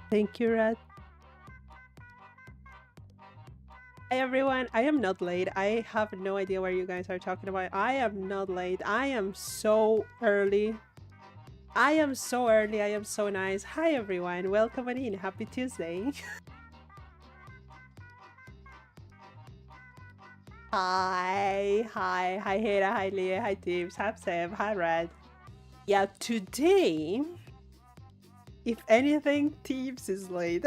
Thank you, Red. Hi, everyone. I am not late. I have no idea what you guys are talking about. I am not late. I am so early. I am so early. I am so nice. Hi, everyone. Welcome in. Happy Tuesday. Hi, Hera, hi, Leah, hi, Teebs, hi, Sam, hi, Red. Yeah, today, if anything, Teebs is late.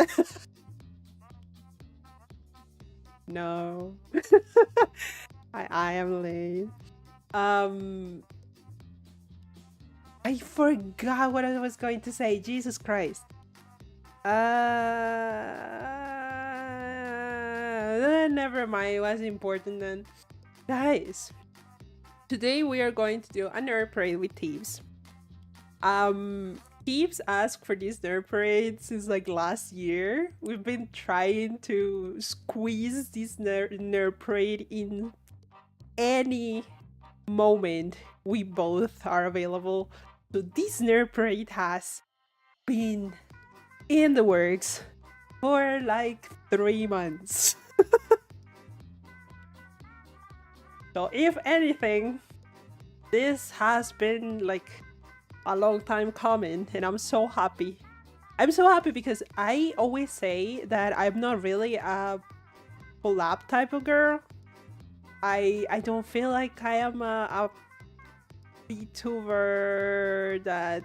No, I am late. I forgot what I was going to say. Jesus Christ. Never mind. It was important then. Guys, today we are going to do a nerd parade with Teebs. Teebs asked for this nerd parade since like last year. We've been trying to squeeze this nerd parade in any moment we both are available. So this nerd parade has been in the works for like 3 months. So if anything, this has been like a long time coming, and I'm so happy. I'm so happy because I always say that I'm not really a collab type of girl. I don't feel like I am a VTuber that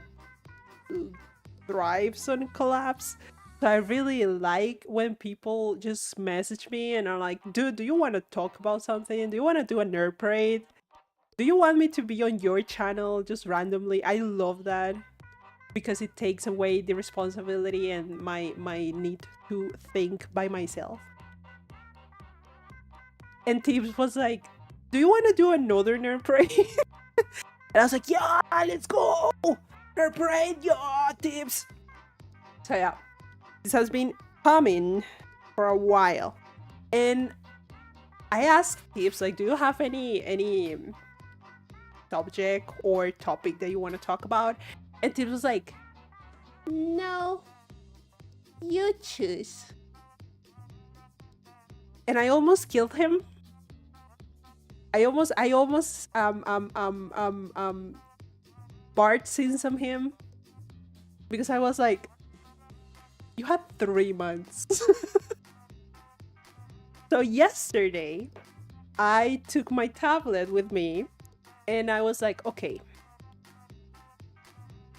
thrives on collabs. So I really like when people just message me and are like, dude, do you want to talk about something? Do you want to do a nerd parade? Do you want me to be on your channel just randomly? I love that because it takes away the responsibility and my need to think by myself. And Teebs was like, do you want to do another nerd parade? And I was like, yeah, let's go! Nerd parade, yeah, Teebs! So yeah, this has been coming for a while. And I asked Teebs, like, do you have any subject or topic that you want to talk about? And Teebs was like, no, you choose. And I almost killed him. I almost Bart some him because I was like, you had 3 months. So yesterday I took my tablet with me and I was like, okay,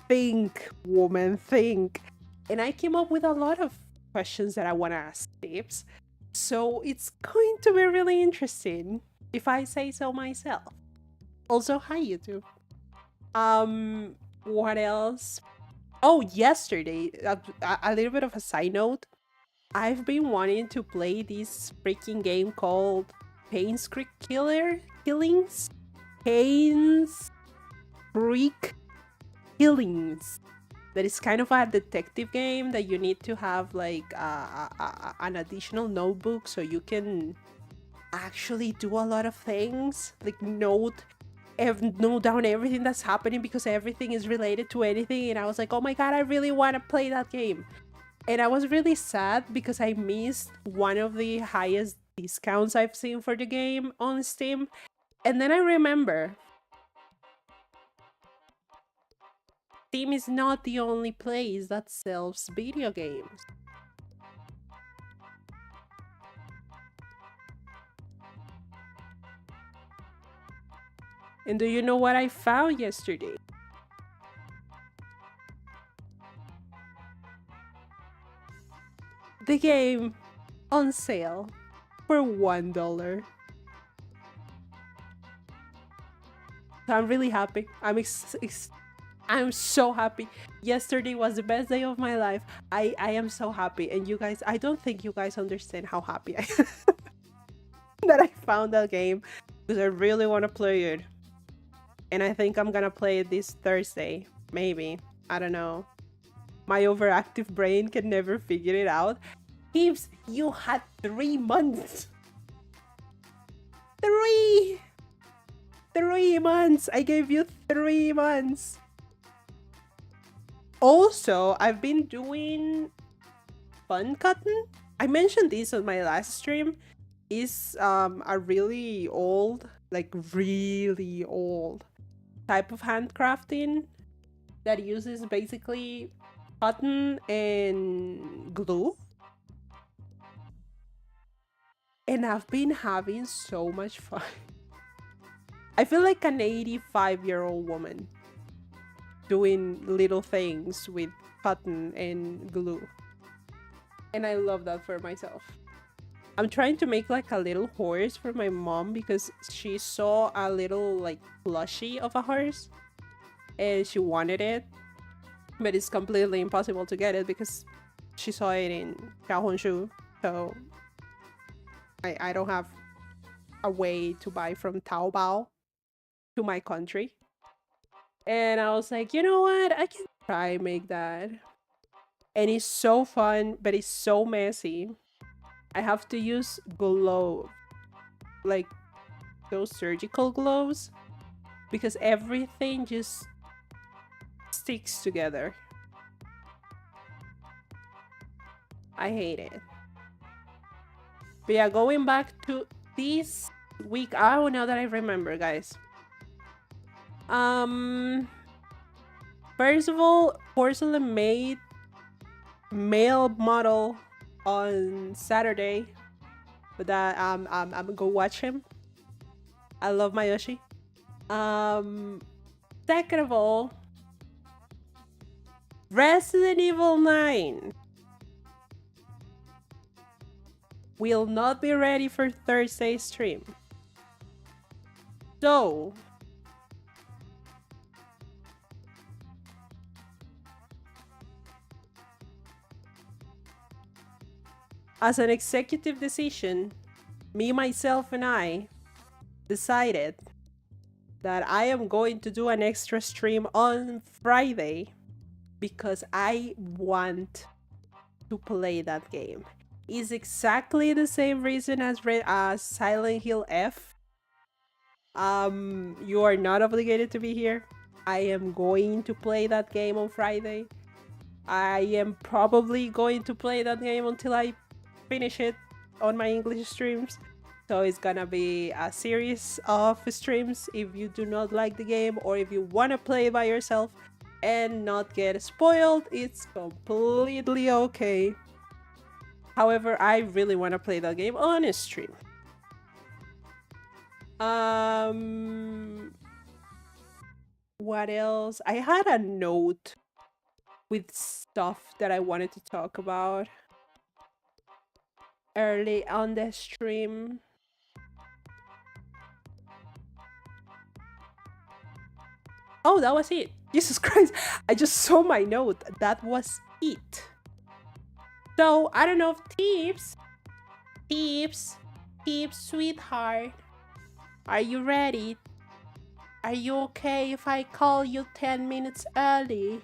think, woman, think. And I came up with a lot of questions that I want to ask Teebs. So it's going to be really interesting if I say so myself. Also, hi YouTube. What else? Oh, yesterday, a little bit of a side note. I've been wanting to play this freaking game called Pain's Creek Killings? Pain's Creek Killings. That is kind of a detective game that you need to have like an additional notebook so you can actually do a lot of things, like note down everything that's happening because everything is related to anything. And I was like, oh my god, I really want to play that game. And I was really sad because I missed one of the highest discounts I've seen for the game on Steam. And then I remember Steam is not the only place that sells video games. And do you know what I found yesterday? The game on sale for $1. So I'm really happy. I'm so happy. Yesterday was the best day of my life. I am so happy. And you guys, I don't think you guys understand how happy I am that I found that game because I really want to play it. And I think I'm gonna play it this Thursday. Maybe. I don't know. My overactive brain can never figure it out. Teebs, you had 3 months. 3 months. I gave you 3 months. Also, I've been doing fun cotton. I mentioned this on my last stream. Is a really old, like really old type of handcrafting that uses basically cotton and glue. And I've been having so much fun. I feel like an 85-year-old woman doing little things with cotton and glue. And I love that for myself. I'm trying to make like a little horse for my mom because she saw a little like plushie of a horse and she wanted it, but it's completely impossible to get it because she saw it in Xiaohongshu. So I don't have a way to buy from Taobao to my country. And I was like, you know what? I can try make that. And it's so fun, but it's so messy. I have to use gloves, like those surgical gloves, because everything just sticks together. I hate it. But yeah, going back to this week, oh, now that I remember, guys. First of all, Porcelain made male model on Saturday, but that I'm gonna go watch him. I love my Yoshi. Second of all, Resident Evil 9 will not be ready for Thursday's stream. So as an executive decision, me, myself, and I decided that I am going to do an extra stream on Friday because I want to play that game. It's exactly the same reason as Silent Hill F. You are not obligated to be here. I am going to play that game on Friday. I am probably going to play that game until I finish it on my English streams. So it's gonna be a series of streams. If you do not like the game or if you want to play by yourself and not get spoiled, it's completely okay. However, I really want to play that game on a stream. What else? I had a note with stuff that I wanted to talk about early on the stream. Oh, that was it. Jesus Christ. I just saw my note. That was it. So, I don't know if Teebs, sweetheart, are you ready? Are you okay if I call you 10 minutes early?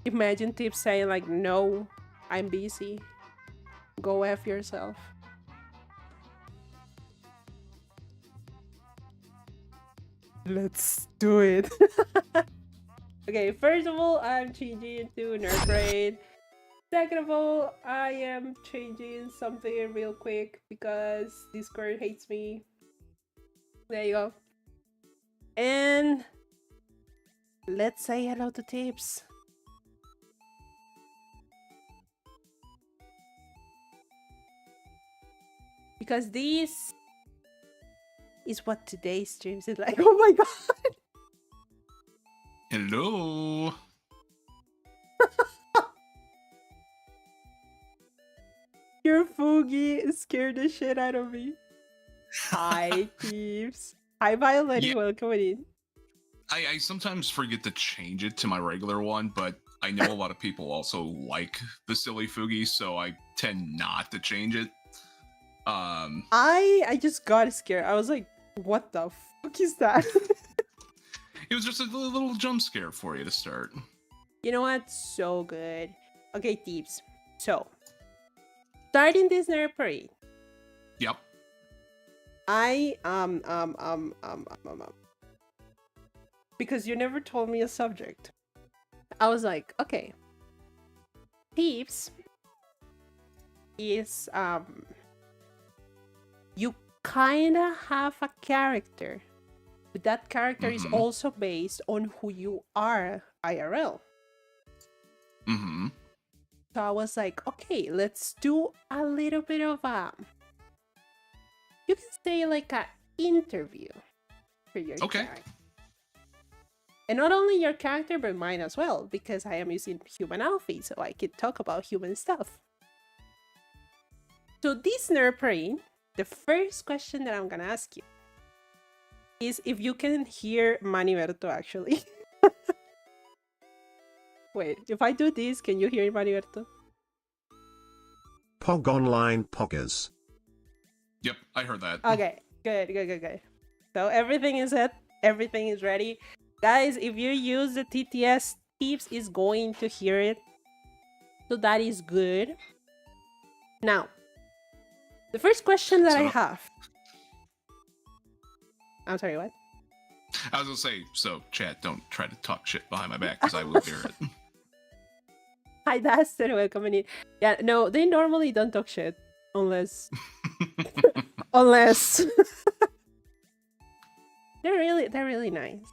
Imagine Teebs saying like, no, I'm busy. Go F yourself. Let's do it. Okay, first of all, I'm changing to Nerf Raid. Second of all, I am changing something real quick because Discord hates me. There you go. And let's say hello to Teebs. Because this is what today's streams is like. Oh my god! Hello! Your Fugi scared the shit out of me. Hi, Teebs. Hi, Violet. Yeah. Welcome in. I sometimes forget to change it to my regular one, but I know a lot of people also like the silly Fugi, so I tend not to change it. I just got scared. I was like, what the fuck is that? It was just a little jump scare for you to start. You know what? So good. Okay, Teebs. So, starting this Nerf Parade. Yep. Because you never told me a subject. I was like, okay, Teebs is you kinda have a character, but that character is Mm-hmm. also based on who you are IRL. Mm-hmm. So I was like, okay, let's do a little bit of you can say like a interview for your Okay. character. And not only your character, but mine as well, because I am using human Alfie, so I could talk about human stuff. So this Nerprain, the first question that I'm gonna ask you is if you can hear Maniberto actually. Wait, if I do this, can you hear Maniberto? Pog Online Poggers. Yep, I heard that. Okay, good. So everything is set, everything is ready. Guys, if you use the TTS, Teebs is going to hear it. So that is good. Now, the first question that I have. I'm sorry, what? I was gonna say, so chat, don't try to talk shit behind my back because I will hear it. Hi, Dustin, welcome in. Yeah, no, they normally don't talk shit unless unless they're really nice.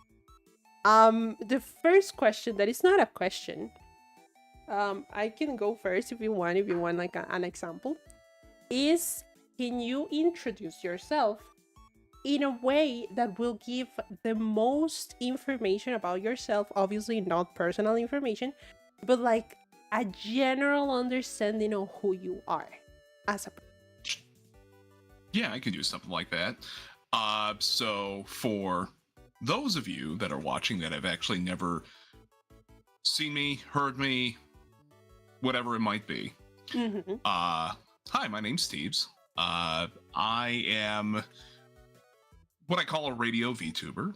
The first question that is not a question. I can go first if you want like an example. Is can you introduce yourself in a way that will give the most information about yourself, obviously not personal information, but like a general understanding of who you are as a person? Yeah, I can do something like that. So for those of you that are watching that have actually never seen me, heard me, whatever it might be. Mm-hmm. Hi, my name's Teebs. I am what I call a radio VTuber,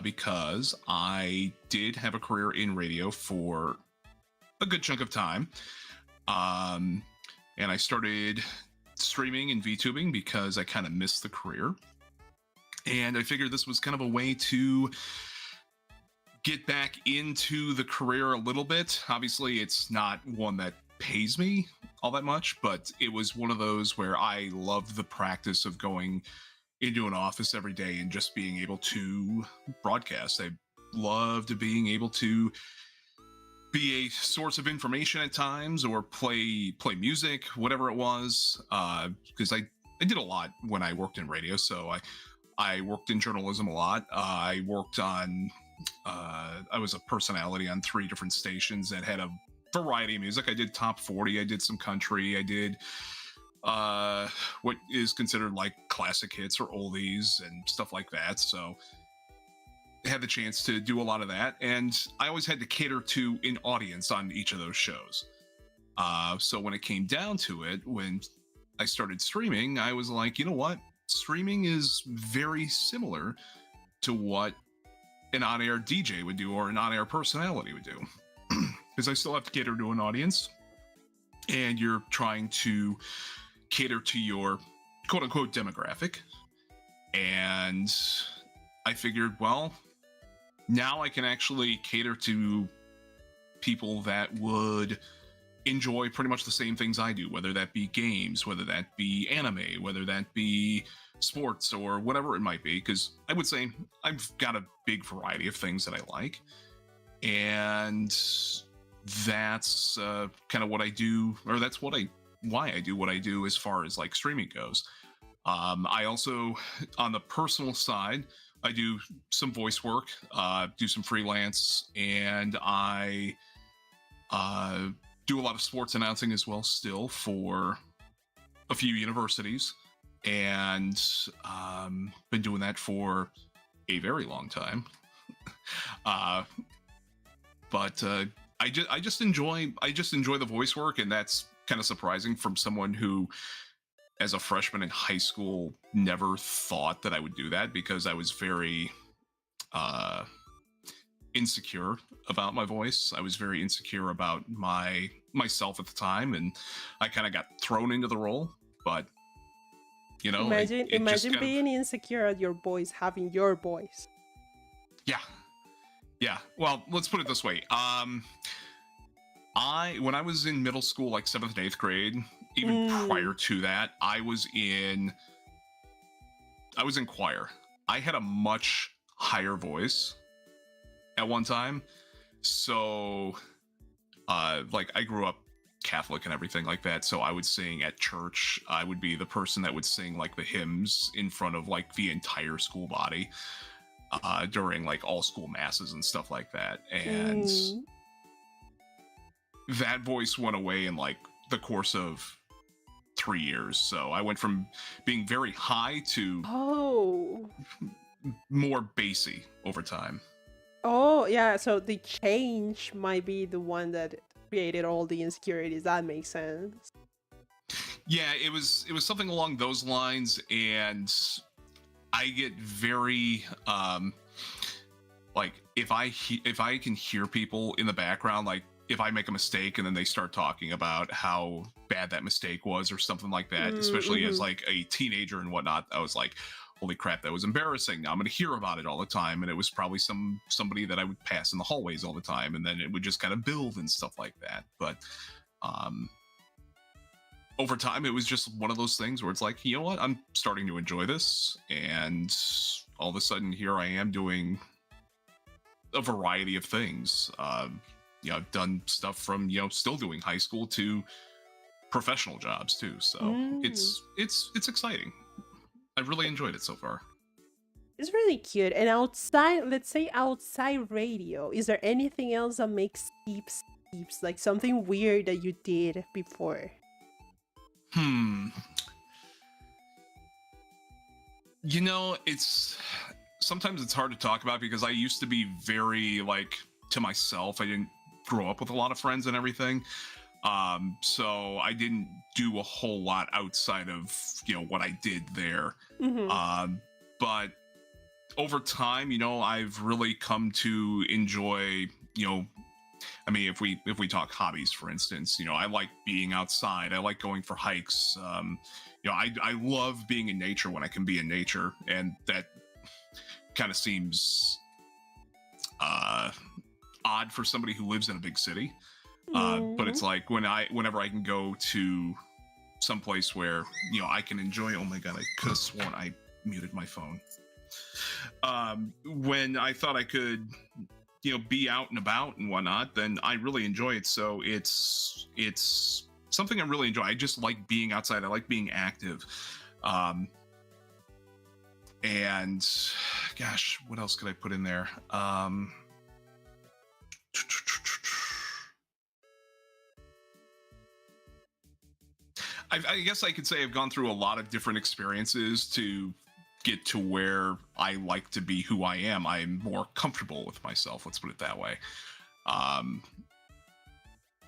because I did have a career in radio for a good chunk of time. And I started streaming and VTubing because I kind of missed the career. And I figured this was kind of a way to get back into the career a little bit. Obviously, it's not one that pays me all that much, but it was one of those where I loved the practice of going into an office every day and just being able to broadcast. I loved being able to be a source of information at times or play music, whatever it was, because I did a lot when I worked in radio. So I worked in journalism a lot. I worked on I was a personality on 3 different stations that had a variety of music. I did top 40, I did some country, I did what is considered like classic hits or oldies and stuff like that. So I had the chance to do a lot of that, and I always had to cater to an audience on each of those shows. So when it came down to it, when I started streaming, I was like, you know what? Streaming is very similar to what an on-air DJ would do or an on-air personality would do. Because I still have to cater to an audience, and you're trying to cater to your quote-unquote demographic. And I figured, well, now I can actually cater to people that would enjoy pretty much the same things I do, whether that be games, whether that be anime, whether that be sports, or whatever it might be. Because I would say I've got a big variety of things that I like, and that's kind of what I do, or that's why I do what I do as far as like streaming goes. I also, on the personal side, I do some voice work, do some freelance, and I do a lot of sports announcing as well still for a few universities, and been doing that for a very long time. But I just enjoy the voice work, and that's kind of surprising from someone who, as a freshman in high school, never thought that I would do that, because I was very insecure about my voice. I was very insecure about myself at the time, and I kind of got thrown into the role. But you know, imagine being insecure at your voice, having your voice. Yeah. Well, let's put it this way. When I was in middle school, like 7th and 8th grade, even prior to that, I was in choir. I had a much higher voice at one time. So like I grew up Catholic and everything like that, so I would sing at church. I would be the person that would sing like the hymns in front of like the entire school body during like all school masses and stuff like that. And that voice went away in like the course of 3 years. So I went from being very high to more bassy over time. Oh, yeah, so the change might be the one that created all the insecurities. That makes sense. Yeah, it was something along those lines, and I get very like if I can hear people in the background, like if I make a mistake and then they start talking about how bad that mistake was or something like that, especially as like a teenager and whatnot, I was like, holy crap, that was embarrassing. Now I'm going to hear about it all the time. And it was probably somebody that I would pass in the hallways all the time. And then it would just kind of build and stuff like that. But over time, it was just one of those things where it's like, you know what, I'm starting to enjoy this. And all of a sudden here I am doing a variety of things. You know, I've done stuff from, you know, still doing high school to professional jobs too. So it's exciting. I've really enjoyed it so far. It's really cute. And outside, let's say outside radio, is there anything else that makes Teebs Teebs? Like something weird that you did before? You know, sometimes it's hard to talk about because I used to be very like to myself. I didn't grow up with a lot of friends and everything. So I didn't do a whole lot outside of, you know, what I did there. But over time, you know, I've really come to enjoy, you know, I mean, if we talk hobbies, for instance, you know, I like being outside. I like going for hikes. You know, I love being in nature when I can be in nature, and that kind of seems odd for somebody who lives in a big city. But it's like whenever I can go to someplace where, you know, I can enjoy. Oh my god, I could have sworn I muted my phone. When I thought I could, you know, be out and about and whatnot, then I really enjoy it. So it's something I really enjoy. I just like being outside. I like being active. And gosh, what else could I put in there? I guess I could say I've gone through a lot of different experiences to get to where I like to be who I am. I'm more comfortable with myself. Let's put it that way. I'm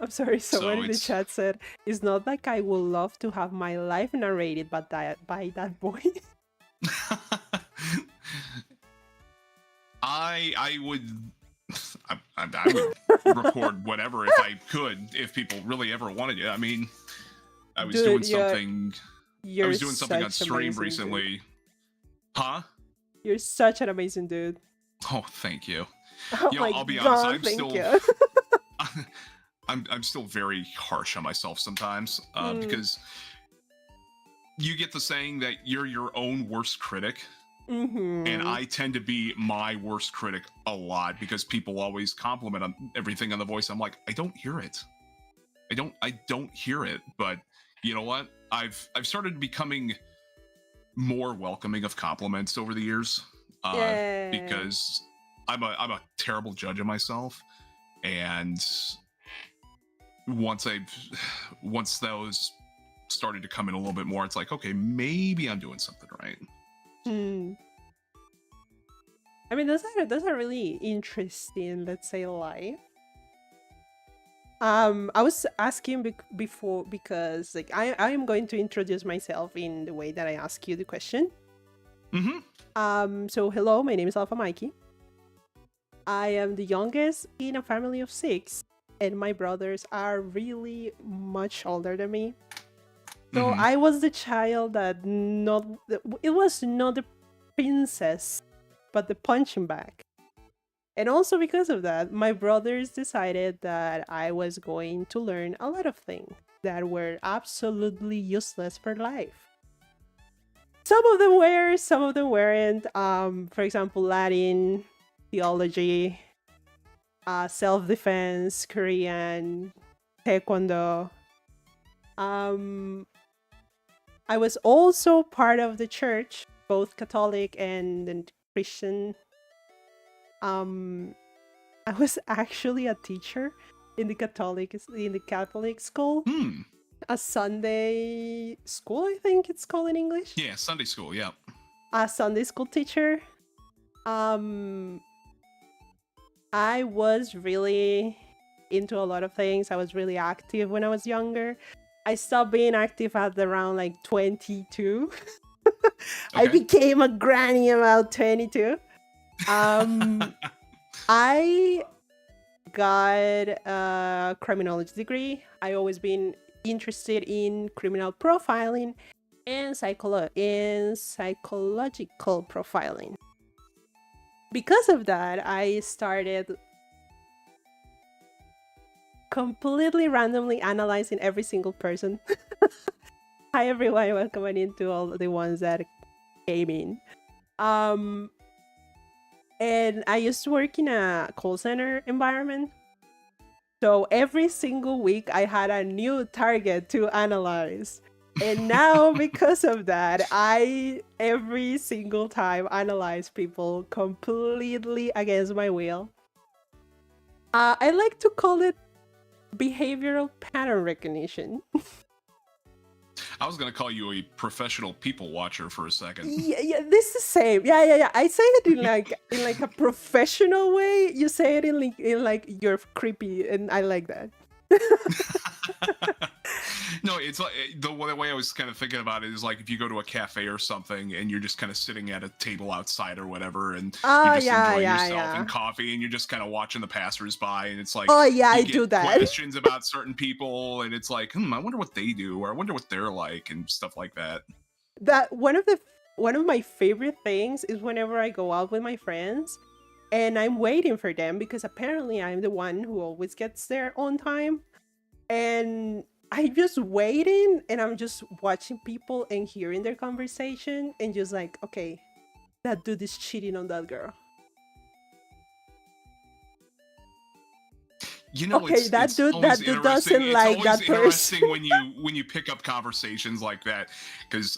sorry, someone in the chat said, it's not like I would love to have my life narrated by that boy. I would record whatever if I could, if people really ever wanted it. I mean, I was doing something on stream recently. Dude. Huh? You're such an amazing dude. Oh, thank you. Oh you know, I'll be honest, I'm still very harsh on myself sometimes, because you get the saying that you're your own worst critic. And I tend to be my worst critic a lot because people always compliment on everything on the voice. I'm like, I don't hear it. I don't hear it. But you know what? I've started becoming more welcoming of compliments over the years, because I'm a terrible judge of myself, and once those started to come in a little bit more, it's like, okay, maybe I'm doing something right. I mean, those are really interesting, let's say, life. I was asking before because like I am going to introduce myself in the way that I ask you the question. So hello, my name is AlphaMykee. I am the youngest in a family of 6, and my brothers are really much older than me. So I was the child that it was not the princess, but the punching bag. And also because of that, my brothers decided that I was going to learn a lot of things that were absolutely useless for life. Some of them were, some of them weren't. For example, Latin, theology, self-defense, Korean, taekwondo. Um, I was also part of the church, both Catholic and Christian. Um, I was actually a teacher in the Catholic school, Hmm. a Sunday school, I think it's called in English. Yeah, Sunday school. Yeah. A Sunday school teacher. Um, I was really into a lot of things. I was really active when I was younger. I stopped being active at around like 22. I Okay. became a granny about 22. Um, I got a criminology degree. I always been interested in criminal profiling and psychological profiling. Because of that, I started completely randomly analyzing every single person. Hi everyone, welcome into all the ones that came in. And I used to work in a call center environment. So every single week I had a new target to analyze. And now because of that, I every single time analyze people completely against my will. I like to call it behavioral pattern recognition. I was gonna call you a professional people watcher for a second. Yeah, this is the same. Yeah. I say it in like a professional way. You say it in like you're creepy, and I like that. No, it's like the way I was kind of thinking about it is like if you go to a cafe or something and you're just kind of sitting at a table outside or whatever, and Oh you're just enjoying yeah, yourself and yeah. coffee, and you're just kind of watching the passersby, and it's like Oh yeah, you I get do that. questions about certain people, and it's like, I wonder what they do, or I wonder what they're like, and stuff like that. That one of my favorite things is whenever I go out with my friends and I'm waiting for them because apparently I'm the one who always gets there on time. And I'm just waiting and I'm just watching people and hearing their conversation and just like, okay, that dude is cheating on that girl. You know, Okay, it's that always dude interesting. doesn't It's like always that person. interesting when you pick up conversations like that, because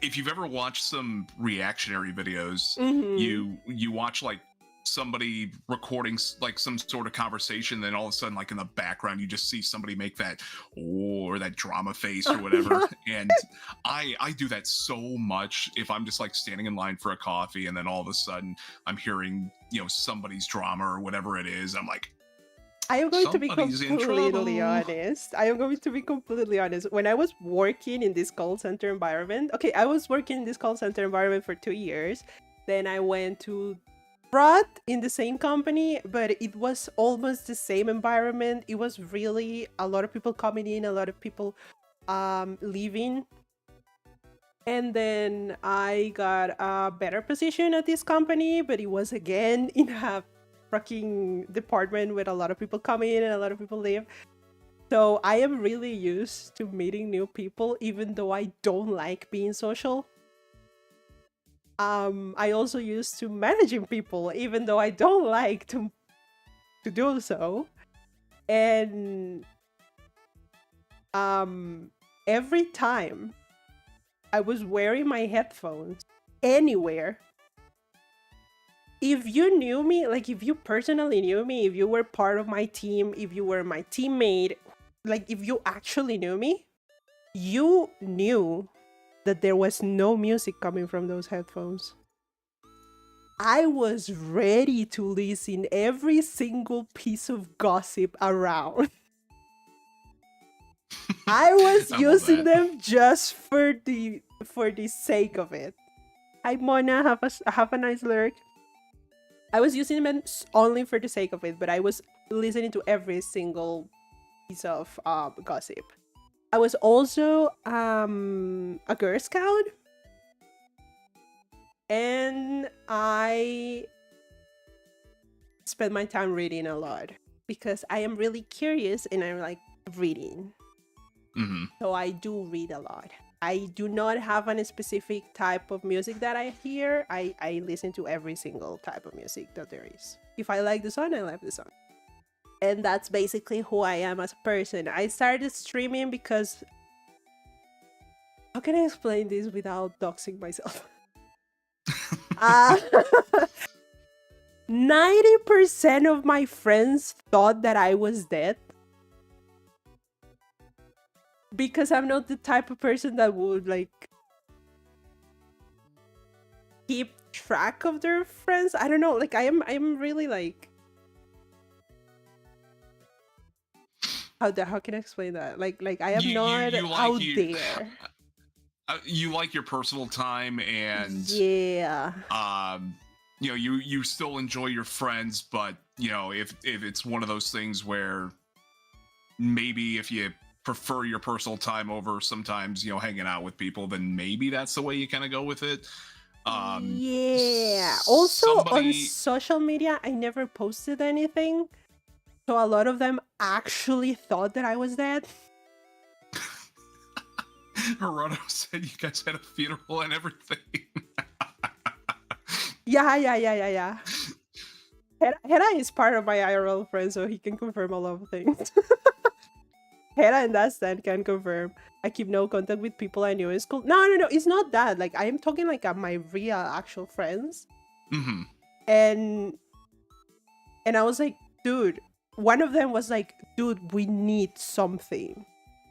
if you've ever watched some reactionary videos, Mhm. you watch like somebody recording like some sort of conversation, then all of a sudden, like in the background, you just see somebody make that or that drama face or whatever. Yeah. And I do that so much if I'm just like standing in line for a coffee, and then all of a sudden I'm hearing somebody's drama or whatever it is. I'm like, I am going to be somebody's in completely trouble. honest. I am going to be completely honest. When I was working in this call center environment, okay, I was working in this call center environment for 2 years. Then I went to fraud in the same company, but it was almost the same environment. It was really a lot of people coming in, a lot of people leaving. And then I got a better position at this company, but it was again in a fucking department with a lot of people come in and a lot of people leave. So I am really used to meeting new people, even though I don't like being social. I also used to managing people, even though I don't like to do so. And every time I was wearing my headphones anywhere, if you knew me, like if you personally knew me, if you were part of my team, if you were my teammate, like if you actually knew me, you knew that there was no music coming from those headphones. I was ready to listen every single piece of gossip around. I was I love using that. them just for the sake of it. Hi Mona, have a nice lyric. I was using them only for the sake of it, but I was listening to every single piece of gossip. I was also a Girl Scout, and I spend my time reading a lot because I am really curious and I like reading. Mm-hmm. So I do read a lot. I do not have a specific type of music that I hear. I listen to every single type of music that there is. If I like the song, I like the song. And that's basically who I am as a person. I started streaming because... How can I explain this without doxing myself? 90% of my friends thought that I was dead. Because I'm not the type of person that would like keep track of their friends. I don't know. Like I'm really like... How can I explain that? Like I am not out there. You like your personal time, and yeah. You know, you still enjoy your friends, but you know, if it's one of those things where maybe if you prefer your personal time over sometimes, you know, hanging out with people, then maybe that's the way you kind of go with it. Yeah. Also on social media, I never posted anything. So a lot of them actually thought that I was dead. Hiroto said you guys had a funeral and everything. Yeah. Hera is part of my IRL friend, so he can confirm a lot of things. Hera in that stand can confirm. I keep no contact with people I knew in school. No, it's not that. Like, I am talking like my real, actual friends. Mm-hmm. And I was like, dude, one of them was like, dude, we need something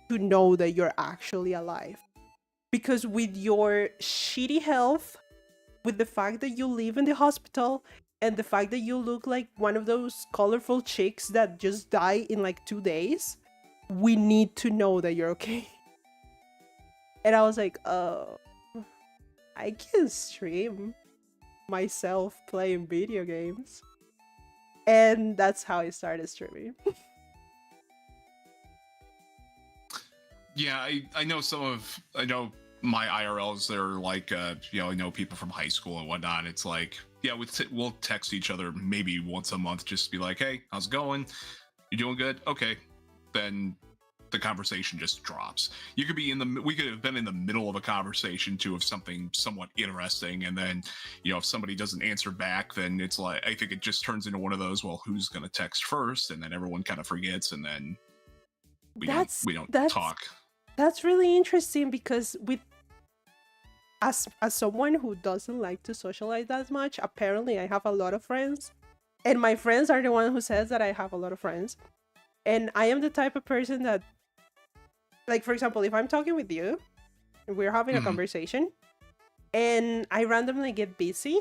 to know that you're actually alive. Because with your shitty health, with the fact that you live in the hospital, and the fact that you look like one of those colorful chicks that just die in like 2 days, we need to know that you're okay. And I was like, oh, I can stream myself playing video games. And that's how I started streaming. Yeah, I know I know my IRLs, they're like, you know, I know people from high school and whatnot. It's like, yeah, we'll text each other maybe once a month, just to be like, hey, how's it going? You doing good? Okay. Then the conversation just drops. We could have been in the middle of a conversation too of something somewhat interesting, and then, you know, if somebody doesn't answer back, then it's like, I think it just turns into one of those, well, who's gonna text first? And then everyone kind of forgets, and then we don't talk. That's really interesting because as someone who doesn't like to socialize that much, apparently I have a lot of friends, and my friends are the one who says that I have a lot of friends. And I am the type of person that, like, for example, if I'm talking with you, we're having a conversation, and I randomly get busy,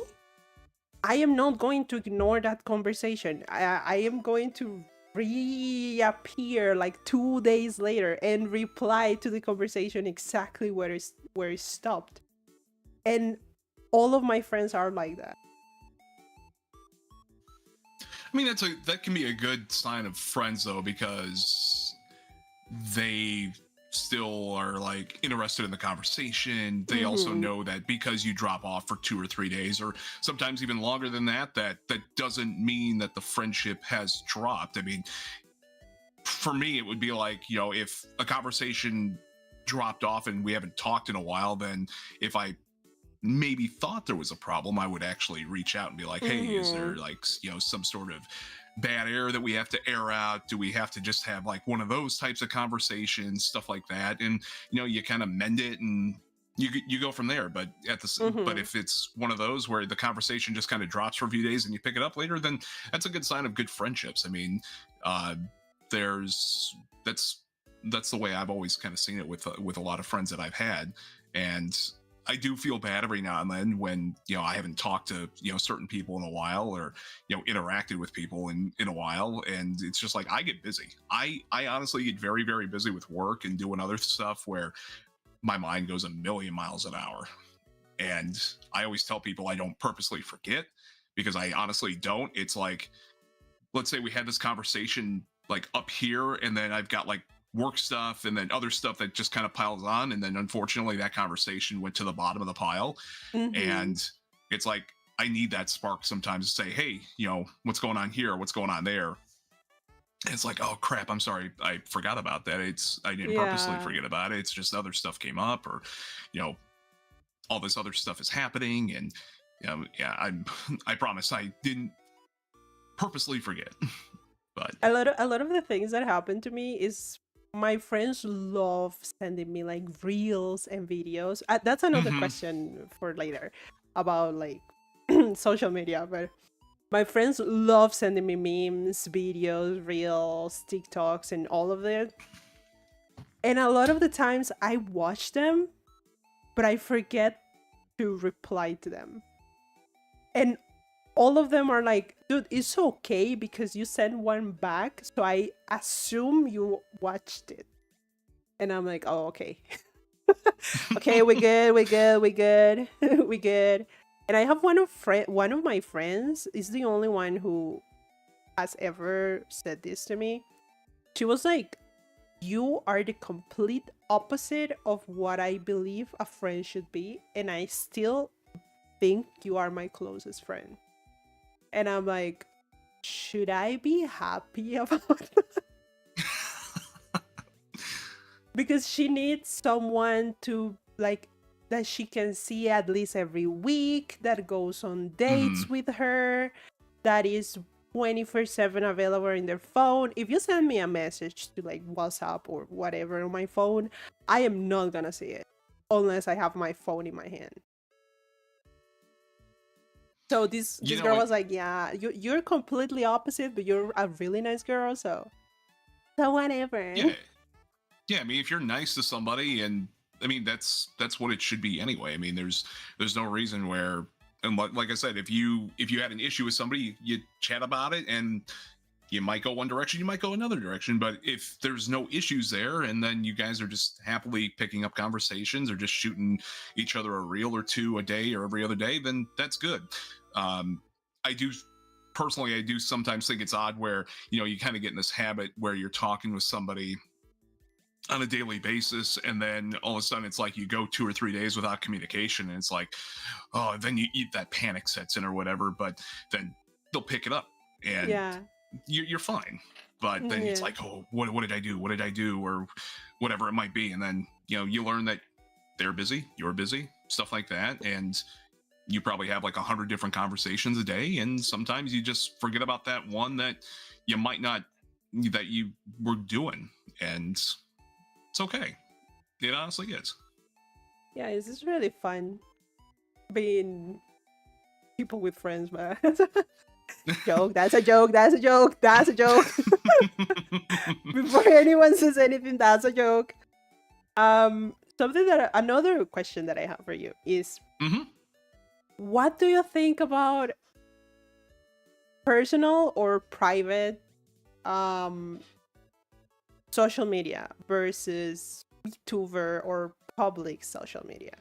I am not going to ignore that conversation. I am going to reappear like 2 days later and reply to the conversation exactly where it stopped. And all of my friends are like that. I mean, that can be a good sign of friends, though, because they still are like interested in the conversation. They also know that because you drop off for 2 or 3 days, or sometimes even longer than that doesn't mean that the friendship has dropped. I mean, for me, it would be like, you know, if a conversation dropped off and we haven't talked in a while, then if I maybe thought there was a problem, I would actually reach out and be like, hey, is there like, you know, some sort of bad air that we have to air out? Do we have to just have like one of those types of conversations, stuff like that? And, you know, you kind of mend it and you go from there. But but if it's one of those where the conversation just kind of drops for a few days and you pick it up later, then that's a good sign of good friendships. I mean, that's the way I've always kind of seen it with a lot of friends that I've had. And I do feel bad every now and then when, you know, I haven't talked to, you know, certain people in a while, or, you know, interacted with people in a while. And it's just like, I get busy. I honestly get very, very busy with work and doing other stuff where my mind goes a million miles an hour. And I always tell people I don't purposely forget, because I honestly don't. It's like, let's say we had this conversation like up here, and then I've got like work stuff and then other stuff that just kind of piles on, and then unfortunately that conversation went to the bottom of the pile. And it's like, I need that spark sometimes to say, hey, what's going on here? What's going on there? And it's like, oh crap, I'm sorry, I forgot about that. I didn't purposely Yeah. forget about it. It's just other stuff came up, or all this other stuff is happening, and yeah, I promise I didn't purposely forget. But A lot of the things that happen to me is my friends love sending me like reels and videos. That's another mhm. question for later about like social media, but my friends love sending me memes, videos, reels, TikToks, and all of it. And a lot of the times I watch them, but I forget to reply to them. And all of them are like, dude, it's okay because you sent one back, so I assume you watched it. And I'm like, oh, okay. Okay, we good, we good, we good, we good. And I have one of my friends is the only one who has ever said this to me. She was like, you are the complete opposite of what I believe a friend should be, and I still think you are my closest friend. And I'm like, should I be happy about that? Because she needs someone to like that she can see at least every week, that goes on dates Mhm. with her, that is 24/7 available in their phone. If you send me a message to like WhatsApp or whatever on my phone, I am not gonna see it unless I have my phone in my hand. So You this know girl what? was like, yeah, you're completely opposite, but you're a really nice girl, so whatever. Yeah, yeah. I mean, if you're nice to somebody, and I mean that's what it should be anyway. I mean, there's no reason where, and like I said, if you had an issue with somebody, you chat about it, and you might go one direction, you might go another direction. But if there's no issues there, and then you guys are just happily picking up conversations or just shooting each other a reel or two a day or every other day, then that's good. Um, I do personally, I do sometimes think it's odd where you kind of get in this habit where you're talking with somebody on a daily basis, and then all of a sudden it's like you go 2 or 3 days without communication, and it's like, oh, then you eat that panic sets in or whatever. But then they'll pick it up, and Yeah. you're fine. But then it's Yeah. like, oh, what did I do? What did I do? Or whatever it might be. And then, you learn that they're busy, you're busy, stuff like that. And you probably have like 100 different conversations a day. And sometimes you just forget about that one that you might not, that you were doing. And it's okay. It honestly is. Yeah, this is really fun being people with friends, but joke, that's a joke, that's a joke, that's a joke. Before anyone says anything, that's a joke. Something that another question that I have for you is, hmm what do you think about personal or private um social media versus VTuber or public social media?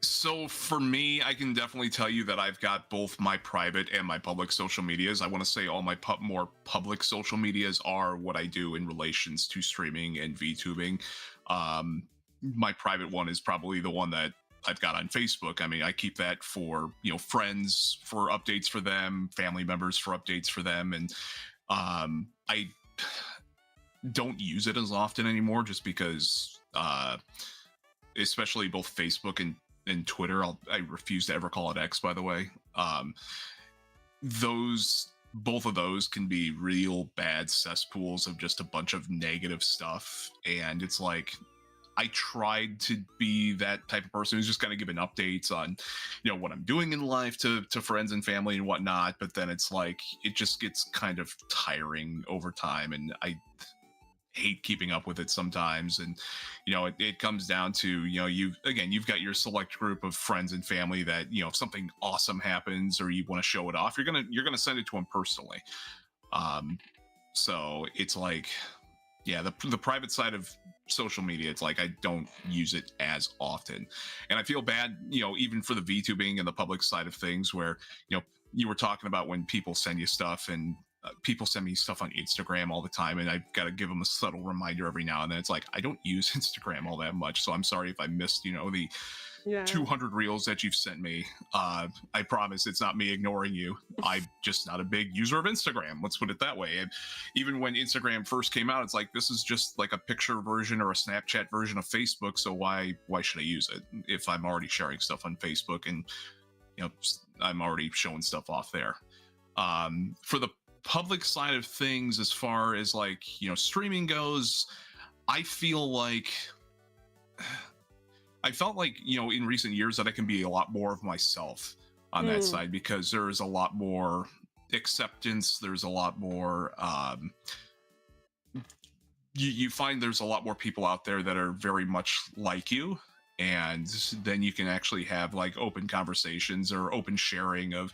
So for me, I can definitely tell you that I've got both my private and my public social medias. I want to say all my more public social medias are what I do in relations to streaming and VTubing. Um, my private one is probably the one that I've got on Facebook. I mean, I keep that for friends, for updates for them, family members for updates for them, and I don't use it as often anymore, just because especially both Facebook and Twitter. I refuse to ever call it X, by the way. Those both of those can be real bad cesspools of just a bunch of negative stuff, and it's like I tried to be that type of person who's just kind of giving updates on, what I'm doing in life to friends and family and whatnot. But then it's like it just gets kind of tiring over time, and I hate keeping up with it sometimes. And it comes down to you've got your select group of friends and family that if something awesome happens or you want to show it off, you're gonna send it to them personally. um so it's like, yeah, the private side of social media, it's like I don't use it as often. And I feel bad, even for the VTubing and the public side of things, where you were talking about when people send you stuff, and people send me stuff on Instagram all the time, and I've got to give them a subtle reminder every now and then. It's like, I don't use Instagram all that much, so I'm sorry if I missed, the Yeah. 200 reels that you've sent me. I promise it's not me ignoring you. I'm just not a big user of Instagram. Let's put it that way. And even when Instagram first came out, it's like, this is just like a picture version or a Snapchat version of Facebook. So why should I use it if I'm already sharing stuff on Facebook and, I'm already showing stuff off there. For the public side of things, as far as like, streaming goes, I felt like, in recent years that I can be a lot more of myself on that side, because there's a lot more acceptance. There's a lot more, you find there's a lot more people out there that are very much like you. And then you can actually have like open conversations or open sharing of,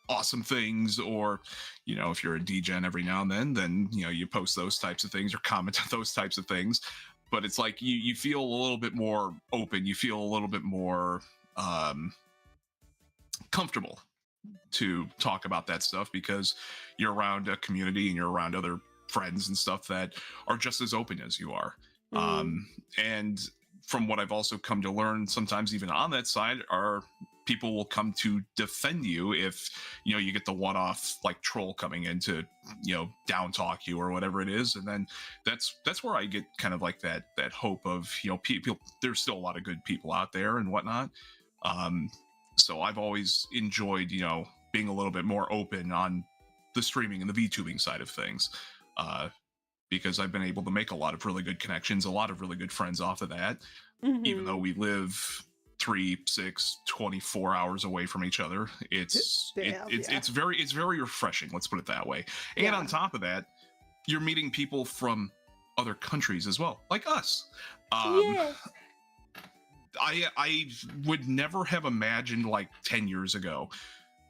awesome things, or if you're a degen every now and then you post those types of things or comment on those types of things. But it's like you feel a little bit more open, you feel a little bit more comfortable to talk about that stuff, because you're around a community and you're around other friends and stuff that are just as open as you are. And from what I've also come to learn, sometimes even on that side, are people will come to defend you if you get the one-off like troll coming in to down talk you or whatever it is. And then that's where I get kind of like that hope of people, there's still a lot of good people out there and whatnot. So I've always enjoyed being a little bit more open on the streaming and the VTubing side of things, because I've been able to make a lot of really good connections, a lot of really good friends off of that, even though we live 3, 6, 24 hours away from each other. It's very refreshing, let's put it that way. And on top of that, you're meeting people from other countries as well, like us. I would never have imagined like 10 years ago,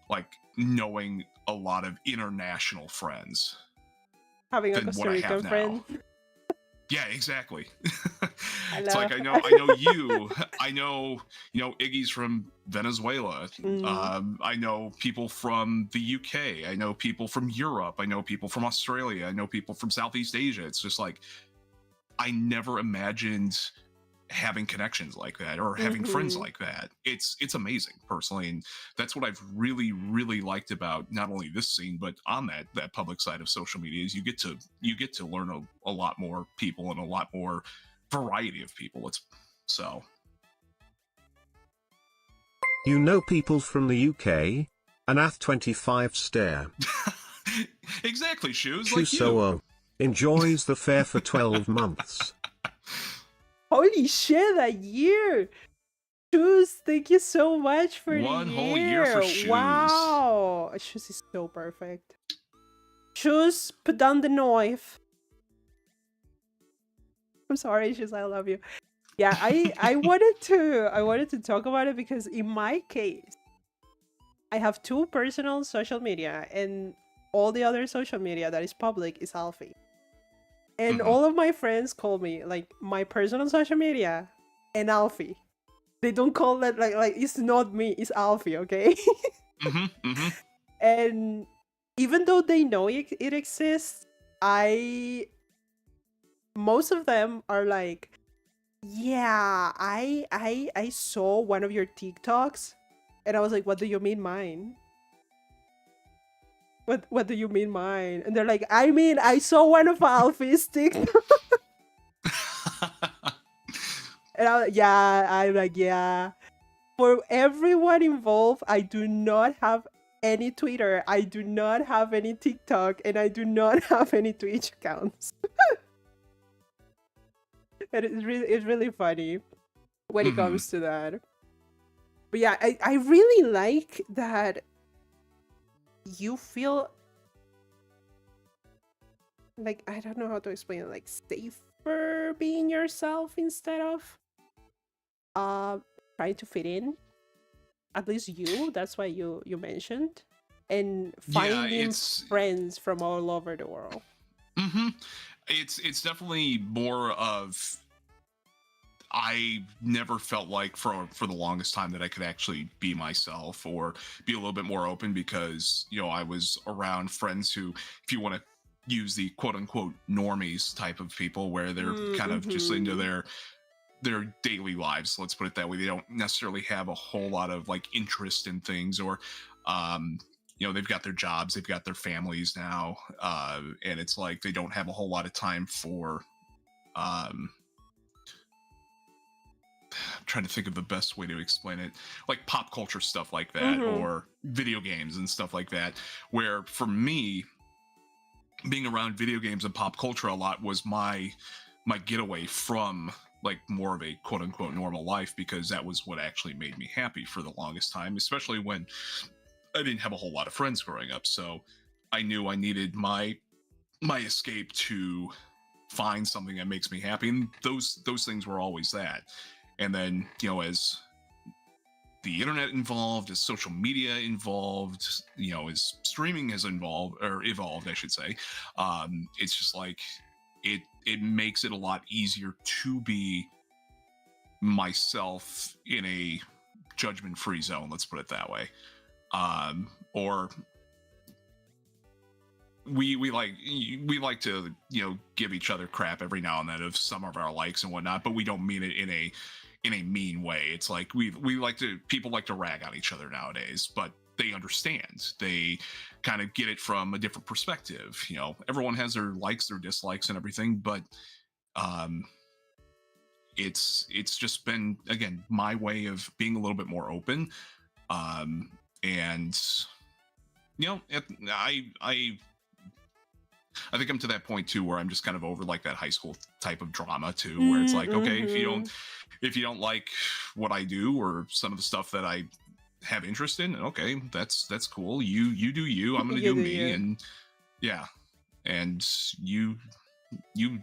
like knowing a lot of international friends, having a Costa Rican friend. Yeah, exactly. It's like I know you. I know Iggy's from Venezuela. I know people from the UK. I know people from Europe. I know people from Australia. I know people from Southeast Asia. It's just like I never imagined having connections like that or having friends like that. It's amazing, personally, and that's what I've really liked about not only this scene but on that public side of social media, is you get to learn a lot more people and a lot more variety of people. People from the UK? An Ath25 stare. Exactly, Shoes, like you. So enjoys the fair for 12 months. Holy shit, a year! Shoes, thank you so much for one the whole year for Shoes. Wow, Shoes is so perfect. Shoes, put down the knife. I'm sorry, Shoes, I love you. Yeah, I wanted to talk about it because in my case, I have 2 personal social media, and all the other social media that is public is Alfie. And all of my friends call me like my personal social media and Alfie. They don't call it like it's not me, it's Alfie, okay? And even though they know it exists, most of them are like, yeah, I saw one of your TikToks, and I was like, what do you mean mine? What do you mean mine? And they're like, I saw one of Alfie's TikToks. And I'm like, yeah. For everyone involved, I do not have any Twitter, I do not have any TikTok, and I do not have any Twitch accounts. And it's really funny when it comes to that. But yeah, I really like that you feel like, I don't know how to explain it, like safer being yourself instead of trying to fit in. At least that's why you mentioned, and finding friends from all over the world. It's definitely more of, I never felt like for the longest time that I could actually be myself or be a little bit more open, because I was around friends who, if you want to use the quote unquote normies type of people, where they're kind of just into their daily lives, let's put it that way. They don't necessarily have a whole lot of like interest in things, or they've got their jobs, they've got their families now, and it's like they don't have a whole lot of time for I'm trying to think of the best way to explain it, like pop culture stuff like that, or video games and stuff like that, where for me, being around video games and pop culture a lot was my getaway from like more of a quote unquote normal life, because that was what actually made me happy for the longest time, especially when I didn't have a whole lot of friends growing up. So I knew I needed my escape to find something that makes me happy, and those things were always that. And then as the internet involved, as social media involved, as streaming has evolved, I should say, it's just like it makes it a lot easier to be myself in a judgment-free zone, let's put it that way. Or we like to give each other crap every now and then of some of our likes and whatnot, but we don't mean it in a mean way. It's like people like to rag on each other nowadays, but they understand. They kind of get it from a different perspective. Everyone has their likes, their dislikes, and everything, but it's just been, again, my way of being a little bit more open. And I think I'm to that point too, where I'm just kind of over like that high school type of drama too, where it's like, okay, if you don't like what I do or some of the stuff that I have interest in, okay, that's cool. You do you. I'm gonna do me, you. And yeah, and you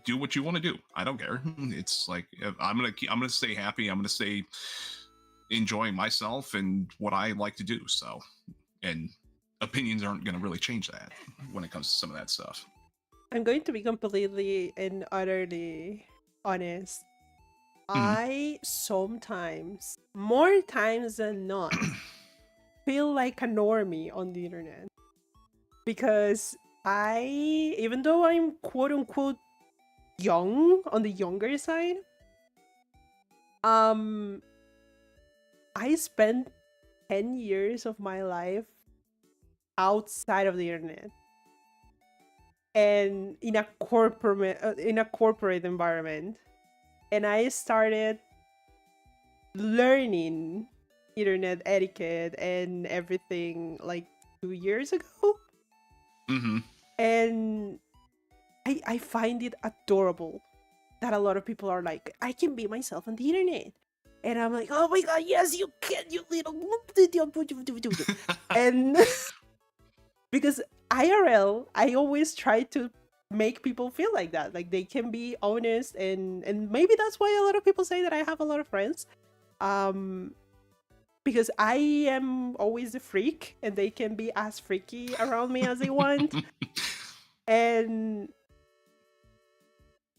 do what you want to do. I don't care. It's like I'm gonna stay happy. I'm gonna stay enjoying myself and what I like to do. So, and opinions aren't gonna really change that when it comes to some of that stuff. I'm going to be completely and utterly honest. I sometimes, more times than not, feel like a normie on the internet. Because even though I'm quote unquote young, on the younger side, I spent 10 years of my life outside of the internet and in a corporate environment, and I started learning internet etiquette and everything like 2 years ago. And I find it adorable that a lot of people are like, I can be myself on the internet. And I'm like, oh my god, yes, you can, you little... And because IRL, I always try to make people feel like that, like they can be honest, and maybe that's why a lot of people say that I have a lot of friends, because I am always a freak and they can be as freaky around me as they want. And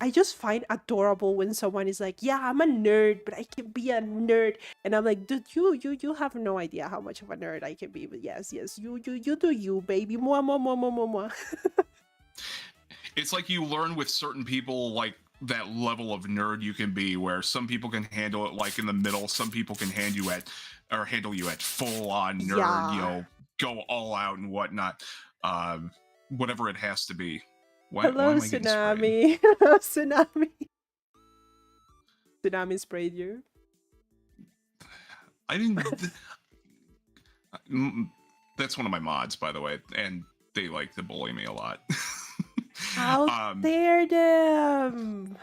I just find adorable when someone is like, yeah, I'm a nerd, but I can be a nerd. And I'm like, dude, you have no idea how much of a nerd I can be. But yes, you do you, baby. Mwah, mwah, mwah, mwah, mwah, mwah. It's like you learn with certain people, like that level of nerd you can be, where some people can handle it like in the middle. Some people can handle you at full on nerd, go all out and whatnot. Whatever it has to be. Hello, Tsunami. Hello, Tsunami. Tsunami sprayed you. I didn't. That's one of my mods, by the way, and they like to bully me a lot. How dare them!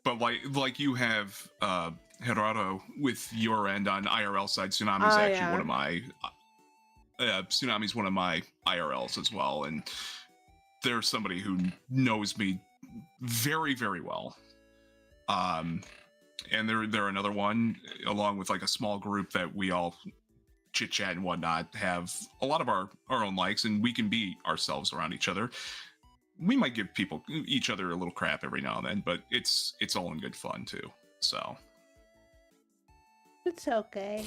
But like you have Gerardo with your end on IRL side. Tsunami's actually one of my. Tsunami's one of my IRLs as well, and there's somebody who knows me very, very well. And they're another one, along with like a small group that we all chit chat and whatnot, have a lot of our own likes, and we can be ourselves around each other. We might give each other a little crap every now and then, but it's all in good fun too. So It's okay.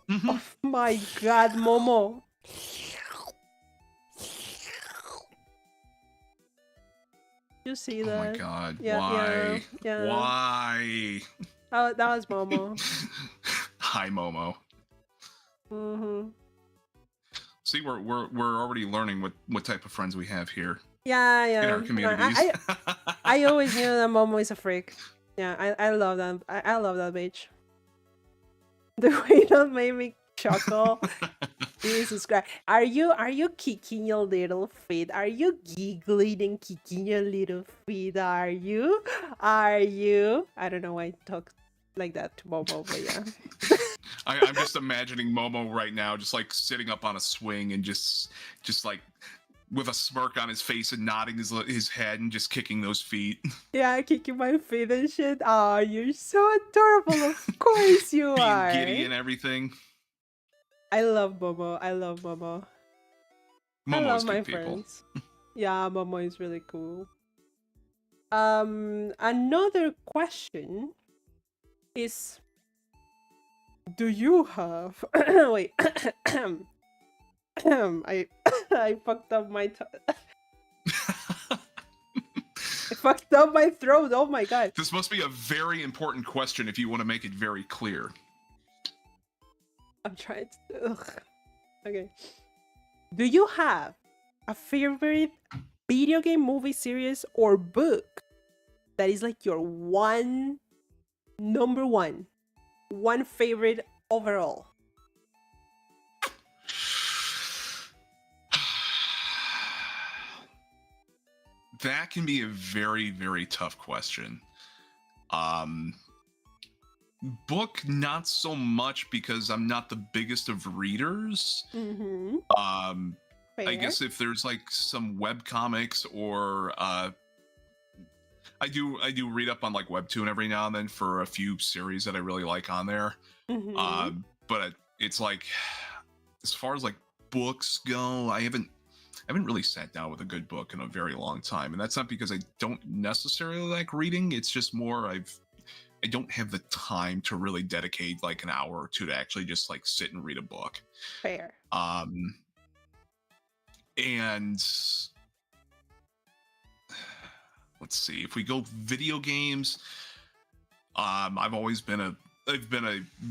mhm. Oh my god, Momo. You see Oh my that? god, Yeah, yeah, why? yeah. Why? Oh, that was Momo. Hi, Momo. Mm-hmm. See, we're already learning what type of friends we have here Yeah, in our yeah. communities. I always knew that Momo is a freak. Yeah, I love that. I love that bitch. The way that made me chuckle. Jesus Christ. Are you kicking your little feet? Are you giggling and kicking your little feet? Are you? Are you? I don't know why I talk like that to Momo, but yeah. I'm just imagining Momo right now, just like sitting up on a swing and just like with a smirk on his face and nodding his head and just kicking those feet, Yeah, kicking my feet and shit. Oh, you're so adorable. Of course you being are. giddy and everything. I love Momo. I love Momo. I Momo love is my cute people. friends. Yeah, Momo is really cool. Another question is, do you have wait I I fucked up my I fucked up my throat. Oh my god. This must be a very important question if you want to make it very clear. I'm trying to okay. Do you have a favorite video game, movie series, or book that is like your number one favorite overall? That can be a very, very tough question. Book, not so much because I'm not the biggest of readers. Mm-hmm. I guess if there's like some web comics or I do read up on like Webtoon every now and then for a few series that I really like on there. Mm-hmm. But it's like, as far as like books go, I haven't really sat down with a good book in a very long time, and that's not because I don't necessarily like reading. It's just more I don't have the time to really dedicate like an hour or two to actually just like sit and read a book. Fair. And let's see, if we go video games, I've been a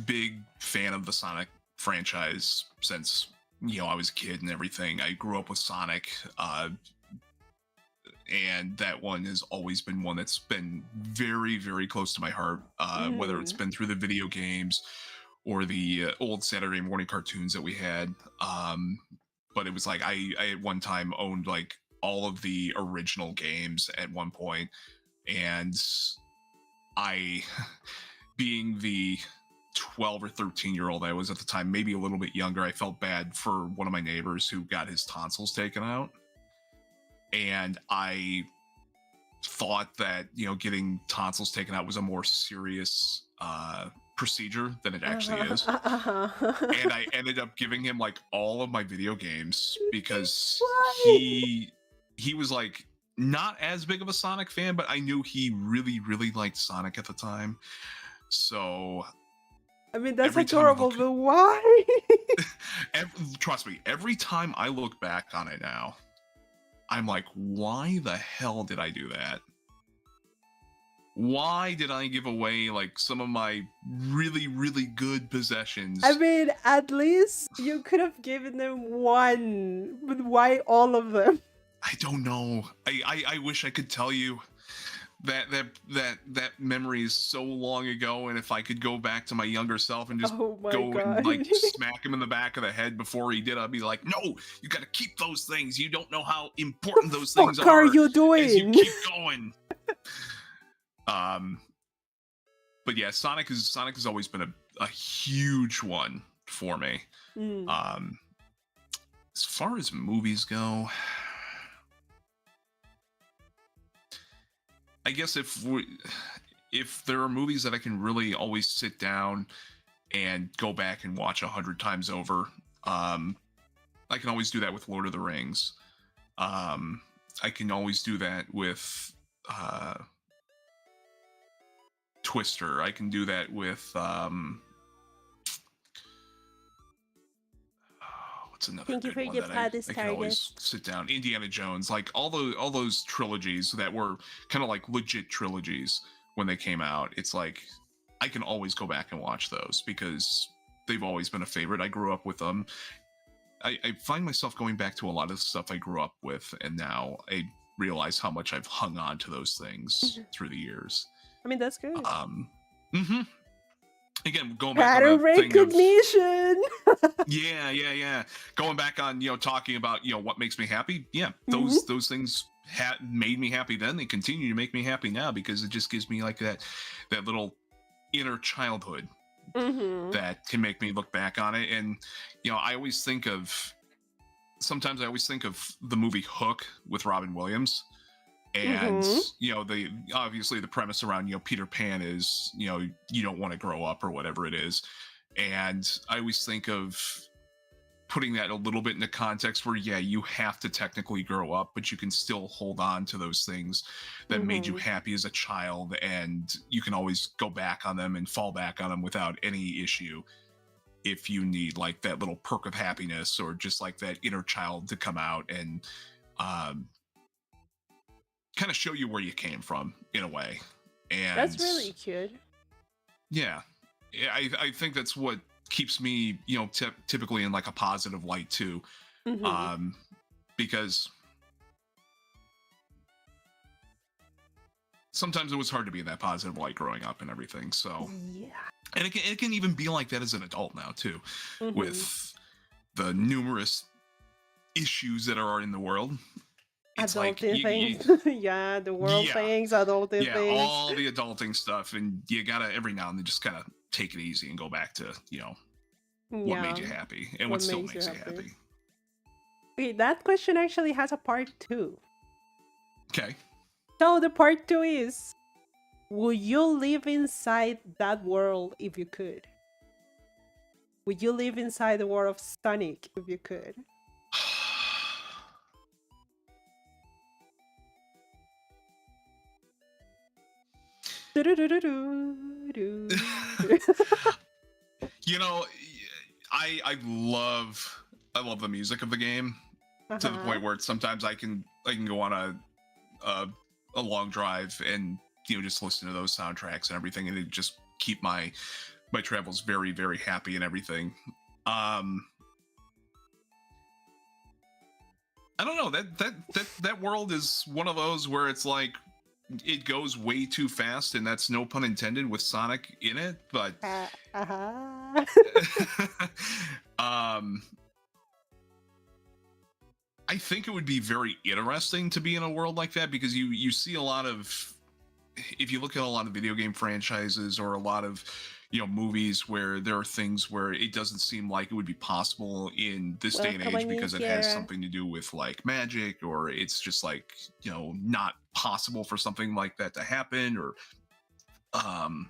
big fan of the Sonic franchise since I was a kid and everything. I grew up with Sonic, and that one has always been one that's been very, very close to my heart. Whether it's been through the video games or the old Saturday morning cartoons that we had. But it was like I at one time owned like all of the original games at one point, and I, being the 12 or 13-year-old I was at the time, maybe a little bit younger, I felt bad for one of my neighbors who got his tonsils taken out. And I thought that, getting tonsils taken out was a more serious procedure than it actually is. And I ended up giving him like all of my video games because he was like not as big of a Sonic fan, but I knew he really, really liked Sonic at the time. So I mean, that's adorable, but why? Trust me, every time I look back on it now, I'm like, why the hell did I do that? Why did I give away like some of my really, really good possessions? I mean, at least you could have given them one, but why all of them? I don't know. I wish I could tell you that memory is so long ago, and if I could go back to my younger self and just and like smack him in the back of the head before he did, I'd be like, no, you gotta keep those things. You don't know how important those things are. What are you doing? As you keep going. But yeah, Sonic has always been a huge one for me. As far as movies go, I guess if there are movies that I can really always sit down and go back and watch 100 times over, I can always do that with Lord of the Rings. I can always do that with Twister. I can do that with what's another Thank you for good one your that pod I can always sit down? Indiana Jones, like all those trilogies that were kind of like legit trilogies when they came out. It's like I can always go back and watch those because they've always been a favorite. I grew up with them. I find myself going back to a lot of stuff I grew up with, and now I realize how much I've hung on to those things through the years. I mean, that's good. Again, going back Pattern on the thing of recognition. yeah. Going back on talking about what makes me happy. Yeah, those things made me happy then. They continue to make me happy now because it just gives me like that little inner childhood that can make me look back on it. And I always think of the movie Hook with Robin Williams. And the obviously the premise around Peter Pan is you don't want to grow up or whatever it is, and I always think of putting that a little bit into context where you have to technically grow up, but you can still hold on to those things that made you happy as a child, and you can always go back on them and fall back on them without any issue if you need like that little perk of happiness or just like that inner child to come out and kind of show you where you came from in a way. And that's really cute. Yeah, I think that's what keeps me typically in like a positive light too. Because sometimes it was hard to be in that positive light growing up and everything. So yeah, and it can even be like that as an adult now too, with the numerous issues that are in the world. It's adulting things. Yeah, the world things, adulting things. Yeah, all the adulting stuff, and you gotta every now and then just kind of take it easy and go back to what made you happy and what still makes you happy. Okay, that question actually has a part 2. Okay. So the part 2 is, would you live inside that world if you could? Would you live inside the world of Sonic if you could? I love the music of the game to the point where sometimes I can go on a long drive and just listen to those soundtracks and everything, and it just keep my travels very, very happy and everything. I don't know, that world is one of those where it's like it goes way too fast, and that's no pun intended with Sonic in it, but I think it would be very interesting to be in a world like that, because you see a lot of, if you look at a lot of video game franchises or a lot of movies where there are things where it doesn't seem like it would be possible in this day and age because it has something to do with like magic, or it's just like not possible for something like that to happen, or I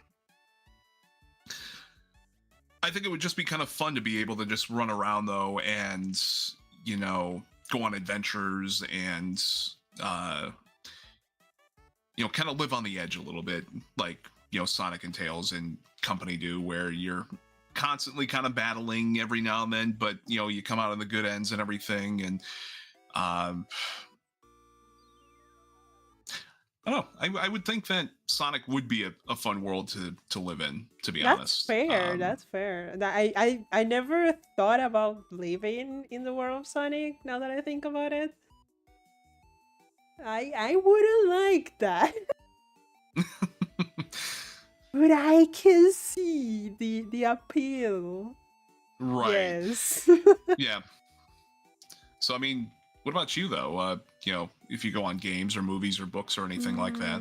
think it would just be kind of fun to be able to just run around though, and go on adventures and kind of live on the edge a little bit, like Sonic and Tails and company do, where you're constantly kind of battling every now and then, but you come out on the good ends and everything. And I don't know, I would think that Sonic would be a fun world to live in, to be honest. That's fair. I never thought about living in the world of Sonic, now that I think about it. I wouldn't like that. But I can see the appeal. Right. Yes. Yeah. So I mean, what about you though? If you go on games or movies or books or anything like that.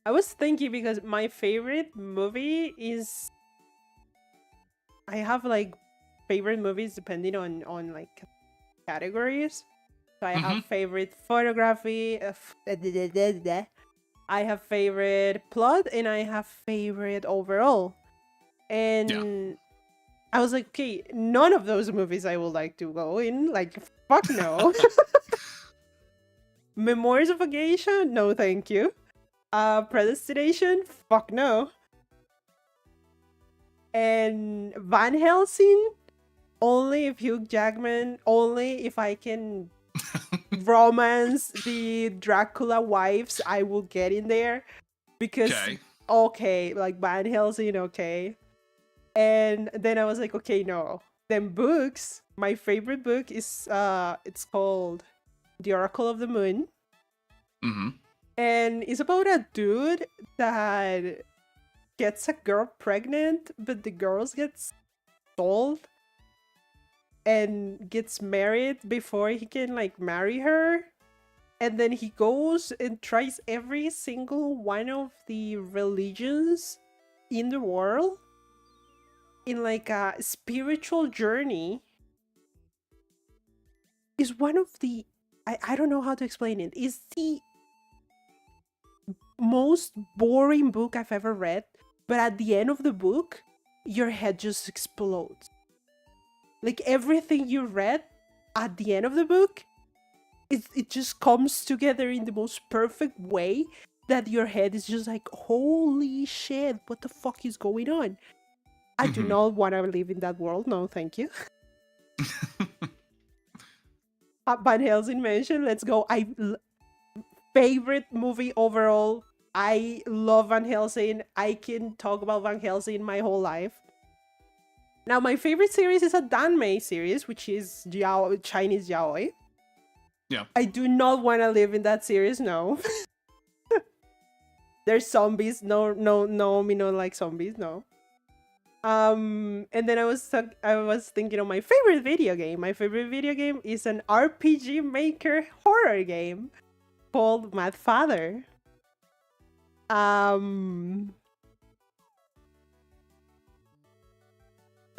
I was thinking, because my favorite movie is, I have like favorite movies depending on like categories. So I have favorite photography, I have favorite plot, and I have favorite overall. And I was like, okay, none of those movies I would like to go in. Like, fuck no. Memoirs of a Geisha? No, thank you. Predestination? Fuck no. And Van Helsing? Only if Hugh Jackman, only if I can romance the Dracula wives, I will get in there. Because, okay, like Van Helsing, okay. And then I was like, okay, no. Then books, my favorite book is, it's called The Oracle of the Moon. Mm-hmm. And it's about a dude that gets a girl pregnant, but the girl gets sold and gets married before he can like marry her. And then he goes and tries every single one of the religions in the world in like a spiritual journey. Is one of the I don't know how to explain it. Is the most boring book I've ever read, but at the end of the book, your head just explodes. Like everything you read at the end of the book, it just comes together in the most perfect way that your head is just like, holy shit, what the fuck is going on? I do not want to live in that world. No, thank you. Van Helsing mentioned, let's go. Favorite movie overall. I love Van Helsing. I can talk about Van Helsing my whole life. Now, my favorite series is a Danmei series, which is Chinese yaoi. Yeah. I do not want to live in that series, no. There's zombies. No, me don't like zombies, no. And then I was thinking of my favorite video game. My favorite video game is an RPG Maker horror game called Mad Father.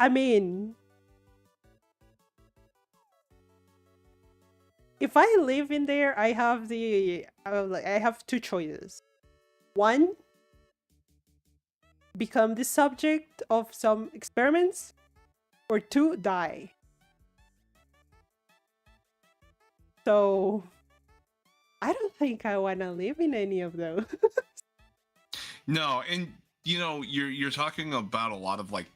I mean, if I live in there, I have two choices. One, become the subject of some experiments, or two, die. So I don't think I want to live in any of those. No, and you know, you're talking about a lot of like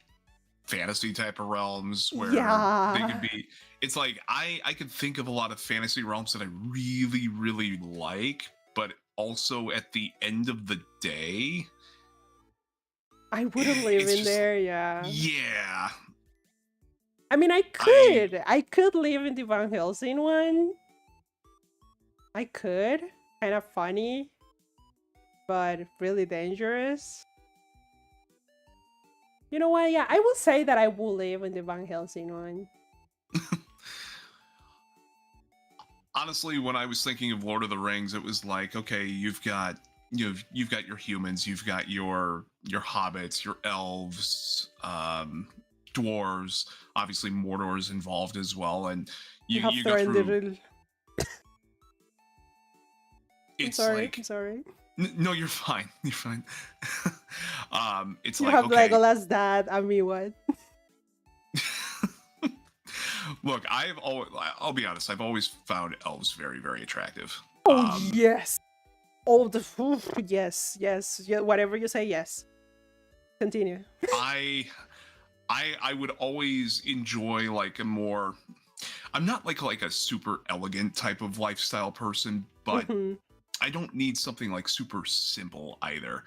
fantasy type of realms where they could be. It's like I could think of a lot of fantasy realms that I really, really like, but also at the end of the day, I wouldn't live in there, yeah. Yeah. I mean, I could live in the Van Helsing one. I could. Kind of funny, but really dangerous. You know what? Yeah, I will say that I will live in the Van Helsing one. Honestly, when I was thinking of Lord of the Rings, it was like, okay, you've got your humans, you've got your hobbits, your elves, dwarves, obviously Mordor's involved as well, and you go through. It's I'm sorry. No, you're fine. You're fine. It's you like, have okay. Legolas dad. I mean, what? Look, I'll be honest, I've always found elves very, very attractive. Oh, yes. Oh, yes. Yeah, whatever you say, yes. Continue. I would always enjoy like a more. I'm not like a super elegant type of lifestyle person, but I don't need something like super simple either.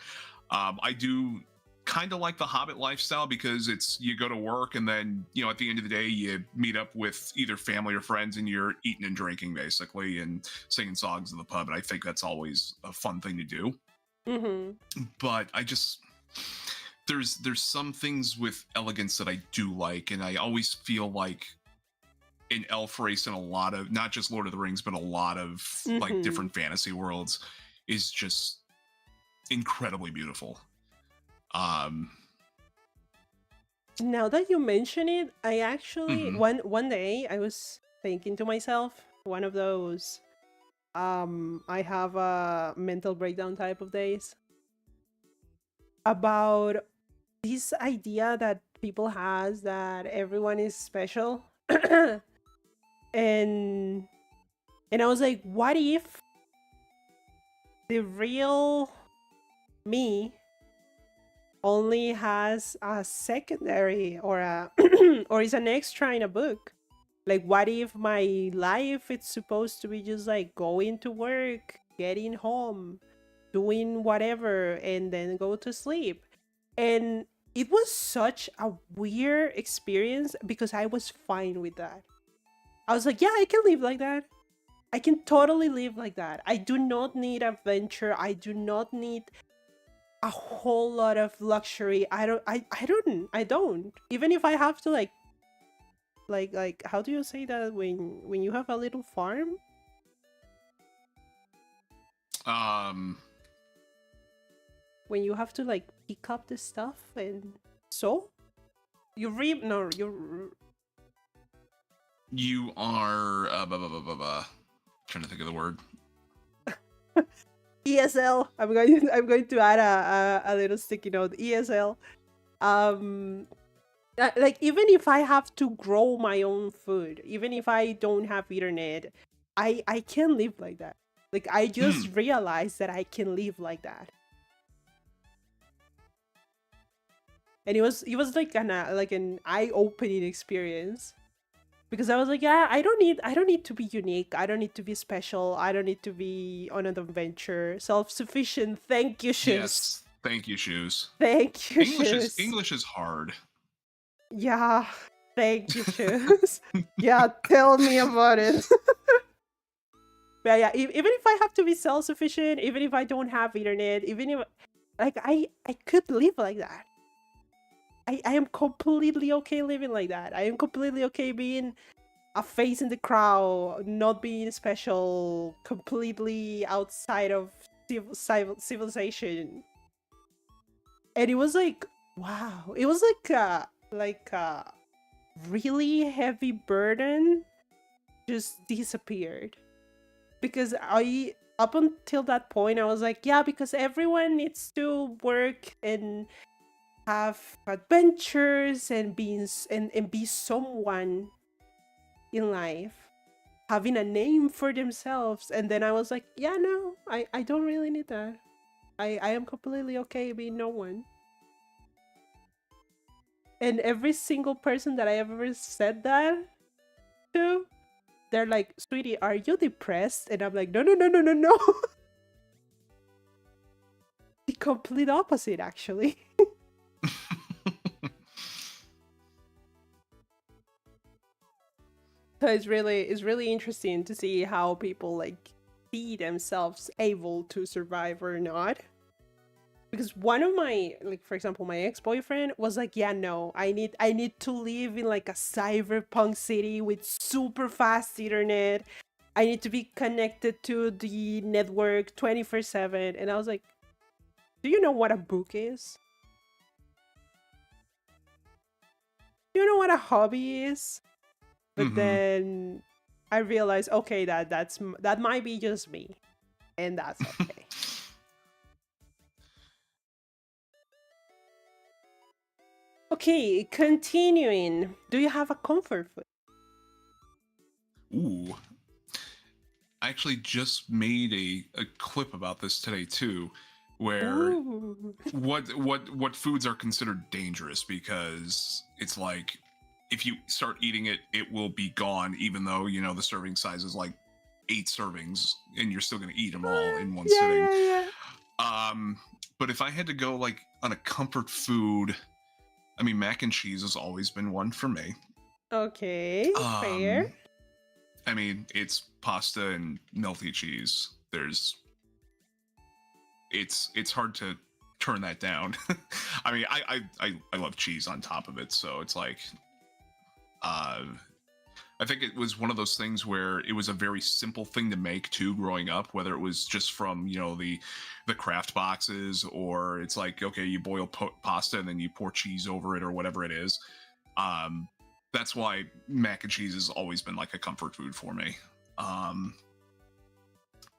I do kind of like the Hobbit lifestyle because it's you go to work and then at the end of the day you meet up with either family or friends and you're eating and drinking basically and singing songs in the pub, and I think that's always a fun thing to do. But I just there's some things with elegance that I do like, and I always feel like an elf race in a lot of not just Lord of the Rings but a lot of like different fantasy worlds is just incredibly beautiful. Now that you mention it, I actually one day I was thinking to myself, one of those I have a mental breakdown type of days, about this idea that people has that everyone is special. and I was like, what if the real me only has a secondary or a or is an extra in a book. Like, what if my life it's supposed to be just like going to work, getting home, doing whatever, and then go to sleep? And it was such a weird experience because I was fine with that. I was like, yeah, I can live like that. I can totally live like that. I do not need adventure. I do not need a whole lot of luxury. I don't. Even if I have to like how do you say that when you have a little farm? When you have to like pick up the stuff and so you reap no You are trying to think of the word. ESL. I'm going to add a little sticky note. ESL. Like, even if I have to grow my own food, even if I don't have internet, I can live like that. Like, I just realized that I can live like that. And it was like an eye-opening experience. Because I was like, yeah, I don't need to be unique. I don't need to be special. I don't need to be on an adventure. Self-sufficient. Thank you, shoes. Yes, thank you, shoes. Thank you, shoes. English is hard. Yeah, thank you, shoes. Yeah, tell me about it. But yeah, even if I have to be self-sufficient, even if I don't have internet, even if like I could live like that. I am completely okay living like that. I am completely okay being a face in the crowd, not being special, completely outside of civilization. And it was like, wow. It was like a really heavy burden just disappeared. Because up until that point, I was like, yeah, because everyone needs to work and have adventures and be someone in life, having a name for themselves. And then I was like, yeah, no, I don't really need that. I am completely okay being no one. And every single person that I ever said that to, they're like, sweetie, are you depressed? And I'm like, no, no, no, no, no, no. The complete opposite, actually. So it's really interesting to see how people like see themselves able to survive or not. Because one of my, like, for example, my ex-boyfriend was like, yeah, no, I need to live in like a cyberpunk city with super fast internet. I need to be connected to the network 24/7. And I was like, do you know what a book is? Do you know what a hobby is? But then I realized, okay, that might be just me, and that's okay. Okay, continuing. Do you have a comfort food? Ooh. I actually just made a clip about this today too, where what foods are considered dangerous, because it's like if you start eating it, it will be gone, even though the serving size is like 8 servings, and you're still gonna eat them all in one sitting. Yeah. But if I had to go like on a comfort food, I mean, mac and cheese has always been one for me. Okay, fair. I mean, it's pasta and melty cheese. It's hard to turn that down. I mean, I love cheese on top of it, so it's like, I think it was one of those things where it was a very simple thing to make too, growing up, whether it was just from the craft boxes, or it's like, okay, you boil pasta and then you pour cheese over it or whatever it is. That's why mac and cheese has always been like a comfort food for me.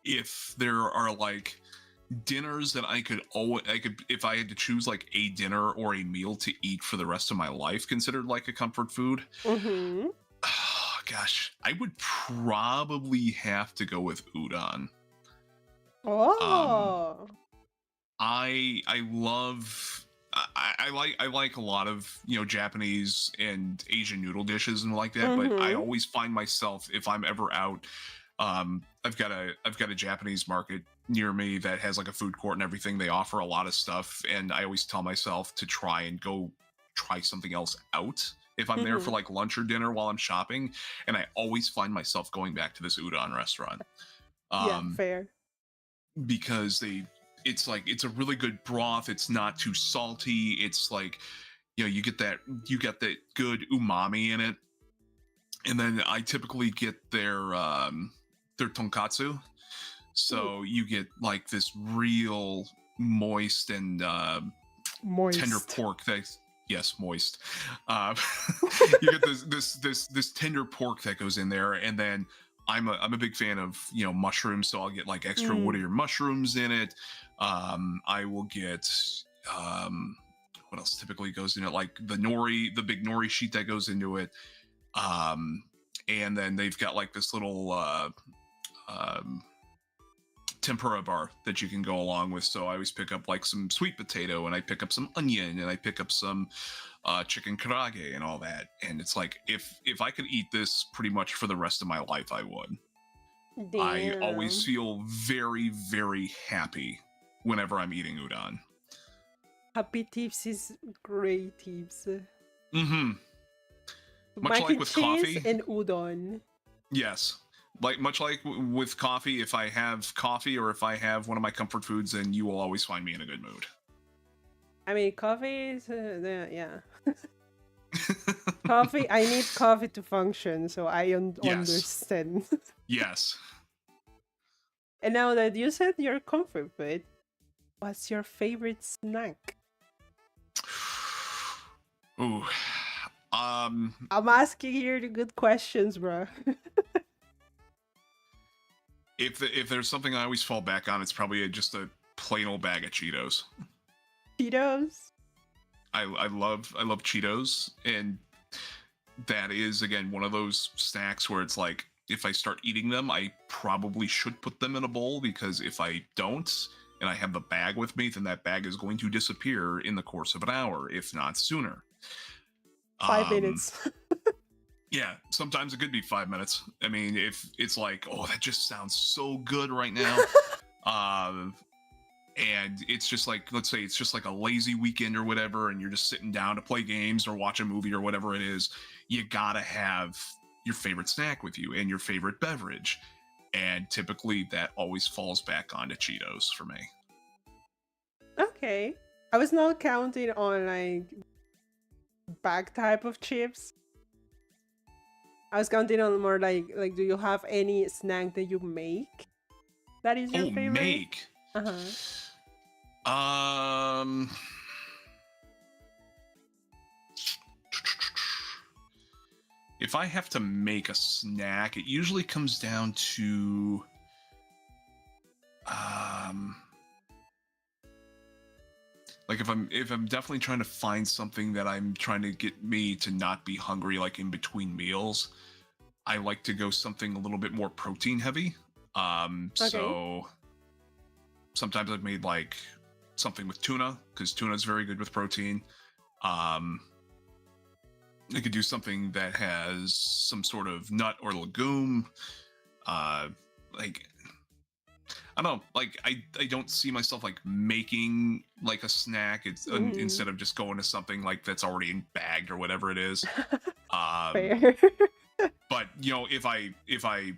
If there are like dinners that I could if I had to choose like a dinner or a meal to eat for the rest of my life considered like a comfort food, gosh, I would probably have to go with udon. Um, Oh. I love I like a lot of Japanese and Asian noodle dishes and like that, but I Mm-hmm. always find myself if I'm ever out, I've got a Japanese market near me that has like a food court and everything. They offer a lot of stuff, and I always tell myself to try and go try something else out if I'm there for Mm-hmm. like lunch or dinner while I'm shopping, and I always find myself going back to this udon restaurant. Yeah, Um, fair. because it's like it's a really good broth, it's not too salty, it's like you get that good umami in it. And then I typically get their tonkatsu, Ooh, so you get like this real moist and tender moist. pork that yes, moist. uh, you get this tender pork that goes in there, and then I'm a big fan of mushrooms, so I'll get like extra Mm. woodier mushrooms in it. I will get um, what else typically goes in it, like the big nori sheet that goes into it. Um, and then they've got like this little um, tempura bar that you can go along with. So I always pick up like some sweet potato, and I pick up some onion, and I pick up some chicken karage and all that. And it's like if I could eat this pretty much for the rest of my life, I would. I always Damn. feel very, very happy whenever I'm eating udon. Happy Teebs is great Teebs. Mm-hmm. Much Mac like and with cheese coffee. and udon. Yes. Like much like with coffee, if I have coffee or if I have one of my comfort foods, then you will always find me in a good mood. I mean, coffee is yeah. Coffee. I need coffee to function, so I Yes. understand. Yes. And now that you said your comfort food, what's your favorite snack? Ooh. I'm asking here the good questions, bro. If there's something I always fall back on, it's probably just a plain old bag of Cheetos. Cheetos. I love Cheetos, and that is again one of those snacks where it's like if I start eating them, I probably should put them in a bowl, because if I don't and I have the bag with me, then that bag is going to disappear in the course of an hour, if not sooner. 5 minutes. Yeah, sometimes it could be 5 minutes. I mean, if it's like, oh, that just sounds so good right now. And it's just like, let's say it's just like a lazy weekend or whatever, and you're just sitting down to play games or watch a movie or whatever it is, you gotta have your favorite snack with you and your favorite beverage. And typically that always falls back onto Cheetos for me. Okay. I was not counting on like bag type of chips. I was counting on more like do you have any snack that you make that is your Oh, favorite? make. Um, if I have to make a snack, it usually comes down to like if I'm definitely trying to find something that I'm trying to get me to not be hungry like in between meals, I like to go something a little bit more protein heavy. So sometimes I've made like something with tuna, because tuna is very good with protein. I could do something that has some sort of nut or legume. Like I don't know, like I don't see myself like making like a snack. It's instead of just going to something like that's already bagged or whatever it is. Fair. But if I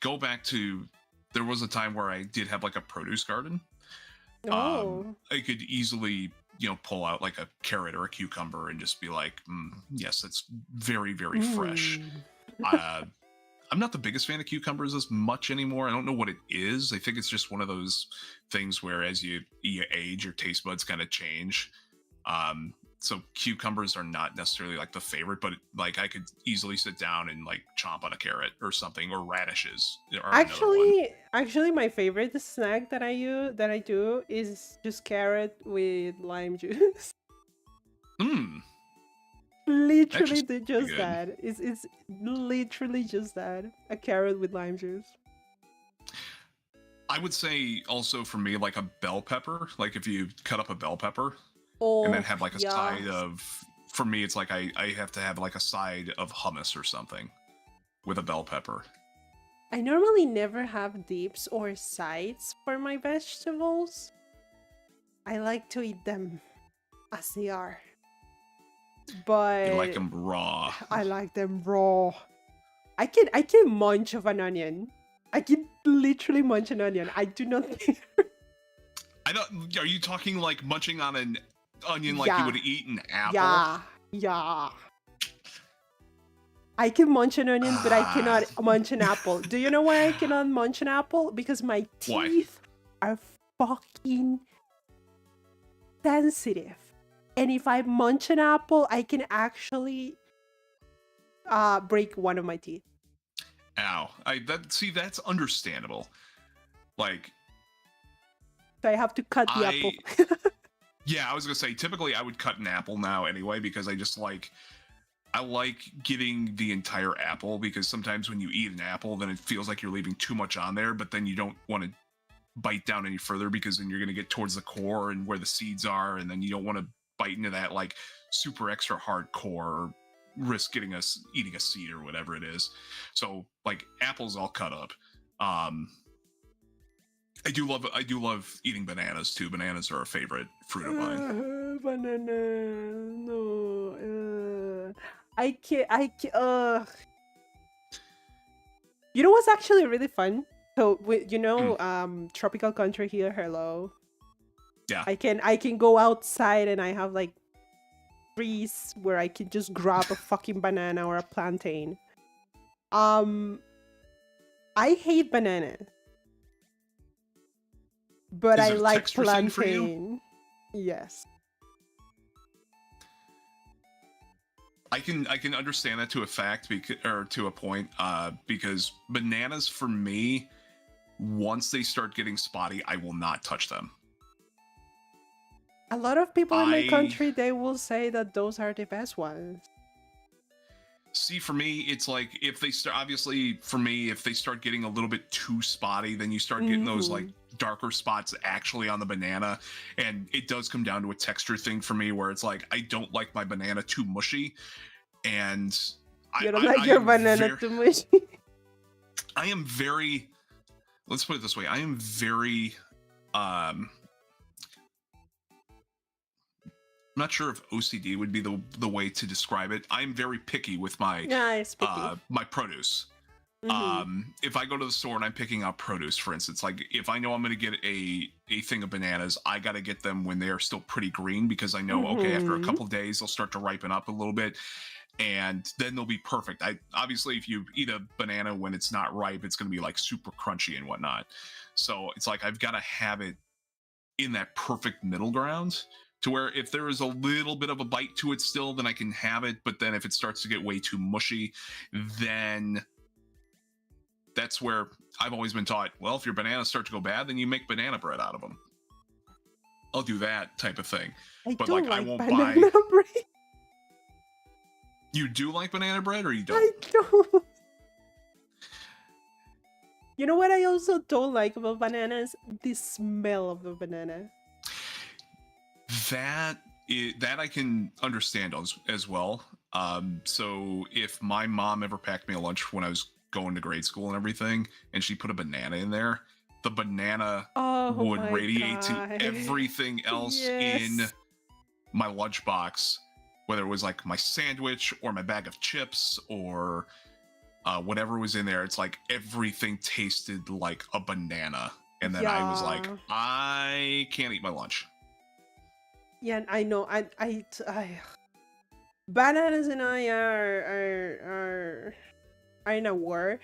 go back to, there was a time where I did have like a produce garden. Oh. I could easily pull out like a carrot or a cucumber and just be like, yes, that's very, very fresh. I'm not the biggest fan of cucumbers as much anymore. I don't know what it is. I think it's just one of those things where as you age, your taste buds kind of change. So cucumbers are not necessarily like the favorite, but like I could easily sit down and like chomp on a carrot or something, or radishes. Are Actually, my favorite snack that I do is just carrot with lime juice. Literally just that. It's literally just that. A carrot with lime juice. I would say also for me, like a bell pepper. Like if you cut up a bell pepper and then Oh, have like a side yes. of, for me, it's like I have to have like a side of hummus or something with a bell pepper. I normally never have dips or sides for my vegetables. I like to eat them as they are. But You like them raw. I like them raw. I can munch of an onion. I can literally munch an onion. I do not I don't. Are you talking like munching on an onion like Yeah. you would eat an apple? Yeah. I can munch an onion, but I cannot munch an apple. Do you know why I cannot munch an apple? Because my Why? teeth are fucking sensitive. And if I munch an apple, I can actually break one of my teeth. Ow. That's understandable. Like, So I have to cut the apple. yeah, I was gonna say typically I would cut an apple now anyway because I like getting the entire apple, because sometimes when you eat an apple, then it feels like you're leaving too much on there, but then you don't want to bite down any further because then you're going to get towards the core and where the seeds are, and then you don't want to bite into that like super extra hard core or risk eating a seed or whatever it is. So like apples all cut up. I do love eating bananas too. Bananas are a favorite fruit of mine. Banana. No. I can't. You know what's actually really fun? So tropical country here. Hello. Yeah. I can go outside and I have like trees where I can just grab a fucking banana or a plantain. I hate banana, but Is I it a like texture thing for you? plantain. Yes. I can understand that to a fact, or to a point, because bananas for me, once they start getting spotty, I will not touch them. A lot of people in my country, they will say that those are the best ones. See, for me, it's like if they start, obviously for me, if they start getting a little bit too spotty, then you start getting those like darker spots actually on the banana. And it does come down to a texture thing for me, where it's like, I don't like my banana too mushy. And You don't like your banana too mushy? I am very, let's put it this way, I am very, I'm not sure if OCD would be the way to describe it. I'm very picky with my my produce. If I go to the store and I'm picking out produce, for instance, like if I know I'm going to get a thing of bananas, I got to get them when they are still pretty green, because I know, okay, after a couple of days, they'll start to ripen up a little bit, and then they'll be perfect. Obviously, if you eat a banana when it's not ripe, it's going to be like super crunchy and whatnot. So it's like I've got to have it in that perfect middle ground, to where if there is a little bit of a bite to it still, then I can have it. But then if it starts to get way too mushy, then that's where I've always been taught, well, if your bananas start to go bad, then you make banana bread out of them. I'll do that type of thing. But like I won't buy bread. You do like banana bread, or you don't? I don't. You know what I also don't like about bananas? The smell of the banana. That I can understand as well. So if my mom ever packed me a lunch when I was going to grade school and everything, and she put a banana in there, the banana would radiate to everything else in my lunchbox, whether it was like my sandwich or my bag of chips or whatever was in there. It's like everything tasted like a banana, and then I was like, I can't eat my lunch. Yeah, I know. I bananas and I are in a war,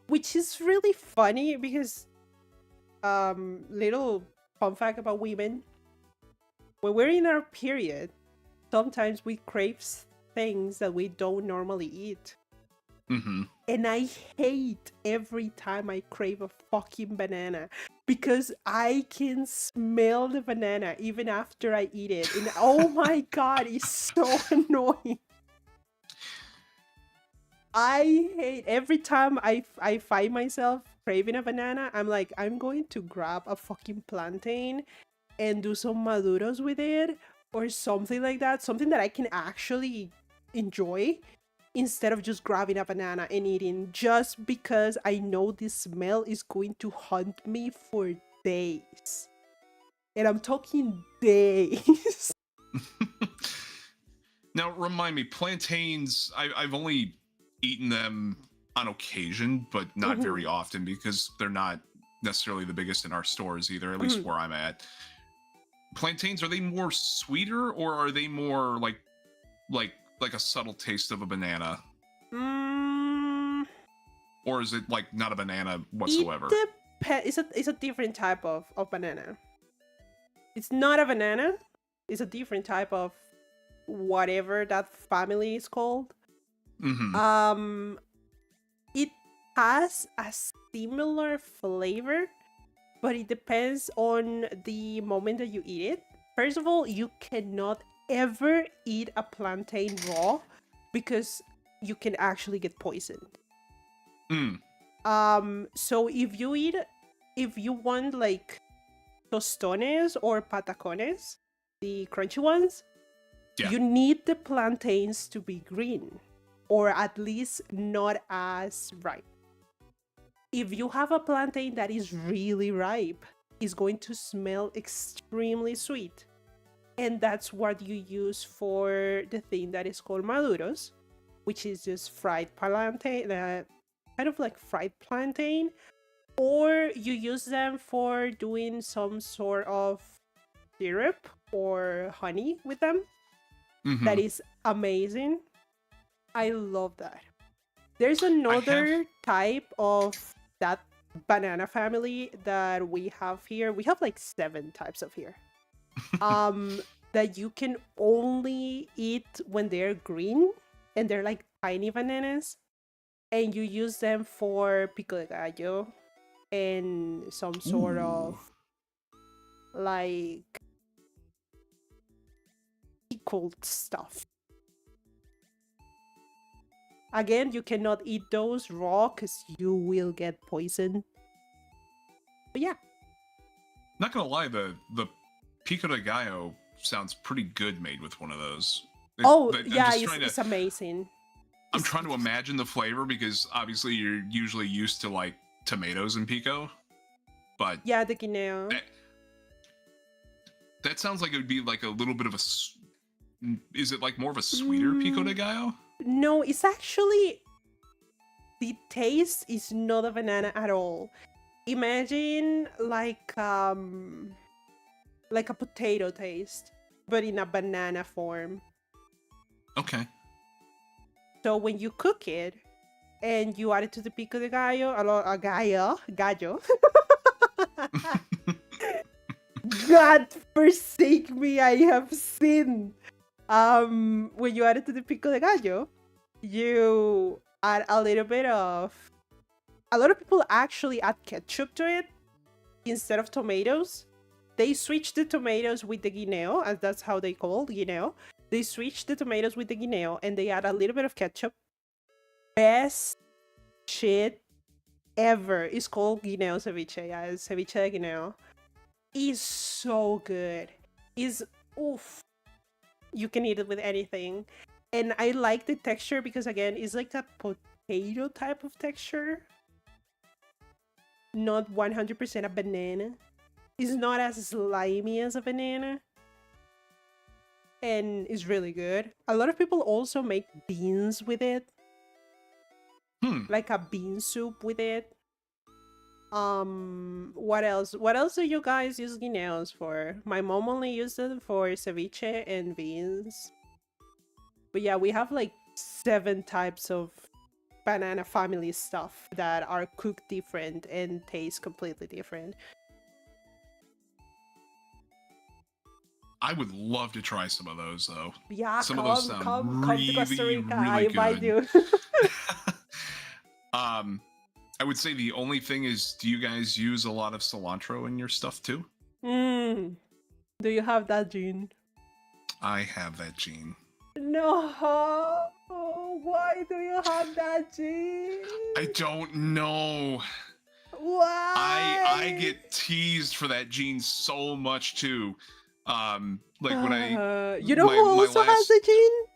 which is really funny because little fun fact about women: when we're in our period, sometimes we crave things that we don't normally eat. And I hate every time I crave a fucking banana, because I can smell the banana even after I eat it. And oh my god, it's so annoying. I hate every time I find myself craving a banana, I'm like, I'm going to grab a fucking plantain and do some maduros with it or something like that, something that I can actually enjoy instead of just grabbing a banana and eating, just because I know this smell is going to haunt me for days. And I'm talking days. Now, remind me, plantains, I've only eaten them on occasion, but not very often because they're not necessarily the biggest in our stores either, at least where I'm at. Plantains, are they more sweeter or are they more like a subtle taste of a banana? Mm, Or is it like not a banana whatsoever? It's a different type of banana. It's not a banana. It's a different type of whatever that family is called. It has a similar flavor, but it depends on the moment that you eat it. First of all, you cannot ever eat a plantain raw because you can actually get poisoned. So if you want like tostones or patacones, the crunchy ones, you need the plantains to be green or at least not as ripe. If you have a plantain that is really ripe, it's going to smell extremely sweet. And that's what you use for the thing that is called maduros, which is just fried plantain, kind of like fried plantain. Or you use them for doing some sort of syrup or honey with them. That is amazing. I love that. There's another type of that banana family that we have here. We have like 7 types of here. That you can only eat when they're green and they're like tiny bananas. And you use them for pico de gallo and some sort of like pickled stuff. Again, you cannot eat those raw because you will get poisoned. But yeah. Not gonna lie, the pico de gallo sounds pretty good made with one of those. It's amazing. I'm trying to imagine the flavor because obviously you're usually used to like tomatoes and pico, but yeah, the guineo. That sounds like it would be like a little bit of a. Is it like more of a sweeter pico de gallo? No, it's actually the taste is not a banana at all. Imagine like a potato taste, but in a banana form. Okay. So when you cook it and you add it to the pico de gallo, gallo. God forsake me, I have sinned. When you add it to the pico de gallo, you add a little bit of. A lot of people actually add ketchup to it instead of tomatoes. They switch the tomatoes with the guineo, as that's how they call guineo. They switch the tomatoes with the guineo and they add a little bit of ketchup. Best shit ever. It's called guineo ceviche. Yeah, it's ceviche de guineo. It's so good. It's oof. You can eat it with anything. And I like the texture because again, it's like a potato type of texture. Not 100% a banana. It's not as slimy as a banana. And it's really good. A lot of people also make beans with it. Like a bean soup with it. What else? What else do you guys use guineos for? My mom only used them for ceviche and beans. But yeah, we have like 7 types of banana family stuff that are cooked different and taste completely different. I would love to try some of those though. Yeah, some of those sound come really, to Costa Rica. really I invite good. you. I would say the only thing is, do you guys use a lot of cilantro in your stuff too? Do you have that gene? I have that gene. No, why do you have that gene? I don't know. Why? I get teased for that gene so much too. Like when I You know who my also has last a gene?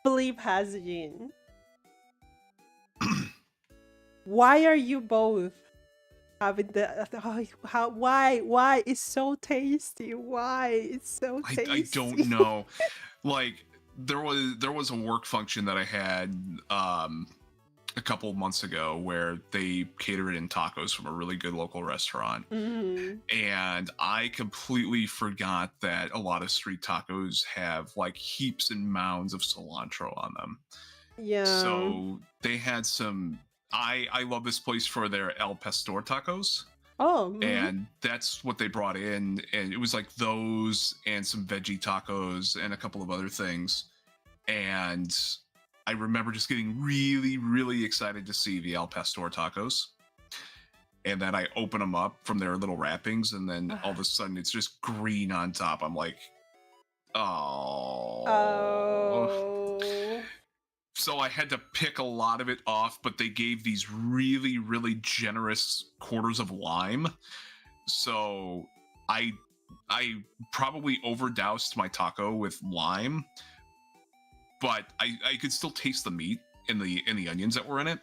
Bleep has a gene. Why are you both having the? Why? It's so tasty. Why? It's so tasty. I don't know. Like there was a work function that I had a couple months ago where they catered in tacos from a really good local restaurant. And I completely forgot that a lot of street tacos have like heaps and mounds of cilantro on them. Yeah. So they had some. I love this place for their El Pastor tacos. Oh. And that's what they brought in, and it was like those and some veggie tacos and a couple of other things. And I remember just getting really, really excited to see the Al Pastor tacos. And then I open them up from their little wrappings, and then all of a sudden it's just green on top. I'm like, oh. So I had to pick a lot of it off, but they gave these really, really generous quarters of lime. So I probably overdoused my taco with lime, but I could still taste the meat and the onions that were in it,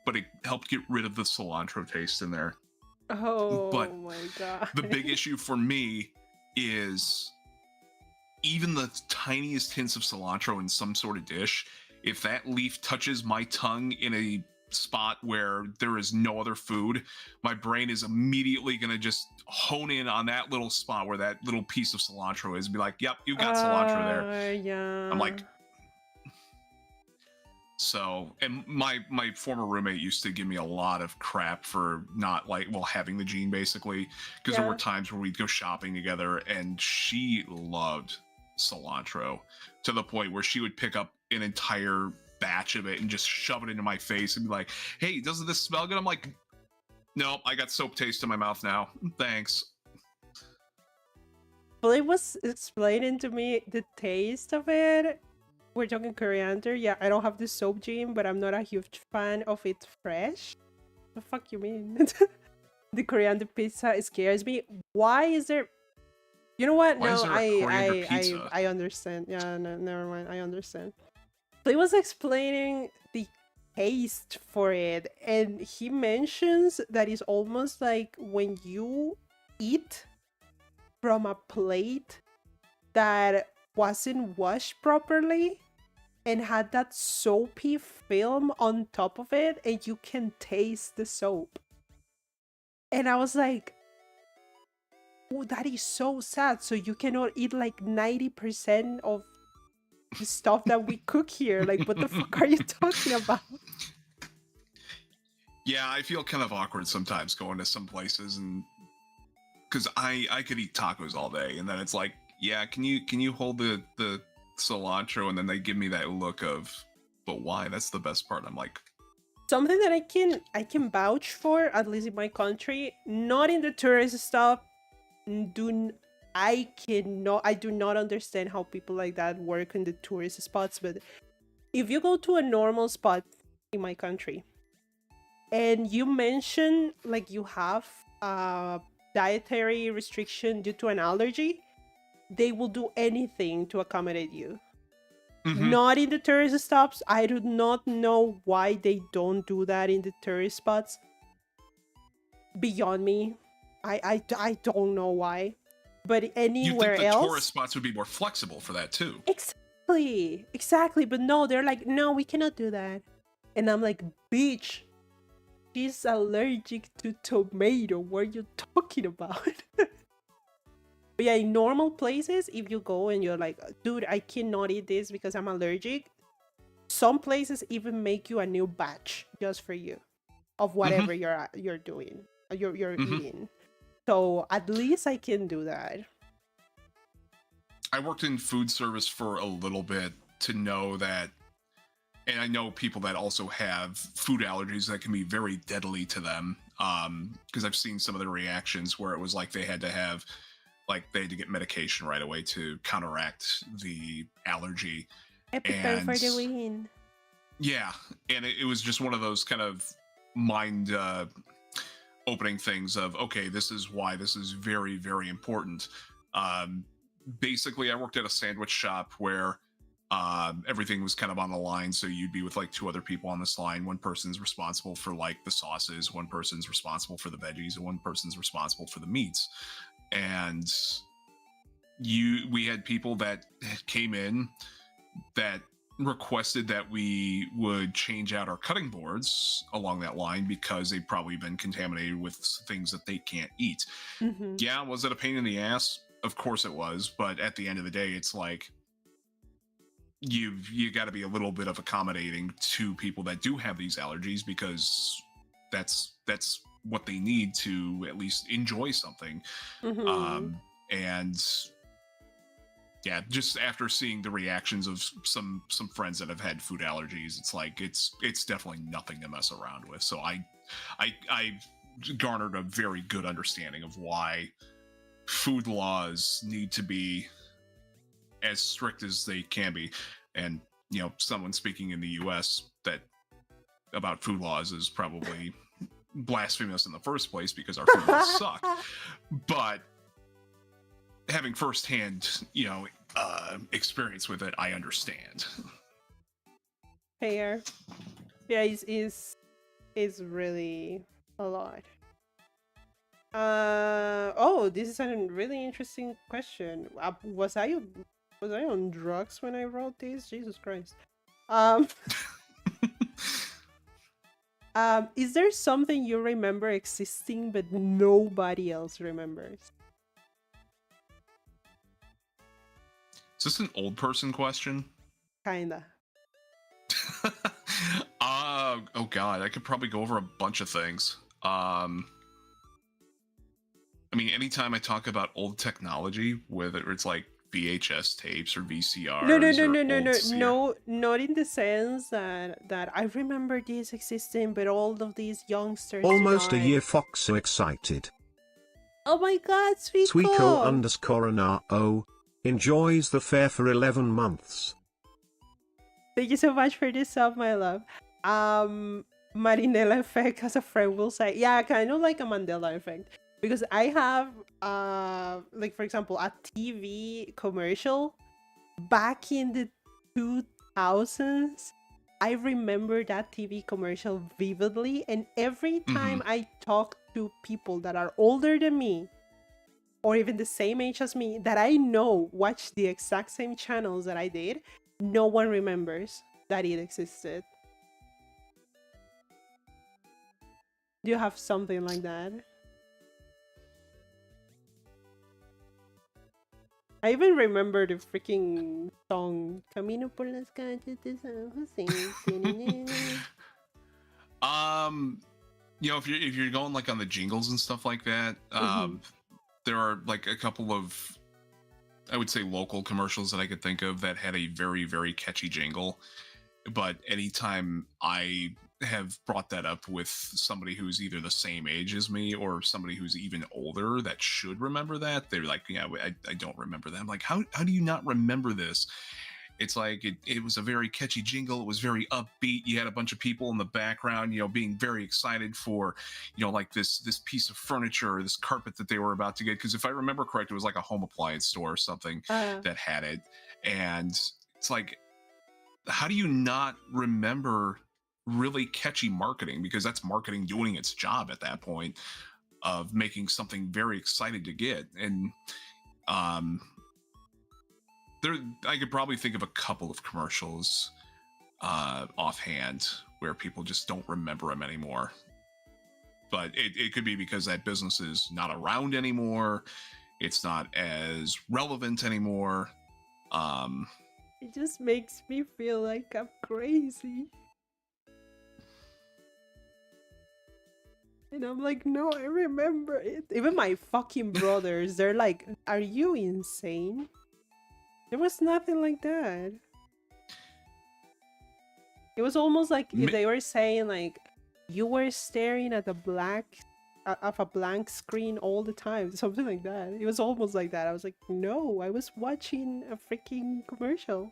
but it helped get rid of the cilantro taste in there. Oh but my god. The big issue for me is even the tiniest hints of cilantro in some sort of dish, if that leaf touches my tongue in a spot where there is no other food, my brain is immediately going to just hone in on that little spot where that little piece of cilantro is and be like, yep, you got cilantro there. Yeah. I'm like, so, and my former roommate used to give me a lot of crap for not having the gene basically, because there were times where we'd go shopping together and she loved cilantro to the point where she would pick up an entire batch of it and just shove it into my face and be like, hey, doesn't this smell good? I'm like, nope, I got soap taste in my mouth now. Thanks. Well, it was explaining to me the taste of it. We're talking coriander. Yeah, I don't have the soap gene, but I'm not a huge fan of it fresh. The fuck you mean? The coriander pizza scares me. Why is there? You know what? Why is there a coriander pizza? I understand. Yeah, no, never mind. I understand. So he was explaining the taste for it, and he mentions that it's almost like when you eat from a plate that wasn't washed properly and had that soapy film on top of it, and you can taste the soap. And I was like, oh, that is so sad. So you cannot eat like 90% of the stuff that we cook here. Like, what the fuck are you talking about? Yeah, I feel kind of awkward sometimes going to some places, and because I could eat tacos all day, and then it's like, yeah, can you hold the cilantro, and then they give me that look of, but why? That's the best part. I'm like, something that I can vouch for, at least in my country, not in the tourist stuff. I do not understand how people like that work in the tourist spots, but if you go to a normal spot in my country and you mention like you have a dietary restriction due to an allergy, they will do anything to accommodate you. Not in the tourist stops. I do not know why they don't do that in the tourist spots. Beyond me. I don't know why. But anywhere else, you think the tourist spots would be more flexible for that too. Exactly. But no, they're like, no, we cannot do that. And I'm like, bitch, she's allergic to tomato. What are you talking about? But yeah, in normal places, if you go and you're like, dude, I cannot eat this because I'm allergic, some places even make you a new batch just for you of whatever you're doing, you're eating. So at least I can do that. I worked in food service for a little bit to know that, and I know people that also have food allergies that can be very deadly to them. Because I've seen some of the reactions where it was like they had to get medication right away to counteract the allergy. I prepare for the win. Yeah, and it was just one of those kind of mind opening things of, okay, this is why this is very, very important. Basically, I worked at a sandwich shop where everything was kind of on the line. So you'd be with like two other people on this line. One person's responsible for like the sauces, one person's responsible for the veggies, and one person's responsible for the meats. And we had people that came in that requested that we would change out our cutting boards along that line because they've probably been contaminated with things that they can't eat. Mm-hmm. Yeah, was it a pain in the ass? Of course it was, but at the end of the day, it's like you got to be a little bit of accommodating to people that do have these allergies, because that's what they need to at least enjoy something. Mm-hmm. And yeah, just after seeing the reactions of some friends that have had food allergies, it's like it's definitely nothing to mess around with. So I garnered a very good understanding of why food laws need to be as strict as they can be. And you know, someone speaking in the US that about food laws is probably blasphemous in the first place because our food laws suck. But having firsthand, experience with it, I understand. Fair. Yeah, it's really a lot. Oh, this is a really interesting question. Was I on drugs when I wrote this? Jesus Christ. Is there something you remember existing but nobody else remembers? Is this an old person question? Kinda. Oh god, I could probably go over a bunch of things. I mean, anytime I talk about old technology, whether it's like VHS tapes or VCRs, No, not in the sense that I remember this existing, but all of these youngsters Almost do a not. year, Fox so excited. Oh my god, Sweeko! Sweeko_NRO enjoys the fair for 11 months. Thank you so much for this sub, my love. Marinella effect, as a friend will say. Yeah, kind of like a Mandela effect. Because I have, like, for example, a TV commercial back in the 2000s. I remember that TV commercial vividly. And every time I talk to people that are older than me, or even the same age as me, that I know watch the exact same channels that I did, no one remembers that it existed. Do you have something like that? I even remember the freaking song Camino por las calles de San Jose. If you're going like on the jingles and stuff like that, there are like a couple of, I would say, local commercials that I could think of that had a very, very catchy jingle. But anytime I have brought that up with somebody who's either the same age as me or somebody who's even older that should remember that, they're like, yeah, I don't remember that. I'm like, how do you not remember this? It's like it was a very catchy jingle. It was very upbeat. You had a bunch of people in the background, being very excited for, like this piece of furniture or this carpet that they were about to get. Because if I remember correct, it was like a home appliance store or something that had it. And it's like, how do you not remember really catchy marketing? Because that's marketing doing its job at that point of making something very excited to get. And I could probably think of a couple of commercials offhand where people just don't remember them anymore. But it could be because that business is not around anymore. It's not as relevant anymore. It just makes me feel like I'm crazy. And I'm like, no, I remember it. Even my fucking brothers, they're like, are you insane? There was nothing like that. It was almost like if they were saying, like, you were staring at a blank screen all the time, something like that. It was almost like that. I was like, no, I was watching a freaking commercial.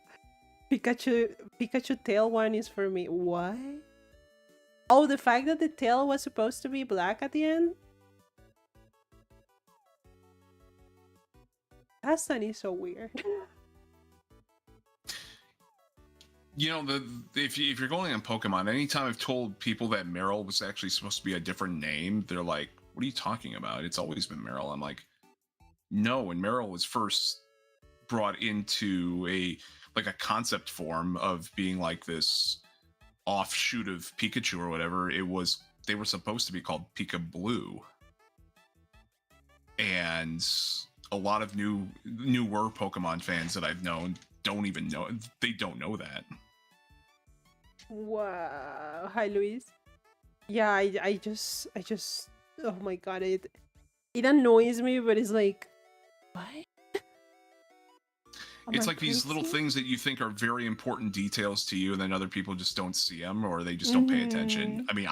Pikachu tail one is for me. What? Oh, the fact that the tail was supposed to be black at the end? That son is so weird. You know, if you're going on Pokemon, anytime I've told people that Meryl was actually supposed to be a different name, they're like, "What are you talking about? It's always been Meryl." I'm like, "No." When Meryl was first brought into a concept form of being like this offshoot of Pikachu or whatever, they were supposed to be called Pika Blue, and a lot of newer Pokemon fans that I've known don't even know, they don't know that. Wow. Hi, Luis. Yeah, I just, oh my god, it annoys me, but it's like, what? It's like these little things that you think are very important details to you, and then other people just don't see them, or they just don't pay attention. I mean,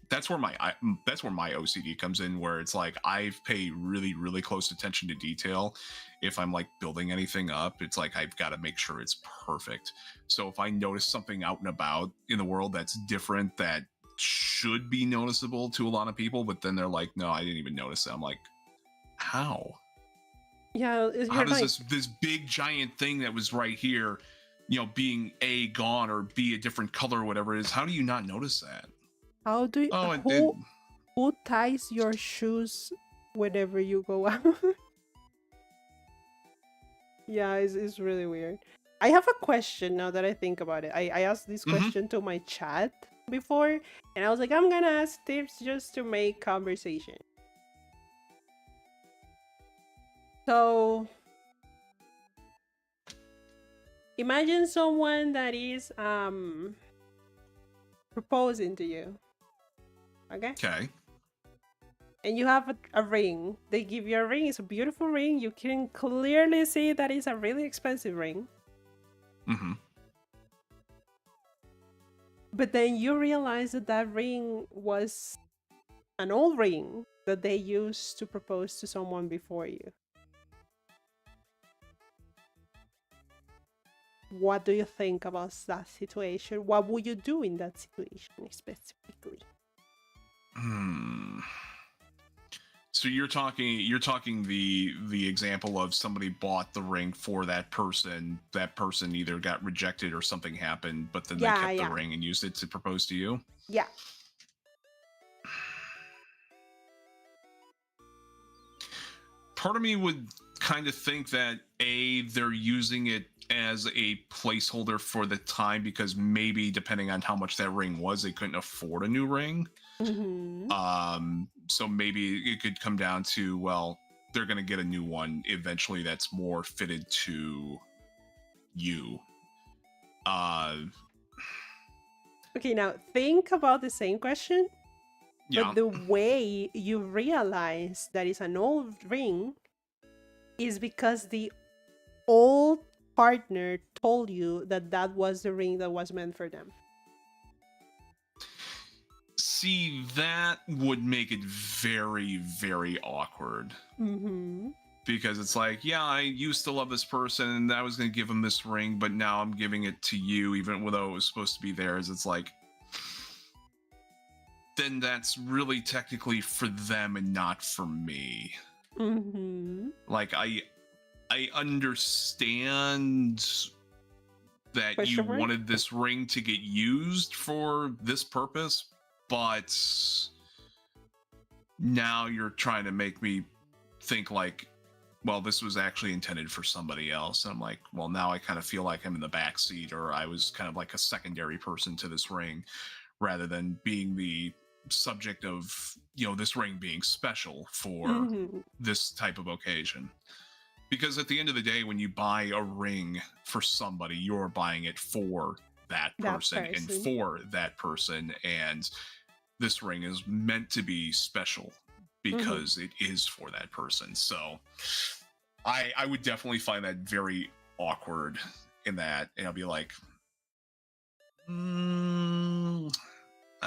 that's where my OCD comes in, where it's like I pay really, really close attention to detail. If I'm like building anything up, it's like I've got to make sure it's perfect. So if I notice something out and about in the world that's different, that should be noticeable to a lot of people, but then they're like, "No, I didn't even notice it." I'm like, how? Yeah, How does this big giant thing that was right here, being A, gone, or B, a different color or whatever it is, how do you not notice that? How do you, who ties your shoes whenever you go out? Yeah, it's really weird. I have a question now that I think about it. I asked this question to my chat before, and I was like, I'm gonna ask tips just to make conversation. So imagine someone that is proposing to you. Okay. And you have a ring. They give you a ring. It's a beautiful ring. You can clearly see that it's a really expensive ring. But then you realize that that ring was an old ring that they used to propose to someone before you. What do you think about that situation? What would you do in that situation specifically? So you're talking the example of somebody bought the ring for that person. That person either got rejected or something happened, but then they kept the ring and used it to propose to you? Yeah. Part of me would kind of think that they're using it as a placeholder for the time, because maybe depending on how much that ring was, they couldn't afford a new ring. So maybe it could come down to, well, they're going to get a new one eventually that's more fitted to you. Okay, now think about the same question. Yeah. But the way you realize that it's an old ring is because the old partner told you that that was the ring that was meant for them. See, that would make it very, very awkward. Because it's like, yeah, I used to love this person and I was going to give him this ring, but now I'm giving it to you, even though it was supposed to be theirs. It's like, then that's really technically for them and not for me. Like, I understand that you wanted this ring to get used for this purpose, but now you're trying to make me think like, well, this was actually intended for somebody else. And I'm like, well, now I kind of feel like I'm in the backseat, or I was kind of like a secondary person to this ring, rather than being the subject of, this ring being special for this type of occasion. Because at the end of the day, when you buy a ring for somebody, you're buying it for that person and for that person. And this ring is meant to be special because it is for that person. So I would definitely find that very awkward in that. And I'll be like, I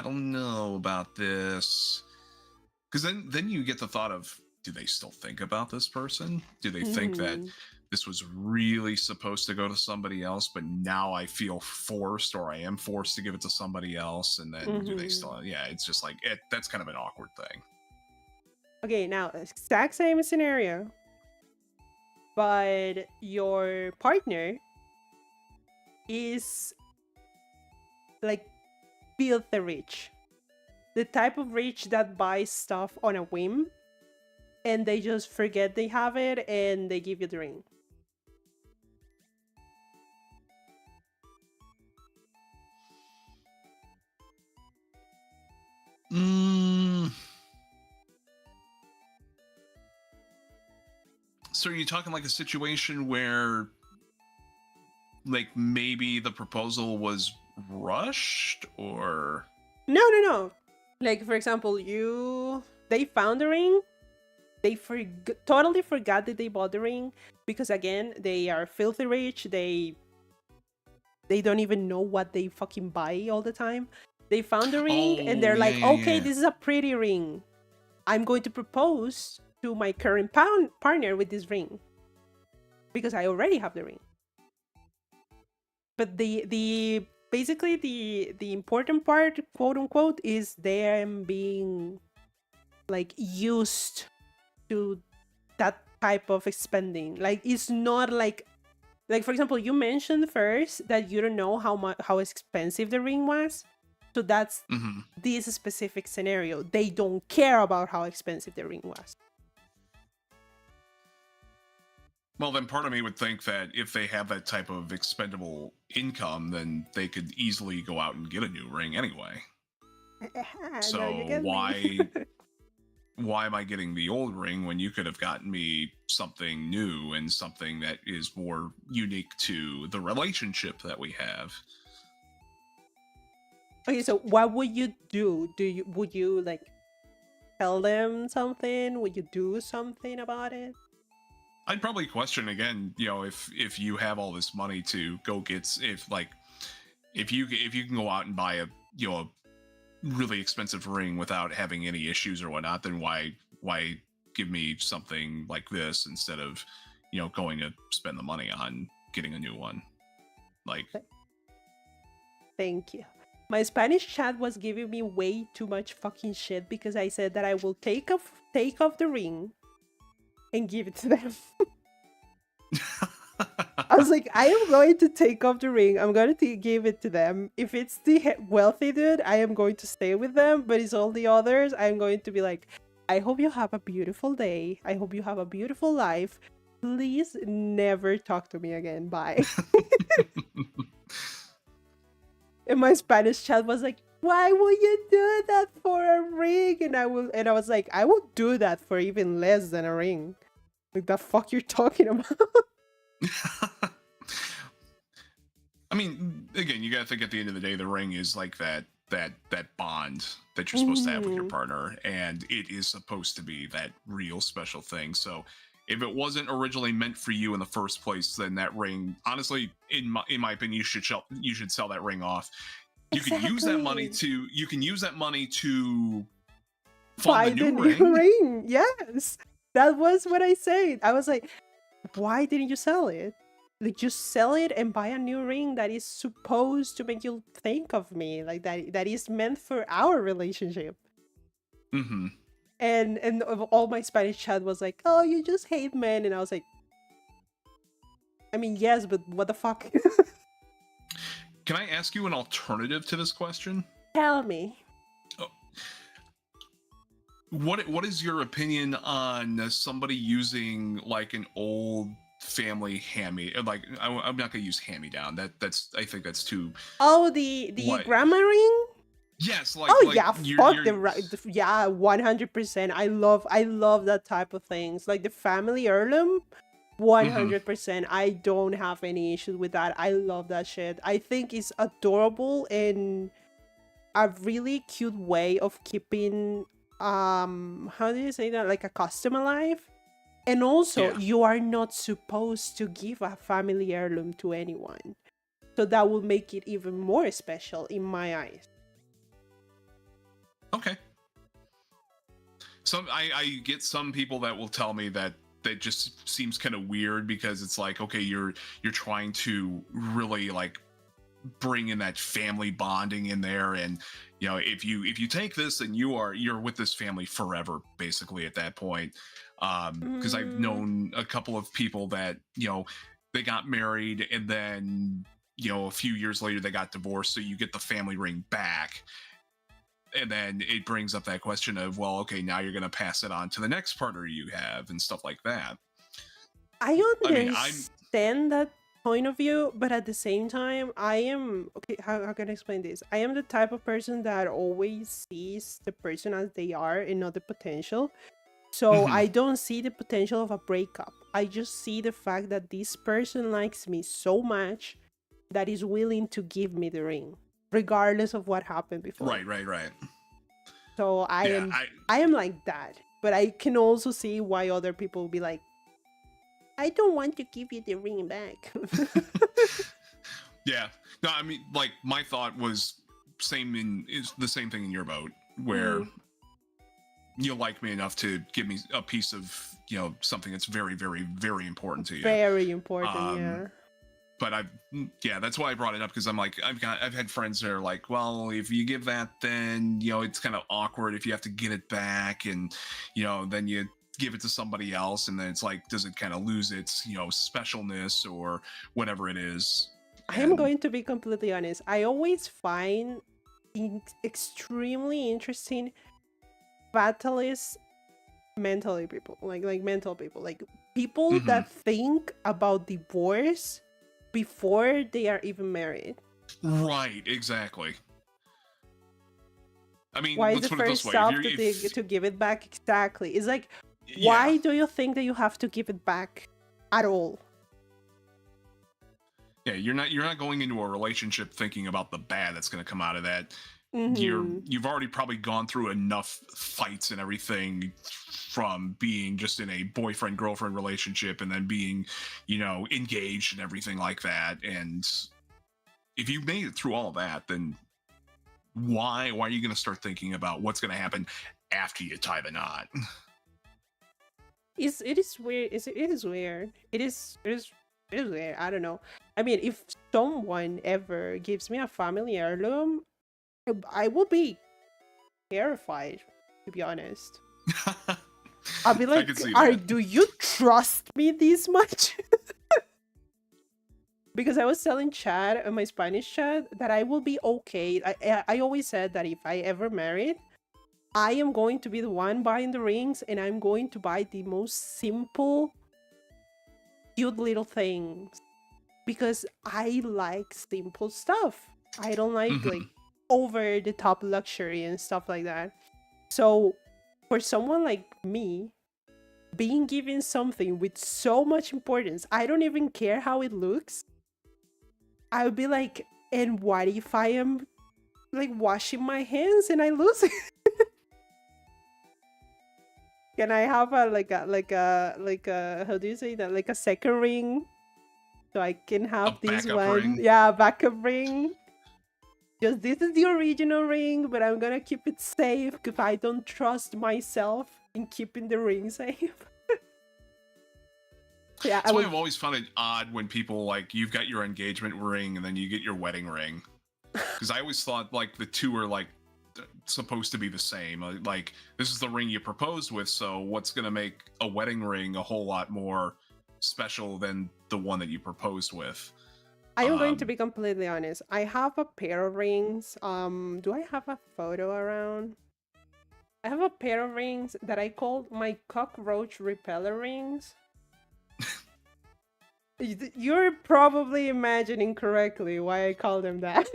don't know about this. Because then you get the thought of, do they still think about this person? Do they think that Mhm. this was really supposed to go to somebody else, but now I feel forced, or I am forced to give it to somebody else? And then do they Mhm. still? Yeah, it's just like that's kind of an awkward thing. Okay, now exact same scenario, but your partner is like filthy rich. The type of rich that buys stuff on a whim and they just forget they have it and they give you the ring. Mm, so are you talking like a situation where like maybe the proposal was rushed, or No, no, no. Like for example, they found the ring. They totally forgot that they bought the ring because again, they are filthy rich. They don't even know what they fucking buy all the time. They found the ring and oh they're yeah, like, yeah, "Okay, yeah. this is a pretty ring. I'm going to propose to my current partner with this ring because I already have the ring." But the basically the important part, quote unquote, is them being like used to that type of spending. Like it's not like for example, you mentioned first that you don't know how expensive the ring was. So that's Hmm. this specific scenario. They don't care about how expensive the ring was. Well, then part of me would think that if they have that type of expendable income, then they could easily go out and get a new ring anyway. Now you So get me. why am I getting the old ring when you could have gotten me something new and something that is more unique to the relationship that we have? Okay, so what would you do? Would you like tell them something? Would you do something about it? I'd probably question again, if you have all this money to go get, if you can go out and buy a really expensive ring without having any issues or whatnot, then why give me something like this instead of going to spend the money on getting a new one? Like, Thank you. My Spanish chat was giving me way too much fucking shit because I said that I will take off the ring and give it to them. I was like, I am going to take off the ring. I'm going to give it to them. If it's the wealthy dude, I am going to stay with them. But it's all the others. I'm going to be like, I hope you have a beautiful day. I hope you have a beautiful life. Please never talk to me again. Bye. And my Spanish chat was like, why would you do that for a ring? And I was like, I will do that for even less than a ring. Like the fuck you're talking about. I mean, again, you got to think at the end of the day, the ring is like that bond that you're supposed to have with your partner, and it is supposed to be that real special thing. So, if it wasn't originally meant for you in the first place, then that ring, honestly, in my opinion, you should sell that ring off. You can use that money to fund Buy the the new new ring. ring. Yes. That was what I said. I was like, why didn't you sell it? Like just sell it and buy a new ring that is supposed to make you think of me. Like that is meant for our relationship. Mm-hmm. And all my Spanish chat was like, oh, you just hate men. And I was like, I mean, yes, but what the fuck? Can I ask you an alternative to this question? Tell me. What is your opinion on somebody using like an old family like I'm not gonna use hand me down. That's I think that's too. Oh, the What? grandma ring? Yes, Oh yeah, fuck you're. yeah, 100%. I love that type of things. Like the family heirloom, Mhm. 100%. I don't have any issues with that. I love that shit. I think it's adorable and a really cute way of keeping how do you say that, like a custom alive. And also, Yeah. you are not supposed to give a family heirloom to anyone. So that will make it even more special in my eyes. Okay. I get some people that will tell me that just seems kind of weird because it's like, okay, you're trying to really like bring in that family bonding in there, and you know, if you take this, then you're with this family forever basically at that point. Because I've known a couple of people that, you know, they got married and then, you know, a few years later they got divorced, so you get the family ring back, and then it brings up that question of, well, okay, now you're going to pass it on to the next partner you have and stuff like that. I I mean, understand that point of view, but at the same time, I am okay. How can I explain this? I am the type of person that always sees the person as they are and not the potential. So Mhm. I don't see the potential of a breakup. I just see the fact that this person likes me so much that is willing to give me the ring, regardless of what happened before. Right. So Yeah, I am like that. But I can also see why other people will be like, I don't want to give you the ring back. yeah. No, I mean, like my thought was is the same thing in your boat, where Mm, you like me enough to give me a piece of, you know, something that's very important to you. very important, Um, yeah. but yeah, that's why I brought it up, because I'm like, I've had friends that are like, well, if you give that, then, you know, it's kind of awkward if you have to get it back, and, you know, then you give it to somebody else, and then it's like, does it kind of lose its, you know, specialness or whatever it is? I am And going to be completely honest. I always find extremely interesting fatalist mentally people, like mental people, like people mhm. that think about divorce before they are even married. Right, exactly. I mean, Why is let's the put it this first way: if step you're, if to give it back? Exactly. It's like, yeah, why do you think that you have to give it back at all? yeah, you're not going into a relationship thinking about the bad that's going to come out of that. Mm-hmm. You've already probably gone through enough fights and everything, from being just in a boyfriend girlfriend relationship and then being, you know, engaged and everything like that. And if you made it through all of that, then why are you going to start thinking about what's going to happen after you tie the knot? It is weird. It is weird. It is weird. I don't know. I mean, if someone ever gives me a family heirloom, I will be terrified, to be honest. I'll be I can like, see "Are that. do you trust me this much?" Because I was telling Chad on my Spanish chat that I will be okay. I always said that if I ever married, I am going to be the one buying the rings, and I'm going to buy the most simple, cute little things because I like simple stuff. I don't like Mhm. over the top luxury and stuff like that. So for someone like me, being given something with so much importance, I don't even care how it looks. I would be like, and what if I am like washing my hands and I lose it? Can I have a how do you say that, like a second ring so I can A have this backup one? ring. Yeah, backup ring. Just this is the original ring, but I'm gonna keep it safe because I don't trust myself in keeping the ring safe. Yeah, I That's why would. I've always found it odd when people, like, you've got your engagement ring and then you get your wedding ring, because I always thought like the two are like supposed to be the same. Like, this is the ring you proposed with, so what's gonna make a wedding ring a whole lot more special than the one that you proposed with? I am going to Um, be completely honest. I have a pair of rings. Do I have a photo around? I have a pair of rings that I called my cockroach repeller rings. You're probably imagining correctly why I call them that.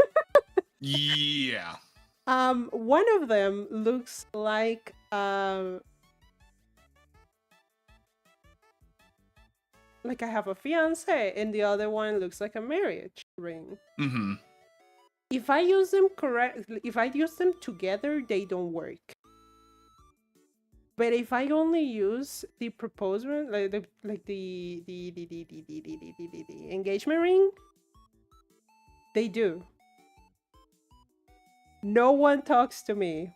yeah. One of them looks like I have a fiance, and the other one looks like a marriage ring. Mm-hmm. If I use them correctly, if I use them together, they don't work. But if I only use the proposal, the engagement ring, they do. No one talks to me.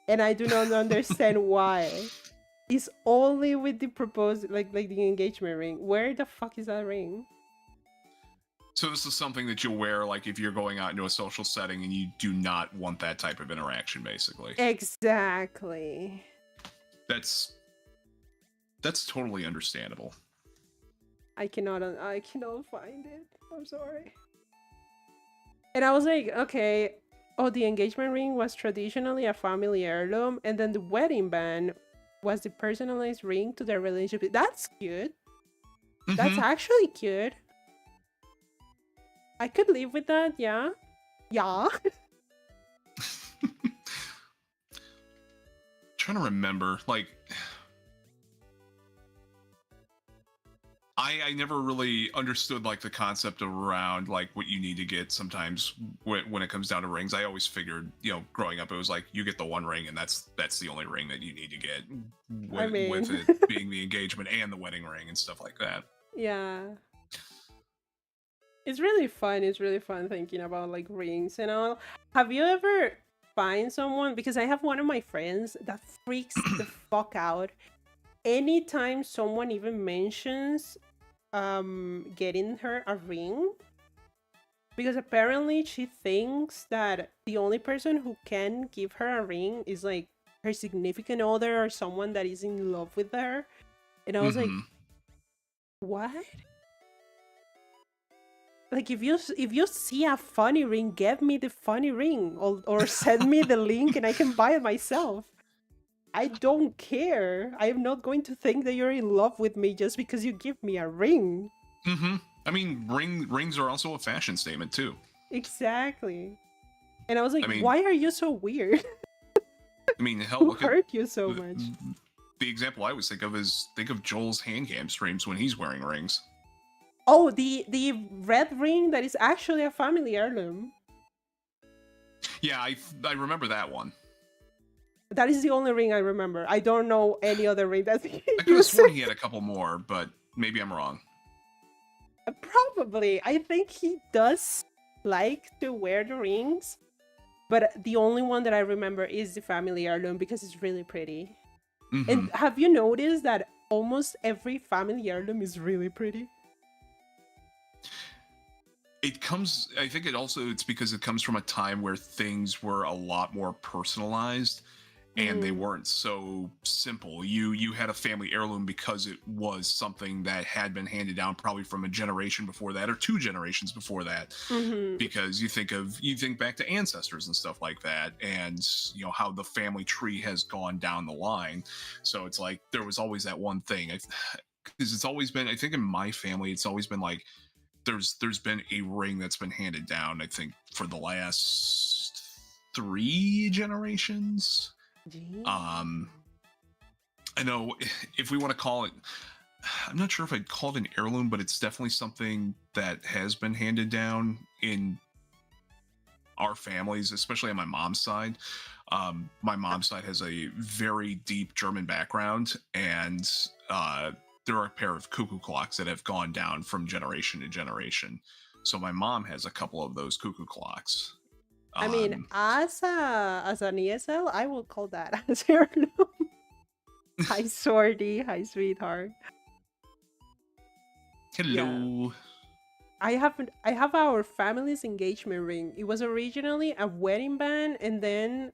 and I do not understand why. It's only with the proposed, like the engagement ring. Where the fuck is that ring? So this is something that you'll wear like if you're going out into a social setting and you do not want that type of interaction, basically. Exactly. That's totally understandable. I cannot find it. I'm sorry. And I was like, okay, oh, the engagement ring was traditionally a family heirloom, and then the wedding band was the personalized ring to their relationship. That's cute. That's actually cute. I could live with that, yeah. Yeah. Trying to remember, like, I never really understood like the concept around like what you need to get sometimes when it comes down to rings. I always figured, growing up, it was like you get the one ring and that's the only ring that you need to get with it being the engagement and the wedding ring and stuff like that. Yeah. It's really fun. It's really fun thinking about like rings and all. Have you ever find someone, because I have one of my friends that freaks the fuck out anytime someone even mentions getting her a ring, because apparently she thinks that the only person who can give her a ring is like her significant other or someone that is in love with her. And I was like, what? Like, if you see a funny ring, give me the funny ring, or send me the link and I can buy it myself. I don't care. I am not going to think that you're in love with me just because you give me a ring. I mean, rings are also a fashion statement too. Exactly. And I was like, why are you so weird? I mean, hell, who hurt you so much? The example I always think of Joel's hand cam streams when he's wearing rings. Oh, the red ring that is actually a family heirloom. Yeah, I remember that one. That is the only ring I remember. I don't know any other ring that's I could have sworn he had a couple more, but maybe I'm wrong. Probably. I think he does like to wear the rings, but the only one that I remember is the family heirloom because it's really pretty. And have you noticed that almost every family heirloom is really pretty? I think it's because it comes from a time where things were a lot more personalized and they weren't so simple. You had a family heirloom because it was something that had been handed down probably from a generation before that or 2 generations before that. Because you think back to ancestors and stuff like that, and how the family tree has gone down the line. So it's like there was always that one thing. Because it's always been, I think in my family, it's always been like there's been a ring that's been handed down, I think, for the last 3 generations. I know if we want to call it, I'm not sure if I'd call it an heirloom, but it's definitely something that has been handed down in our families, especially on my mom's side. My mom's side has a very deep German background, and there are a pair of cuckoo clocks that have gone down from generation to generation. So my mom has a couple of those cuckoo clocks. I mean, as an ESL, I will call that as heirloom. Hi, Swordy. Hi, sweetheart. Hello. Yeah. I have our family's engagement ring. It was originally a wedding band, and then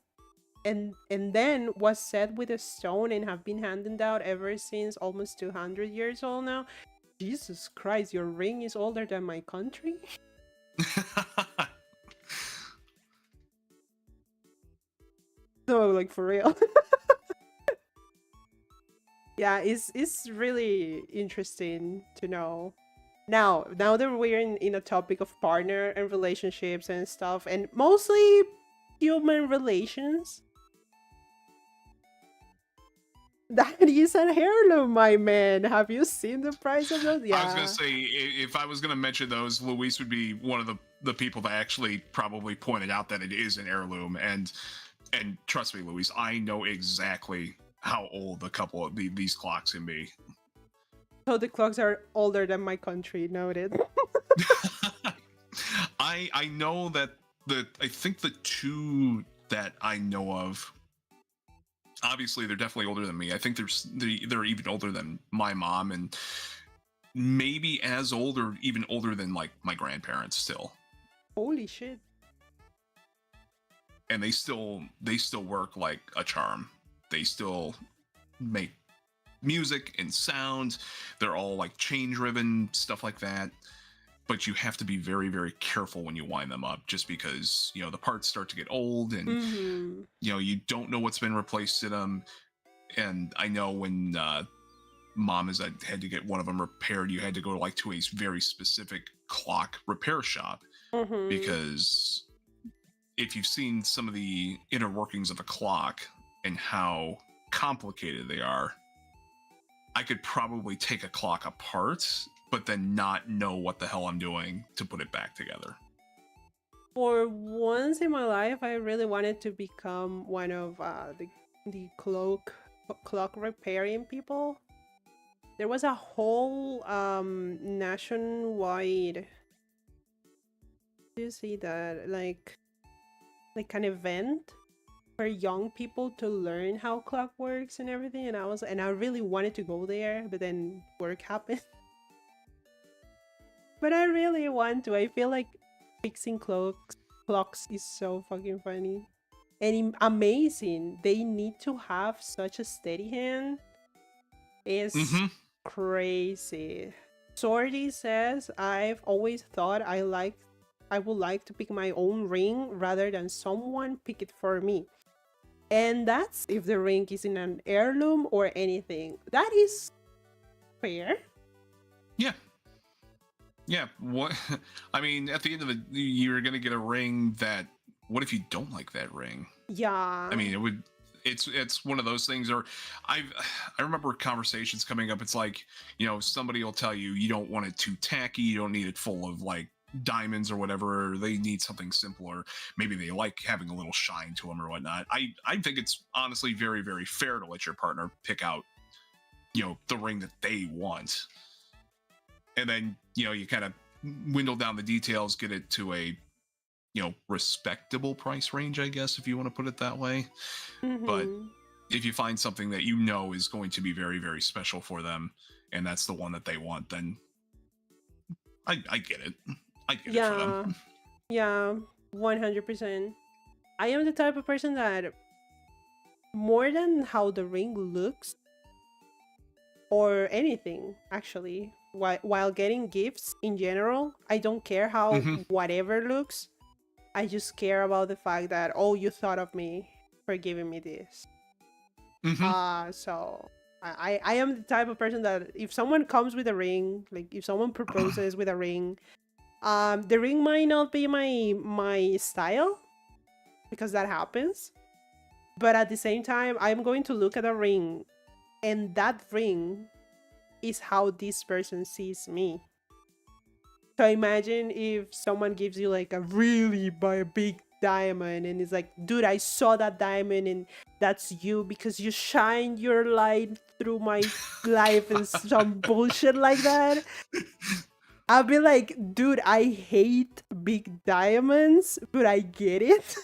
was set with a stone and have been handed down ever since, almost 200 years old now. Jesus Christ, your ring is older than my country? So, like, for real. Yeah, it's really interesting to know. Now that we're in a topic of partner and relationships and stuff, and mostly human relations, that is an heirloom, my man. Have you seen the price of those? Yeah. I was gonna say, if I was gonna mention those, Luis would be one of the people that actually probably pointed out that it is an heirloom. And trust me, Luis, I know exactly how old a couple of these clocks can be. So the clocks are older than my country. Noted. I know that I think the 2 that I know of obviously they're definitely older than me. I think they're even older than my mom, and maybe as old or even older than like my grandparents still. Holy shit. And they still work like a charm. They still make music and sound. They're all like chain driven, stuff like that. But you have to be very, very careful when you wind them up, just because, you know, the parts start to get old, and Mm-hmm. you know, you don't know what's been replaced in them. And I know when mom has had to get one of them repaired, you had to go like to a very specific clock repair shop, Mm-hmm. because if you've seen some of the inner workings of a clock and how complicated they are, I could probably take a clock apart, but then not know what the hell I'm doing to put it back together. For once in my life, I really wanted to become one of the clock repairing people. There was a whole nationwide. Do you see that, like an event for young people to learn how clock works and everything? And I really wanted to go there, but then work happened. But I really want to. I feel like fixing clocks is so fucking funny and amazing. They need to have such a steady hand. It's Mm-hmm. crazy. Sordy says, I've always thought I would like to pick my own ring rather than someone pick it for me. And that's if the ring is in an heirloom or anything. That is fair. Yeah. Yeah. What? I mean, at the end of the, you're gonna get a ring that. What if you don't like that ring? Yeah. I mean, it would. It's one of those things. Or I remember conversations coming up. It's like, you know, somebody will tell you you don't want it too tacky. You don't need it full of like diamonds or whatever. Or they need something simpler. Maybe they like having a little shine to them or whatnot. I think it's honestly very, very fair to let your partner pick out, you know, the ring that they want, and then, you know, you kind of dwindle down the details, get it to a, you know, respectable price range, I guess, if you want to put it that way. But Mm-hmm. if you find something that you know is going to be very, very special for them, and that's the one that they want, then I get it. I get it for Yeah. them. Yeah. 100%. I am the type of person that, more than how the ring looks or anything, actually, while getting gifts in general, I don't care how Mm-hmm. whatever looks. I just care about the fact that, oh, you thought of me for giving me this. Mm-hmm. So I am the type of person that if someone comes with a ring, like if someone proposes with a ring, the ring might not be my style, because that happens. But at the same time, I'm going to look at a ring, and that ring is how this person sees me. So imagine if someone gives you like a really big diamond, and it's like, dude, I saw that diamond and that's you because you shine your light through my life and some bullshit like that. I'll be like, dude, I hate big diamonds, but I get it.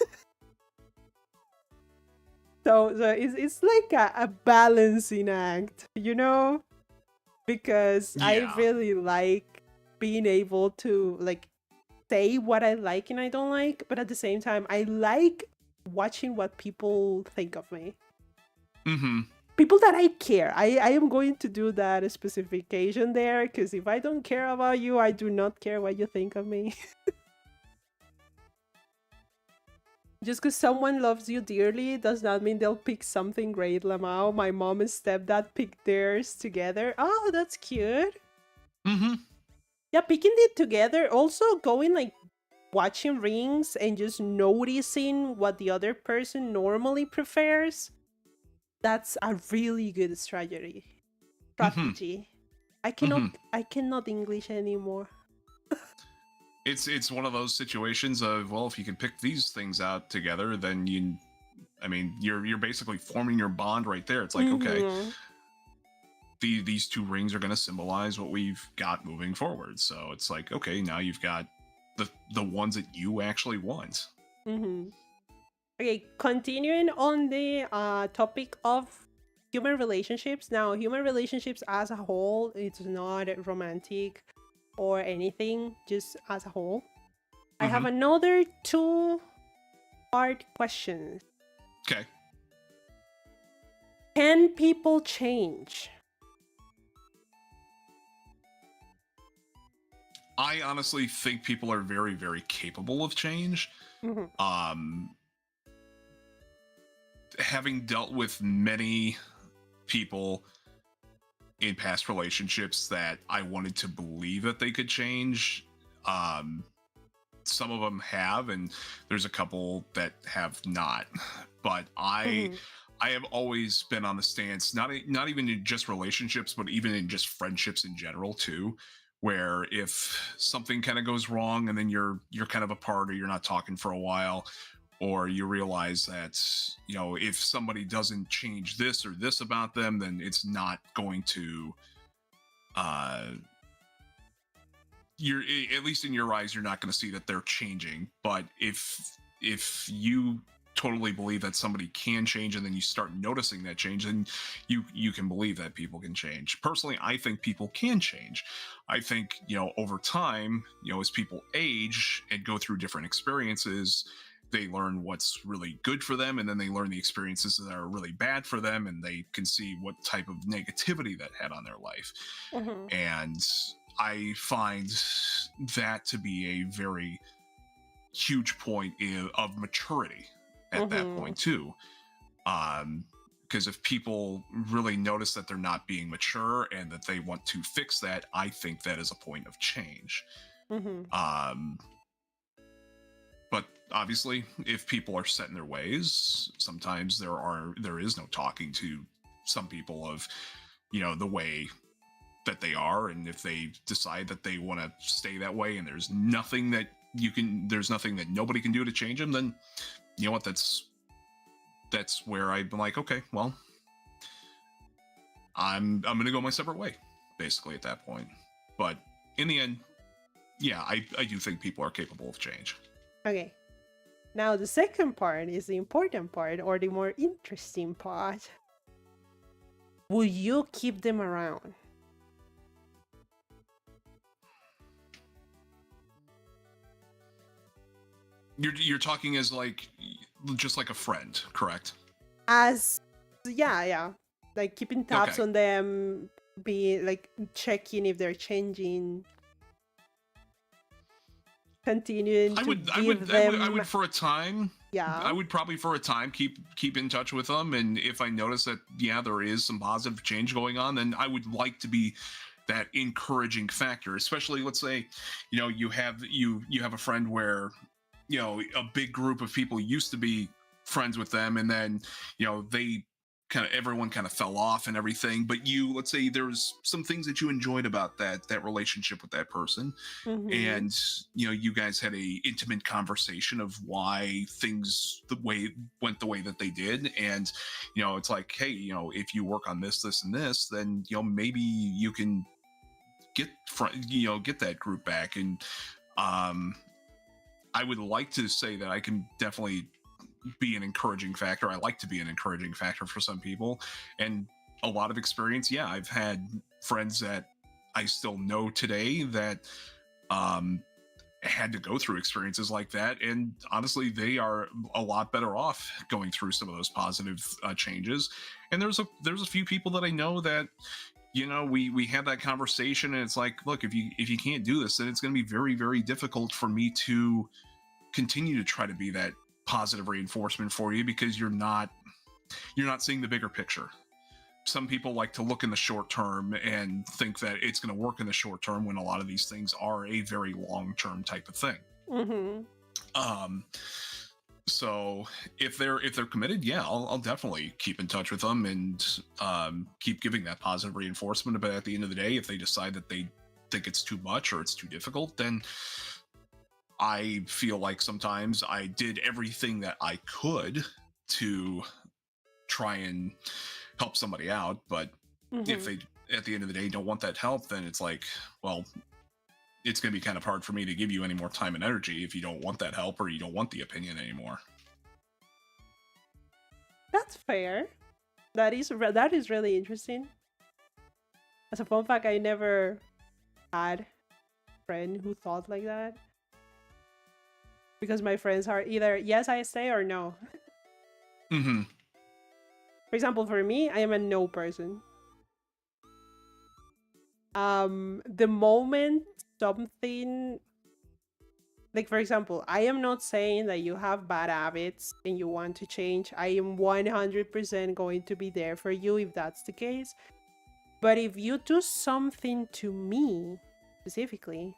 So it's like a balancing act, you know? Because I Yeah. really like being able to like say what I like and I don't like, but at the same time, I like watching what people think of me. Mm-hmm. People that I care. I am going to do that specification there, because if I don't care about you, I do not care what you think of me. Just because someone loves you dearly does not mean they'll pick something great, Lamau. My mom and stepdad picked theirs together. Oh, that's cute. Mm-hmm. Yeah, picking it together. Also going like watching rings and just noticing what the other person normally prefers. That's a really good strategy. Mm-hmm. Strategy. Mm-hmm. I cannot English anymore. It's one of those situations of, well, if you can pick these things out together, then I mean, you're basically forming your bond right there. It's like, okay, Mhm. these two rings are going to symbolize what we've got moving forward. So it's like, okay, now you've got the ones that you actually want. Mhm. Okay, continuing on the topic of human relationships. Now, human relationships as a whole, it's not romantic or anything, just as a whole. I have Mm-hmm. another two-part questions. Okay. Can people change? I honestly think people are very, very capable of change. Mhm. Having dealt with many people in past relationships that I wanted to believe that they could change, um, some of them have, and there's a couple that have not. But Mhm. I have always been on the stance, not even in just relationships, but even in just friendships in general too, where if something kind of goes wrong and then you're kind of apart or you're not talking for a while, or you realize that if somebody doesn't change this or this about them, then it's not going to uh you're at least in your eyes, you're not going to see that they're changing. But if you totally believe that somebody can change and then you start noticing that change, then you can believe that people can change. Personally, I think people can change. I think over time, as people age and go through different experiences, they learn what's really good for them, and then they learn the experiences that are really bad for them, and they can see what type of negativity that had on their life. Mhm. And I find that to be a very huge point of maturity at that Mhm. point too. Because if people really notice that they're not being mature and that they want to fix that, I think that is a point of change. Mhm. Um, but obviously, if people are set in their ways, sometimes there is no talking to some people of the way that they are, and if they decide that they want to stay that way and there's nothing that nobody can do to change them, then you know what, that's where I'm like, okay, well, I'm gonna go my separate way basically at that point. But in the end, yeah, I do think people are capable of change. Okay. Now, the second part is the important part or the more interesting part. Will you keep them around? You're talking as like just like a friend, correct? As, yeah, yeah. Like keeping tabs Okay. on them, be like checking if they're changing, continuing I to would, I give would, I would, I them, would for a time. I yeah. would probably for a time keep in touch with them, and if I notice that there is some positive change going on, then I would like to be that encouraging factor. Especially, let's say, you have a friend where a big group of people used to be friends with them, and then they everyone kind of fell off and everything, but let's say there's some things that you enjoyed about that relationship with that person, Mm-hmm. and you guys had a intimate conversation of why things went the way that they did, and it's like, hey, if you work on this and this, then maybe you can get that group back. And um I would like to say that I can definitely be an encouraging factor. I like to be an encouraging factor for some people, and a lot of experience. Yeah, I've had friends that I still know today that um, had to go through experiences like that, and honestly, they are a lot better off going through some of those positive changes. And there's a few people that I know that we had that conversation, and it's like, look, if you can't do this, then it's going to be very, very difficult for me to continue to try to be that positive reinforcement for you, because you're not seeing the bigger picture. Some people like to look in the short term and think that it's going to work in the short term, when a lot of these things are a very long term type of thing. Mm-hmm. um so if they're committed, yeah, I'll definitely keep in touch with them and keep giving that positive reinforcement. But at the end of the day, if they decide that they think it's too much or it's too difficult, then I feel like sometimes I did everything that I could to try and help somebody out. But if Mm-hmm. they, at the end of the day, don't want that help, then it's like, well, it's going to be kind of hard for me to give you any more time and energy if you don't want that help or you don't want the opinion anymore. That's fair. That is really interesting. As a fun fact, I never had a friend who thought like that. Because my friends are either yes, I stay or no. Mm-hmm. For example, for me, I am a no person. The moment something, like for example, I am not saying that you have bad habits and you want to change. I am 100% going to be there for you if that's the case. But if you do something to me specifically,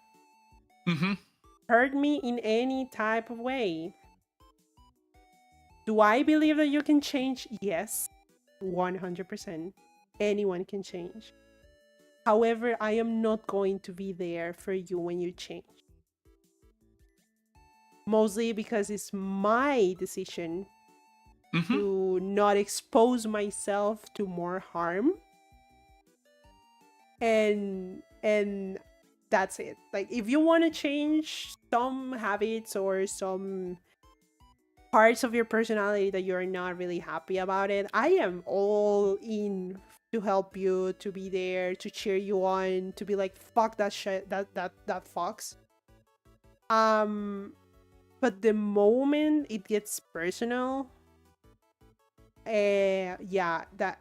Mm-hmm. hurt me in any type of way, do I believe that you can change? Yes, 100%. Anyone can change. However, I am not going to be there for you when you change. Mostly because it's my decision Mm-hmm. to not expose myself to more harm. And that's it. Like if you want to change some habits or some parts of your personality that you're not really happy about it, I am all in to help you, to be there, to cheer you on, to be like fuck that shit, that fucks. But the moment it gets personal, yeah, that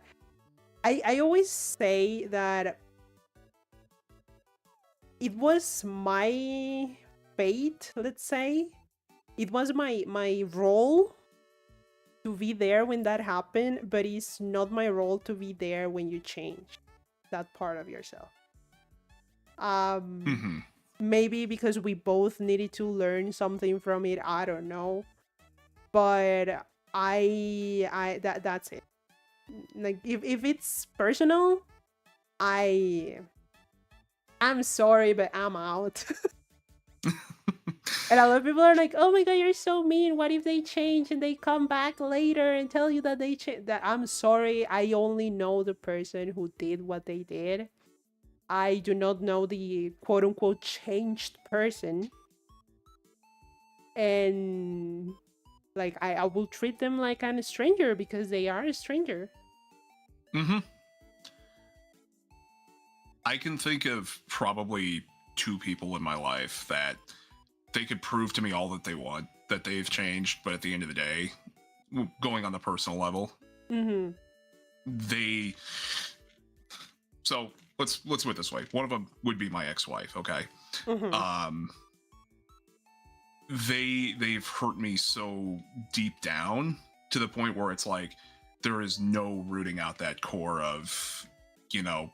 I always say that it was my fate, let's say. It was my role to be there when that happened, but it's not my role to be there when you change that part of yourself. Mm-hmm. Maybe because we both needed to learn something from it, I don't know. But that's it. Like if it's personal, I'm sorry, but I'm out. And a lot of people are like, "Oh my god, you're so mean. What if they change and they come back later and tell you that they changed?" That I'm sorry. I only know the person who did what they did. I do not know the quote unquote changed person. And like I will treat them like I'm a stranger because they are a stranger. Mm-hmm. I can think of probably two people in my life that they could prove to me all that they want, that they've changed, but at the end of the day, going on the personal level, Mm-hmm. they. So let's put it this way. One of them would be my ex-wife. Okay. Mm-hmm. They've hurt me so deep down to the point where it's like there is no rooting out that core of, you know,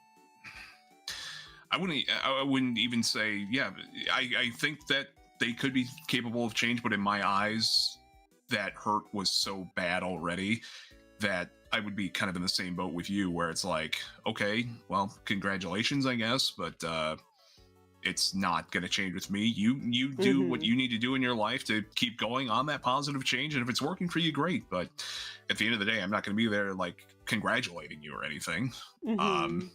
I wouldn't even say, yeah, I think that they could be capable of change, but in my eyes that hurt was so bad already that I would be kind of in the same boat with you, where it's like, okay, well, congratulations, I guess, but it's not going to change with me. You do what Mm-hmm. you need to do in your life to keep going on that positive change, and if it's working for you, great. But at the end of the day, I'm not going to be there like congratulating you or anything. Mm-hmm.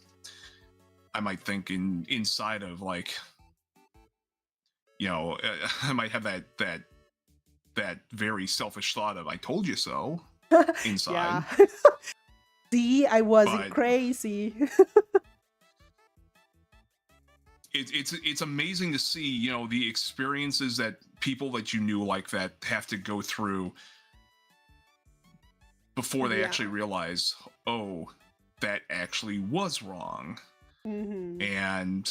I might think inside of like, I might have that very selfish thought of "I told you so" inside. Yeah. See, I wasn't But crazy. it's amazing to see, the experiences that people that you knew like that have to go through before they Yeah. actually realize, oh, that actually was wrong. Mm-hmm. And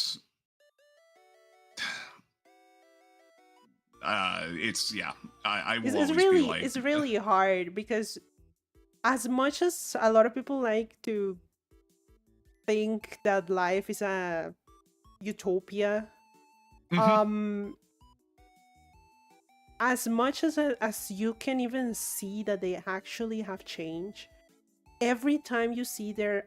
it's yeah, I will always be like, It's really hard because as much as a lot of people like to think that life is a utopia, mhm, um as much as you can even see that they actually have changed, every time you see their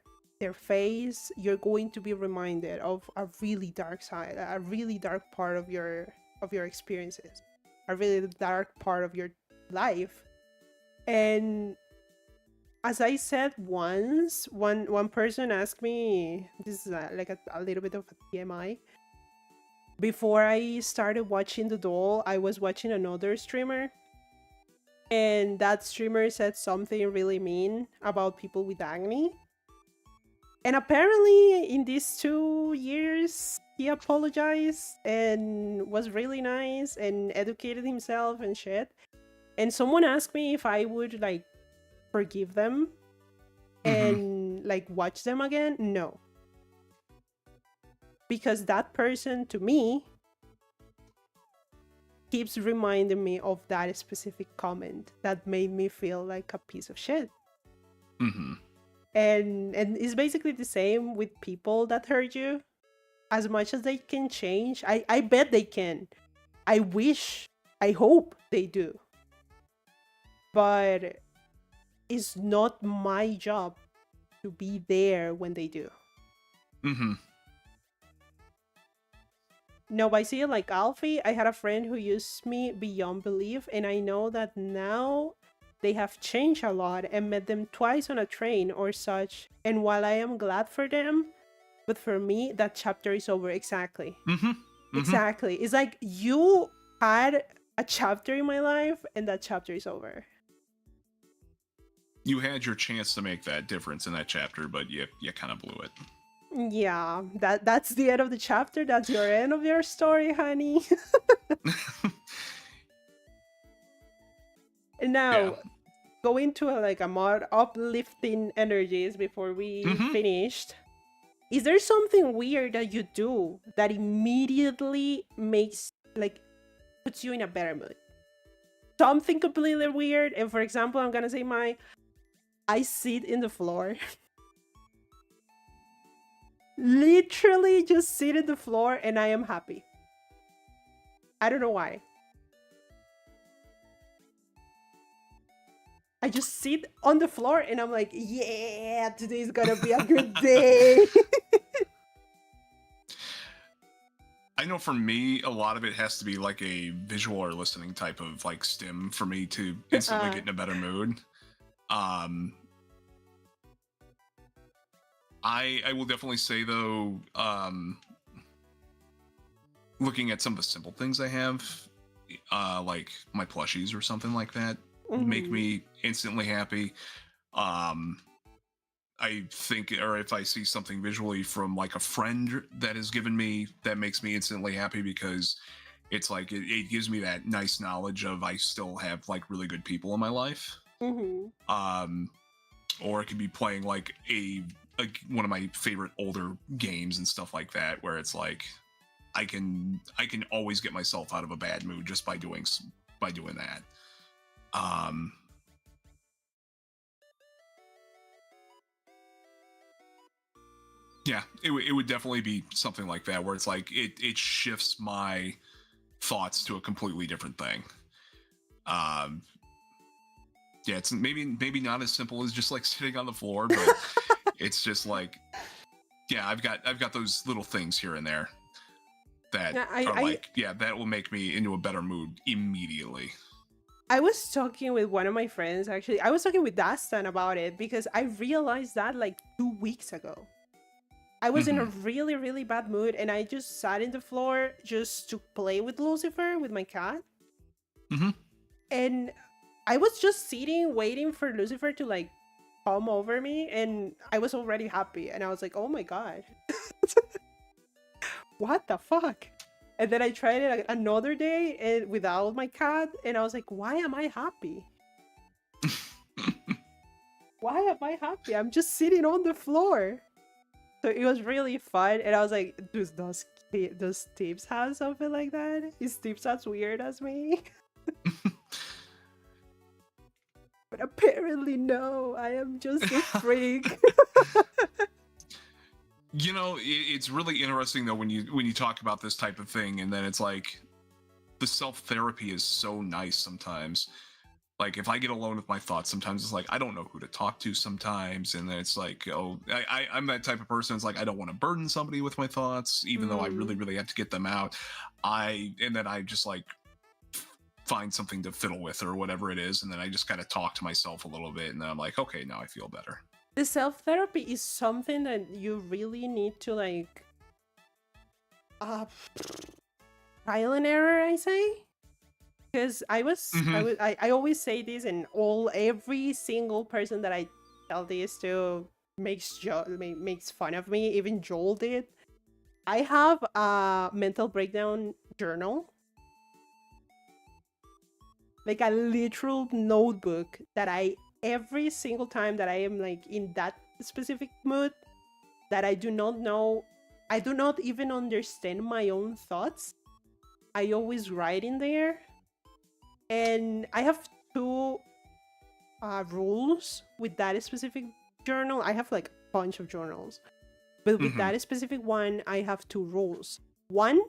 face, you're going to be reminded of a really dark side, a really dark part of your experiences, a really dark part of your life. And as I said once, one person asked me, this is like a little bit of a TMI. Before I started watching the doll, I was watching another streamer, and that streamer said something really mean about people with acne. And apparently, in these 2 years, he apologized and was really nice and educated himself and shit. And someone asked me if I would like forgive them and like watch them again. No, because that person to me keeps reminding me of that specific comment that made me feel like a piece of shit. And it's basically the same with people that hurt you. As much as they can change, I bet they can. I wish, I hope they do. But it's not my job to be there when they do. No, by seeing like Alfie, I had a friend who used me beyond belief, and I know that now they have changed a lot and met them twice on a train or such. And while I am glad for them, but for me, that chapter is over. Exactly. Exactly. It's like you had a chapter in my life, and that chapter is over. You had your chance to make that difference in that chapter, but you kind of blew it. Yeah, that's the end of the chapter. That's your end of your story, honey. And now, go into a more uplifting energies before we finished. Is there something weird that you do that immediately puts you in a better mood? Something completely weird. And for example, I'm gonna say I sit in the floor. Literally just sit in the floor and I am happy. I don't know why. I just sit on the floor and I'm like, yeah, today's gonna be a good day. I know for me, a lot of it has to be like a visual or listening type of like stim for me to instantly get in a better mood. I will definitely say though, looking at some of the simple things I have, like my plushies or something like that, make me instantly happy. I think, or if I see something visually from like a friend that has given me, that makes me instantly happy because it's like it gives me that nice knowledge of I still have like really good people in my life. Or it could be playing like one of my favorite older games and stuff like that, where it's like I can always get myself out of a bad mood just by doing that. Yeah, it would definitely be something like that, where it's like it shifts my thoughts to a completely different thing. Yeah, it's maybe not as simple as just like sitting on the floor, but it's just like, yeah, I've got those little things here and there that that will make me into a better mood immediately. I was talking with one of my friends, actually. I was talking with Dastan about it because I realized that like 2 weeks ago. I was in a really, really bad mood and I just sat in the floor just to play with Lucifer, with my cat. And I was just sitting, waiting for Lucifer to like come over me, and I was already happy. And I was like, oh my god. What the fuck? And then I tried it another day and without my cat, and I was like, why am I happy? Why am I happy? I'm just sitting on the floor. So it was really fun, and I was like, does Teebs have something like that? Is Teebs as weird as me? But apparently no, I am just a freak. You know, it's really interesting though when you talk about this type of thing, and then it's like the self-therapy is so nice sometimes. Like if I get alone with my thoughts, sometimes it's like I don't know who to talk to sometimes, and then it's like, oh, I'm that type of person. It's like I don't want to burden somebody with my thoughts, even though I really, really have to get them out. And then I just like find something to fiddle with or whatever it is, and then I just kind of talk to myself a little bit, and then I'm like, okay, now I feel better. The self-therapy is something that you really need to like trial and error, I say. because Mhm. I always say this, and every single person that I tell this to makes fun of me. Even Joel did. I have a mental breakdown journal, like a literal notebook that I every single time that I am like in that specific mood that I do not know, I do not even understand my own thoughts. I always write in there, and I have two rules with that specific journal. I have like a bunch of journals, but with Mhm. that specific one, I have two rules. One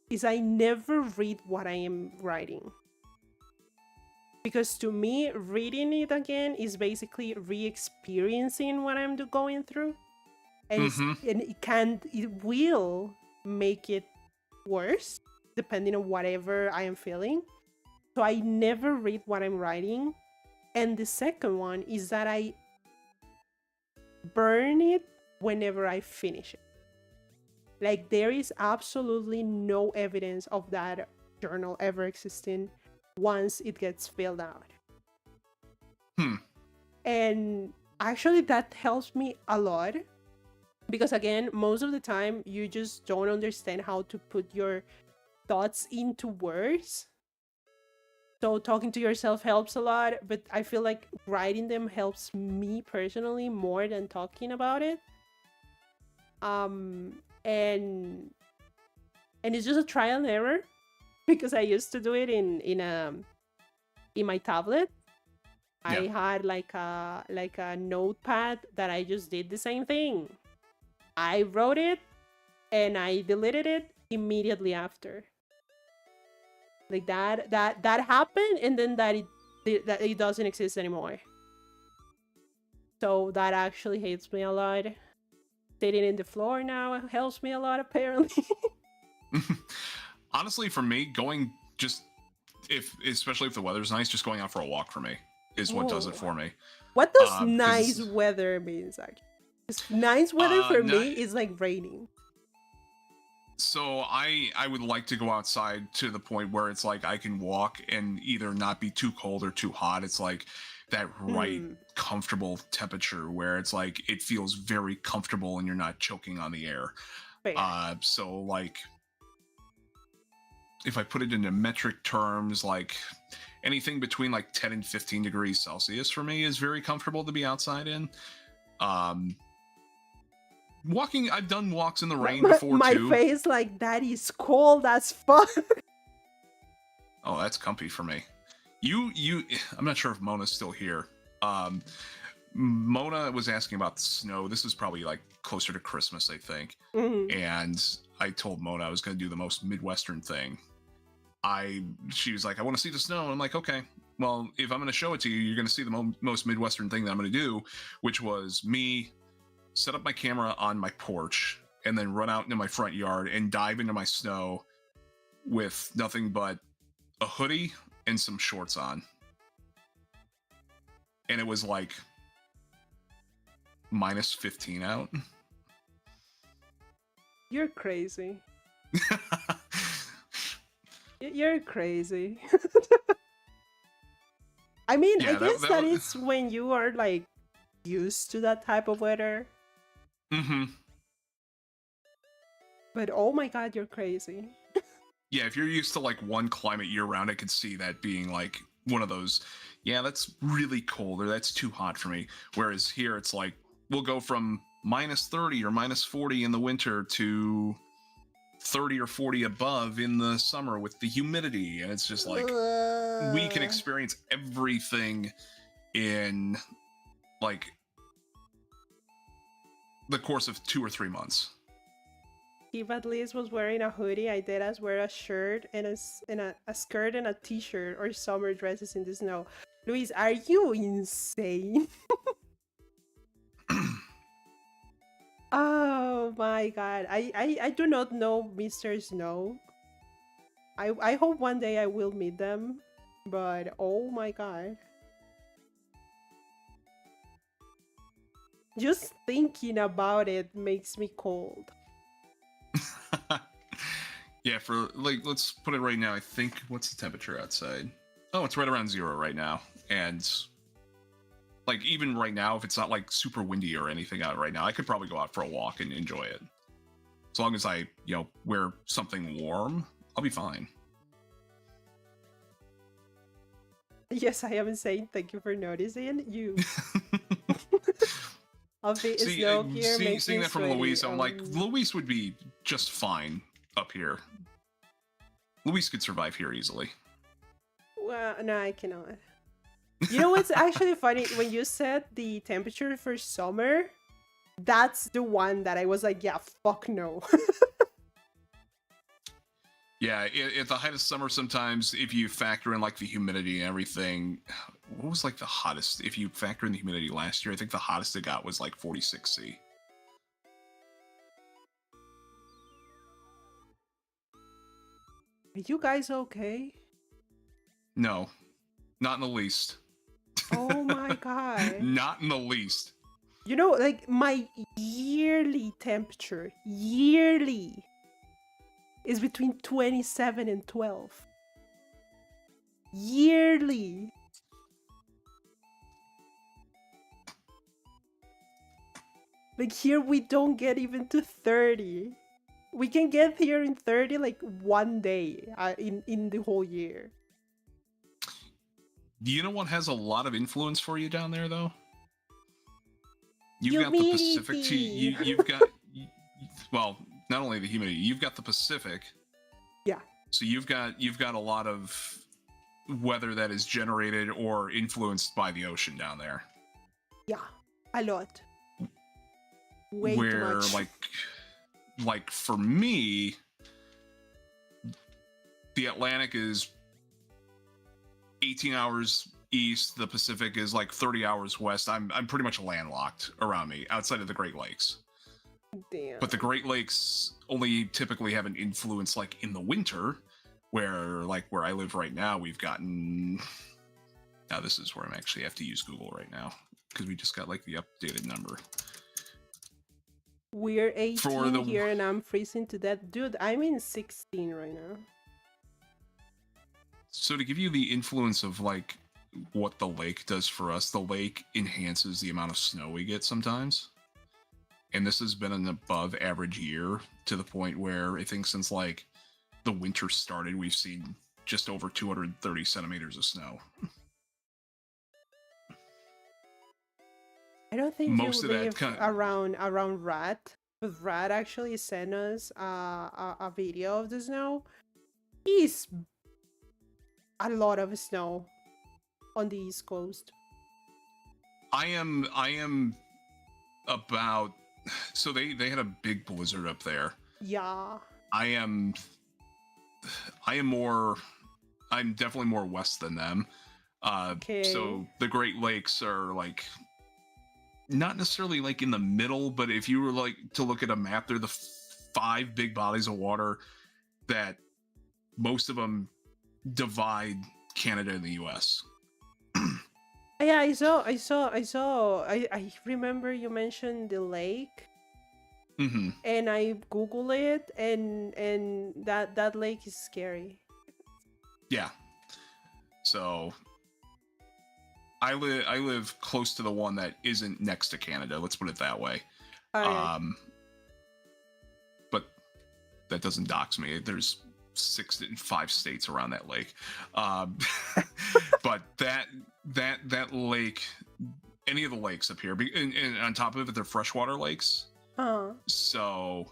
is I never read what I am writing, because to me, reading it again is basically re-experiencing what I'm going through, and Mhm. it will make it worse depending on whatever I am feeling. So I never read what I'm writing. And the second one is that I burn it whenever I finish it. Like, there is absolutely no evidence of that journal ever existing once it gets filled out. Hmm. And actually, that helps me a lot because, again, most of the time you just don't understand how to put your thoughts into words. So talking to yourself helps a lot, but I feel like writing them helps me personally more than talking about it. Um and it's just a trial and error because I used to do it in my tablet. Yeah. I had like a notepad that I just did the same thing. I wrote it and I deleted it immediately after. Like that happened, and then that it doesn't exist anymore. So that actually hates me a lot. Sitting in the floor now helps me a lot, apparently. Honestly, for me, going just if especially if the weather's nice, just going out for a walk for me is what does it Oh, for me. what does nice Because weather means? Actually, 'cause nice weather for no, me is like raining. so I would like to go outside to the point where it's like I can walk and either not be too cold or too hot. It's like that right Hmm. comfortable temperature where it's like it feels very comfortable and you're not choking on the air. Fair. So like if I put it into metric terms, like anything between like 10 and 15 degrees Celsius for me is very comfortable to be outside in. Um, walking, I've done walks in the rain before My too. face like that is cold as fuck. Oh, that's comfy for me. I'm not sure if Mona's still here. Um, Mona was asking about the snow. This was probably like closer to Christmas, I think. Mhm. And I told Mona I was going to do the most Midwestern thing. She was like, I want to see the snow. I'm like, okay, well, if I'm going to show it to you, you're going to see the most Midwestern thing that I'm going to do, which was me set up my camera on my porch and then run out into my front yard and dive into my snow with nothing but a hoodie and some shorts on. And it was like minus 15 out. You're crazy. You're crazy. I mean, I Yeah, guess that that was. it's when you are like used to that type of weather. Mm-hmm. But oh my god, you're crazy. Yeah, if you're used to like one climate year round, I could see that being like one of those. Yeah, that's really cold or that's too hot for me. Whereas here, it's like we'll go from minus 30 or minus 40 in the winter to 30 or 40 above in the summer with the humidity, and it's just like we can experience everything in like the course of 2 or 3 months. If at least was wearing a hoodie, I did as wear a shirt and a skirt and a t-shirt or summer dresses in the snow. Luis, are you insane? Oh my god. I do not know Mr. Snow. I hope one day I will meet them. But oh my god. Just thinking about it makes me cold. Yeah, for like, let's put it right now. I think, what's the temperature outside? Oh, it's right around 0 right now. And like, even right now, if it's not like super windy or anything out right now, I could probably go out for a walk and enjoy it. As long as I, wear something warm, I'll be fine. Yes, I am saying thank you for noticing. You. See, Snow here makes seeing me that from sweaty. Luis, I'm like, Luis would be just fine up here. Luis could survive here easily. Well, no, I cannot. You know what's actually funny? When you said the temperature for summer, that's the one that I was like, yeah, fuck no. Yeah, at the height of summer, sometimes if you factor in like the humidity and everything, what was like the hottest? If you factor in the humidity last year, I think the hottest it got was like 46°C. Are you guys okay? No, not in the least. Oh my god. Not in the least. You know, like my yearly temperature, yearly, is between 27 and 12. Yearly. Like here we don't get even to 30. We can get here in 30 like one day in the whole year. Do you know what has a lot of influence for you down there, though? You've got Humidity. the Pacific. You've got, well, not only the humidity. You've got the Pacific. Yeah. So you've got a lot of weather that is generated or influenced by the ocean down there. Yeah, a lot. Way Where, too much. like for me, the Atlantic is 18 hours east. The Pacific is like 30 hours west. I'm pretty much landlocked around me outside of the Great Lakes. Damn. But the Great Lakes only typically have an influence like in the winter, where I live right now, we've gotten. Now this is where I'm actually have to use Google right now because we just got like the updated number. We're 18 here and I'm freezing to death. Dude, I'm in 16 right now. So to give you the influence of like what the lake does for us, the lake enhances the amount of snow we get sometimes. And this has been an above average year to the point where I think since like the winter started, we've seen just over 230 centimeters of snow. I don't think most you of live that around Rat. But Rat actually sent us a video of the snow. It's a lot of snow on the East Coast. I am about, so they had a big blizzard up there. Yeah. I'm definitely more west than them. Okay. So the Great Lakes are like not necessarily like in the middle, but if you were like to look at a map, they're the 5 big bodies of water that most of them divide Canada and the US. Yeah, I remember you mentioned the lake. Mm-hmm. And I Google it, and that lake is scary. Yeah. So I live close to the one that isn't next to Canada. Let's put it that way. Right. But that doesn't dox me. There's 5 states around that lake. But that lake, any of the lakes up here, and on top of it, they're freshwater lakes. So,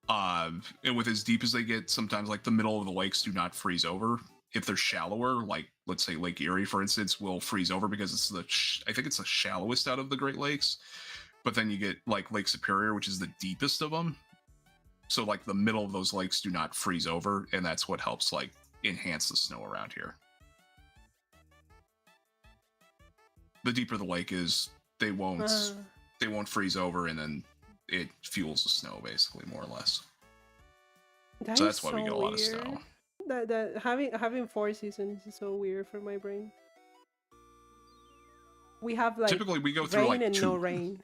and with as deep as they get, sometimes like the middle of the lakes do not freeze over. If they're shallower, like let's say Lake Erie, for instance, will freeze over because it's I think it's the shallowest out of the Great Lakes. But then you get like Lake Superior, which is the deepest of them. So like the middle of those lakes do not freeze over, and that's what helps like enhance the snow around here. The deeper the lake is, they won't freeze over, and then it fuels the snow basically, more or less. So that's why we get a lot of snow. That having 4 seasons is so weird for my brain. We have like typically we go through rain like and 2. no rain.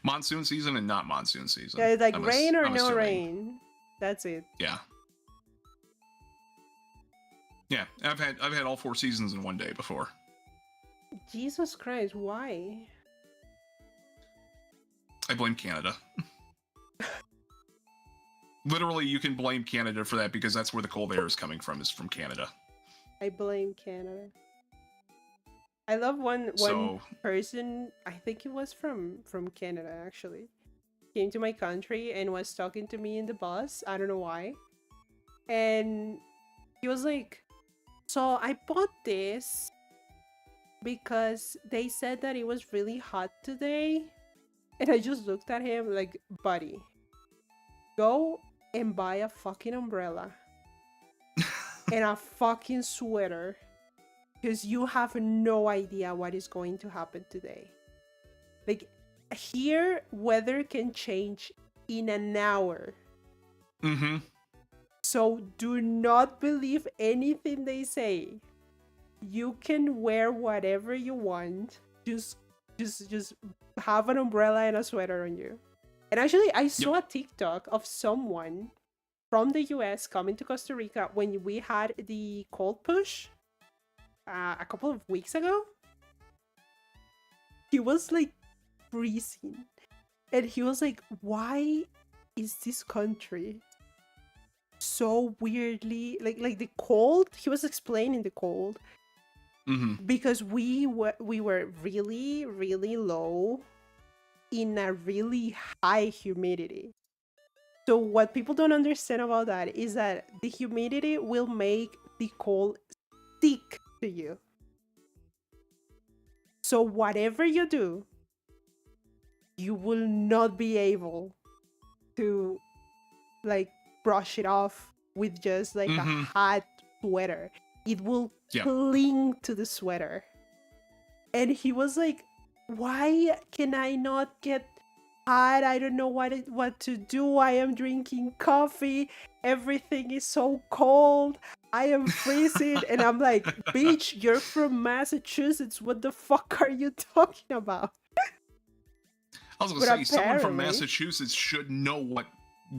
monsoon season and not monsoon season. Yeah, it's like I'm rain or I'm no assuming. rain. That's it. Yeah. Yeah, I've had all 4 seasons in one day before. Jesus Christ, why? I blame Canada. Literally, you can blame Canada for that because that's where the cold air is coming from, is from Canada. I blame Canada. I love one person, I think it was from Canada actually, came to my country and was talking to me in the bus. I don't know why. And he was like, so I bought this because they said that it was really hot today. And I just looked at him like, buddy, go and buy a fucking umbrella and a fucking sweater, because you have no idea what is going to happen today. Like, here, weather can change in an hour. Mm-hmm. So do not believe anything they say. You can wear whatever you want. Just have an umbrella and a sweater on you. And actually, I saw a TikTok of someone from the US coming to Costa Rica when we had the cold push a couple of weeks ago. He was like freezing. And he was like, why is this country so weirdly like the cold? He was explaining the cold. Because we were really, really low in a really high humidity. So what people don't understand about that is that the humidity will make the cold stick to you. So whatever you do, you will not be able to like brush it off with just like a hot sweater. It will cling to the sweater. And he was like, why can I not get hot? I don't know what to do. I am drinking coffee. Everything is so cold. I am freezing. And I'm like, bitch, you're from Massachusetts. What the fuck are you talking about? I was going to say, someone from Massachusetts should know what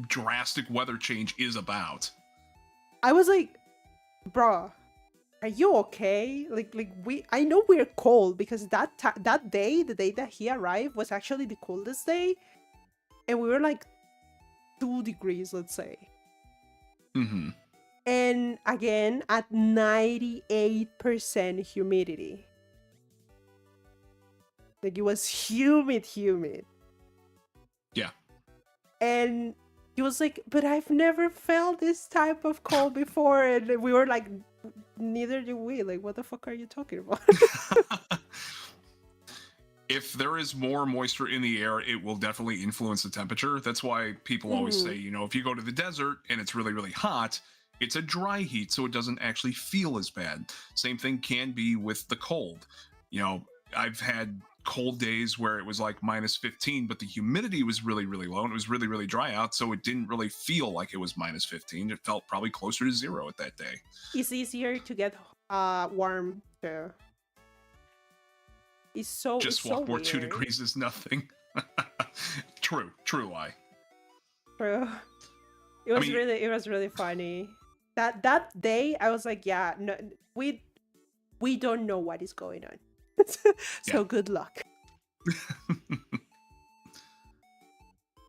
drastic weather change is about. I was like, bruh, are you okay? I know we're cold because that day, the day that he arrived, was actually the coldest day, and we were like 2 degrees, let's say. And again, at 98% humidity. Like, it was humid. Yeah. And he was like, but I've never felt this type of cold before, and we were like, neither do we. Like, what the fuck are you talking about? If there is more moisture in the air, it will definitely influence the temperature. That's why people always say, you know, if you go to the desert and it's really, really hot, it's a dry heat, so it doesn't actually feel as bad. Same thing can be with the cold. You know, I've had cold days where it was like minus 15, but the humidity was really, really low, and it was really, really dry out, so it didn't really feel like it was minus 15. It felt probably closer to 0 at that day. It's easier to get warm too. It's so just it's walk so more weird. 2 degrees is nothing. True lie. True. It was really funny. That day I was like, yeah, no, we don't know what is going on. So good luck.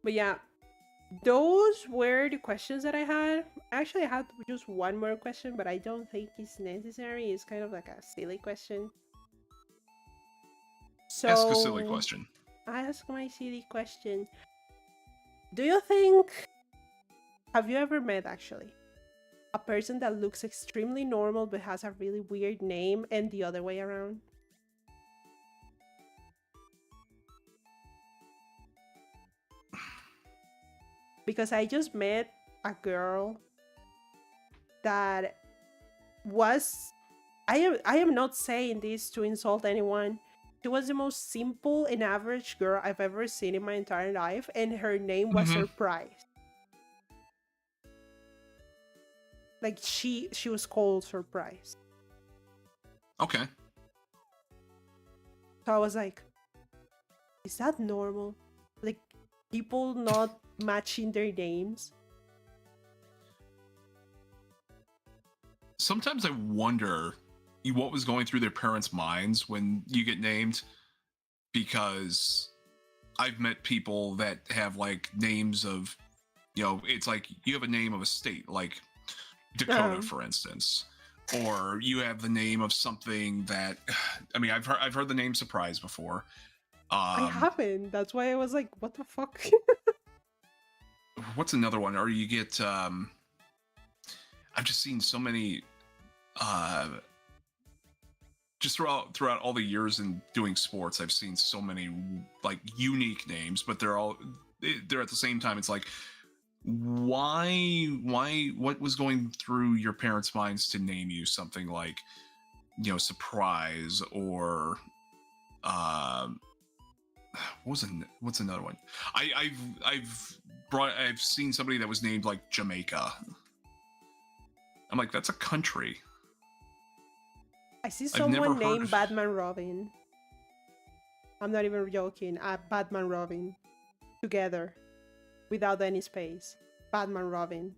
But yeah, those were the questions that I had. Actually, I had just one more question, but I don't think it's necessary. It's kind of like a silly question. So ask a silly question. I ask my silly question. Do you think, have you ever met actually a person that looks extremely normal but has a really weird name, and the other way around? Because I just met a girl that was, I am not saying this to insult anyone. She was the most simple and average girl I've ever seen in my entire life, and her name was Surprise. Like, she was called Surprise. Okay. So I was like, is that normal? Like, people not matching their names. Sometimes I wonder what was going through their parents' minds when you get named, because I've met people that have like names of, it's like you have a name of a state, like Dakota, for instance, or you have the name of something that, I mean, I've heard the name Surprise before. I haven't. That's why I was like, what the fuck? What's another one? Or you get, I've just seen so many, just throughout all the years in doing sports, I've seen so many like unique names, but they're at the same time, it's like, why, what was going through your parents' minds to name you something like, Surprise, or what's another one? I've seen somebody that was named like Jamaica. I'm like, that's a country. I see someone named Batman Robin. I'm not even joking. Batman Robin. Together. Without any space. Batman Robin.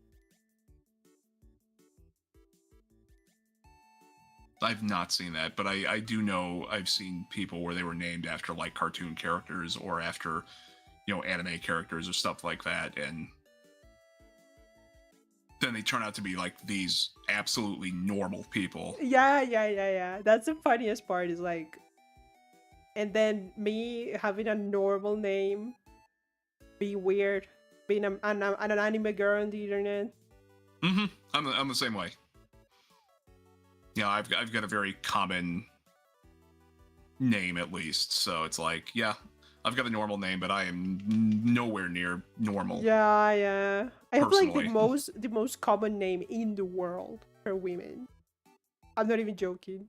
I've not seen that, but I do know I've seen people where they were named after like cartoon characters or after, anime characters or stuff like that, and then they turn out to be like these absolutely normal people. Yeah. That's the funniest part, is like, and then me having a normal name be weird, being an anime girl on the internet. Mm-hmm. I'm the same way. I've got a very common name, at least, so it's like, yeah, I've got a normal name, but I am nowhere near normal. Yeah. I have like the most common name in the world for women. I'm not even joking.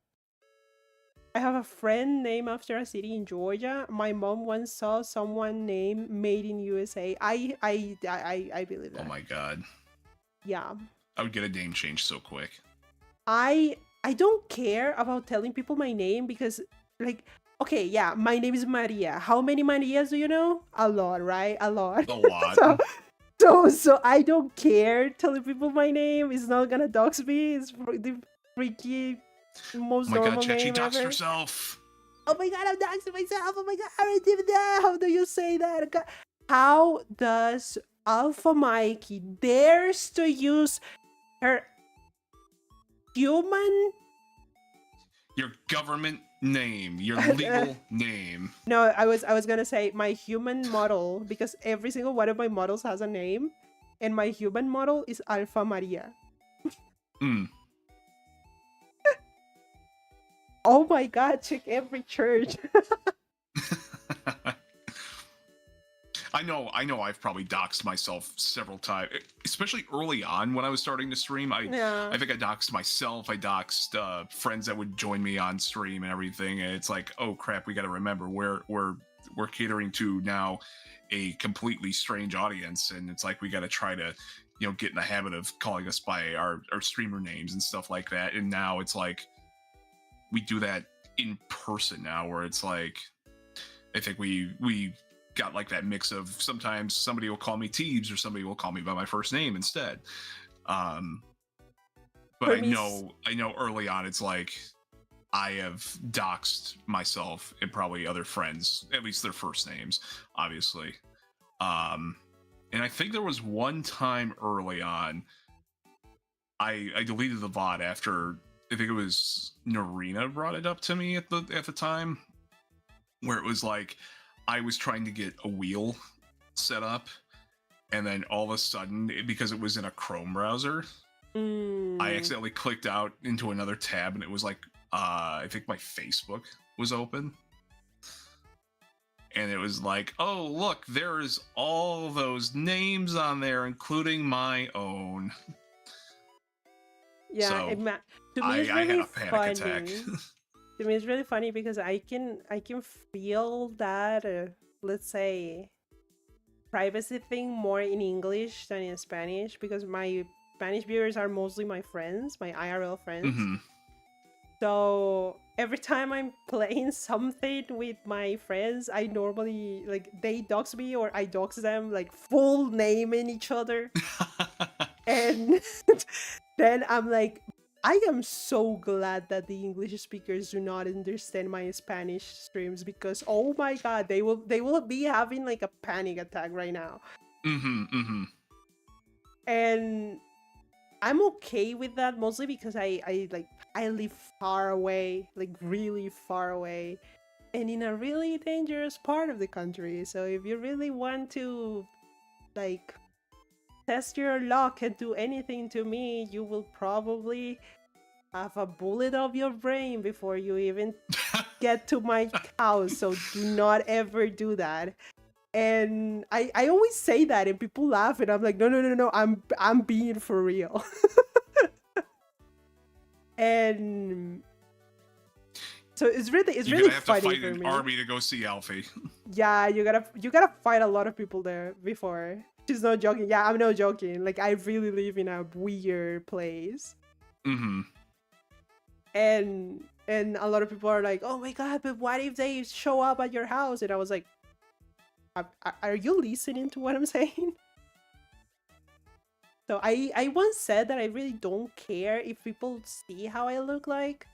I have a friend named after a city in Georgia. My mom once saw someone named Made in USA. I believe that. Oh my god. Yeah. I would get a name change so quick. I don't care about telling people my name because, like, okay, yeah, my name is Maria. How many Marias do you know? A lot, right? A lot. A lot. So I don't care telling people my name. It's not gonna dox me. It's the freaky most normal name ever. She doxed herself. Oh my god, I'm doxing myself. Oh my god, I don't even know. How do you say that? How does AlphaMykee dares to use her human, your government name, your legal name? No, I was gonna say my human model, because every single one of my models has a name, and my human model is Alpha Maria. Oh my god, check every church. I know I've probably doxed myself several times, especially early on when I was starting to stream. I think I doxed myself. I doxed friends that would join me on stream and everything. And it's like, oh crap, we got to remember we're catering to now a completely strange audience, and it's like we got to try to get in the habit of calling us by our streamer names and stuff like that. And now it's like we do that in person now, where it's like, I think we got like that mix of sometimes somebody will call me Teebs or somebody will call me by my first name instead. But I know early on it's like I have doxed myself and probably other friends, at least their first names, obviously. And I think there was one time early on I deleted the VOD after, I think it was Narina brought it up to me at the time, where it was like I was trying to get a wheel set up, and then all of a sudden, because it was in a Chrome browser, I accidentally clicked out into another tab, and it was like, I think my Facebook was open. And it was like, oh, look, there's all those names on there, including my own. Yeah, so to me it's really I had a panic attack. To me, it's really funny because I can feel that, let's say, privacy thing more in English than in Spanish, because my Spanish viewers are mostly my friends, my IRL friends. Mm-hmm. So every time I'm playing something with my friends, I normally like they dox me or I dox them, like full naming each other. And then I'm like, I am so glad that the English speakers do not understand my Spanish streams, because oh my god, they will be having like a panic attack right now. And I'm okay with that, mostly because I live far away, like really far away, and in a really dangerous part of the country. So if you really want to like test your luck and do anything to me, you will probably have a bullet of your brain before you even get to my house. So do not ever do that. And I always say that and people laugh and I'm like, no, I'm being for real. And so it's really You're gonna have funny to fight for an me. army to go see Alfie. Yeah, you gotta fight a lot of people there before. She's not joking. Yeah, I'm not joking. Like I really live in a weird place. And a lot of people are like, oh my god, but what if they show up at your house? And I was like, are you listening to what I'm saying? So I once said that I really don't care if people see how I look like.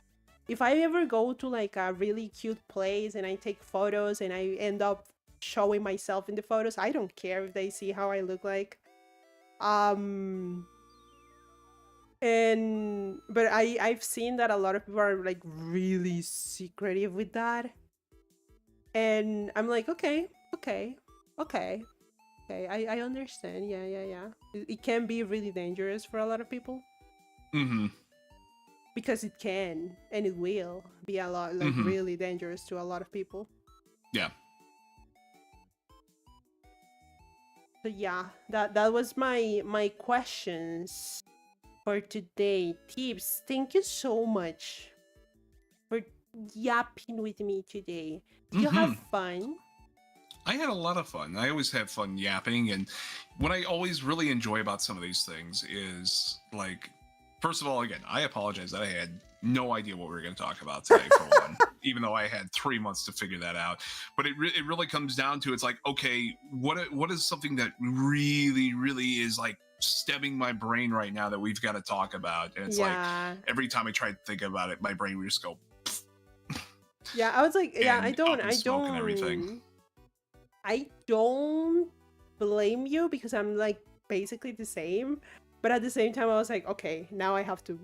If I ever go to like a really cute place and I take photos and I end up showing myself in the photos, I don't care if they see how I look like. But I've seen that a lot of people are like really secretive with that. And I'm like, okay. I understand. Yeah. It can be really dangerous for a lot of people. Because it can and it will be a lot like really dangerous to a lot of people. Yeah. So yeah, that was my questions for today. Teebs, thank you so much for yapping with me today. Did you have fun? I had a lot of fun. I always have fun yapping, and what I always really enjoy about some of these things is, like, first of all, again, I apologize that I had no idea what we were going to talk about today, for one, even though I had 3 months to figure that out. But it really comes down to, it's like, okay, what is something that really is like stemming my brain right now that we've got to talk about? And it's like every time I try to think about it, my brain would just go. Yeah, I was like, yeah, I don't. And everything. I don't blame you because I'm like basically the same, but at the same time I was like, okay, now I have to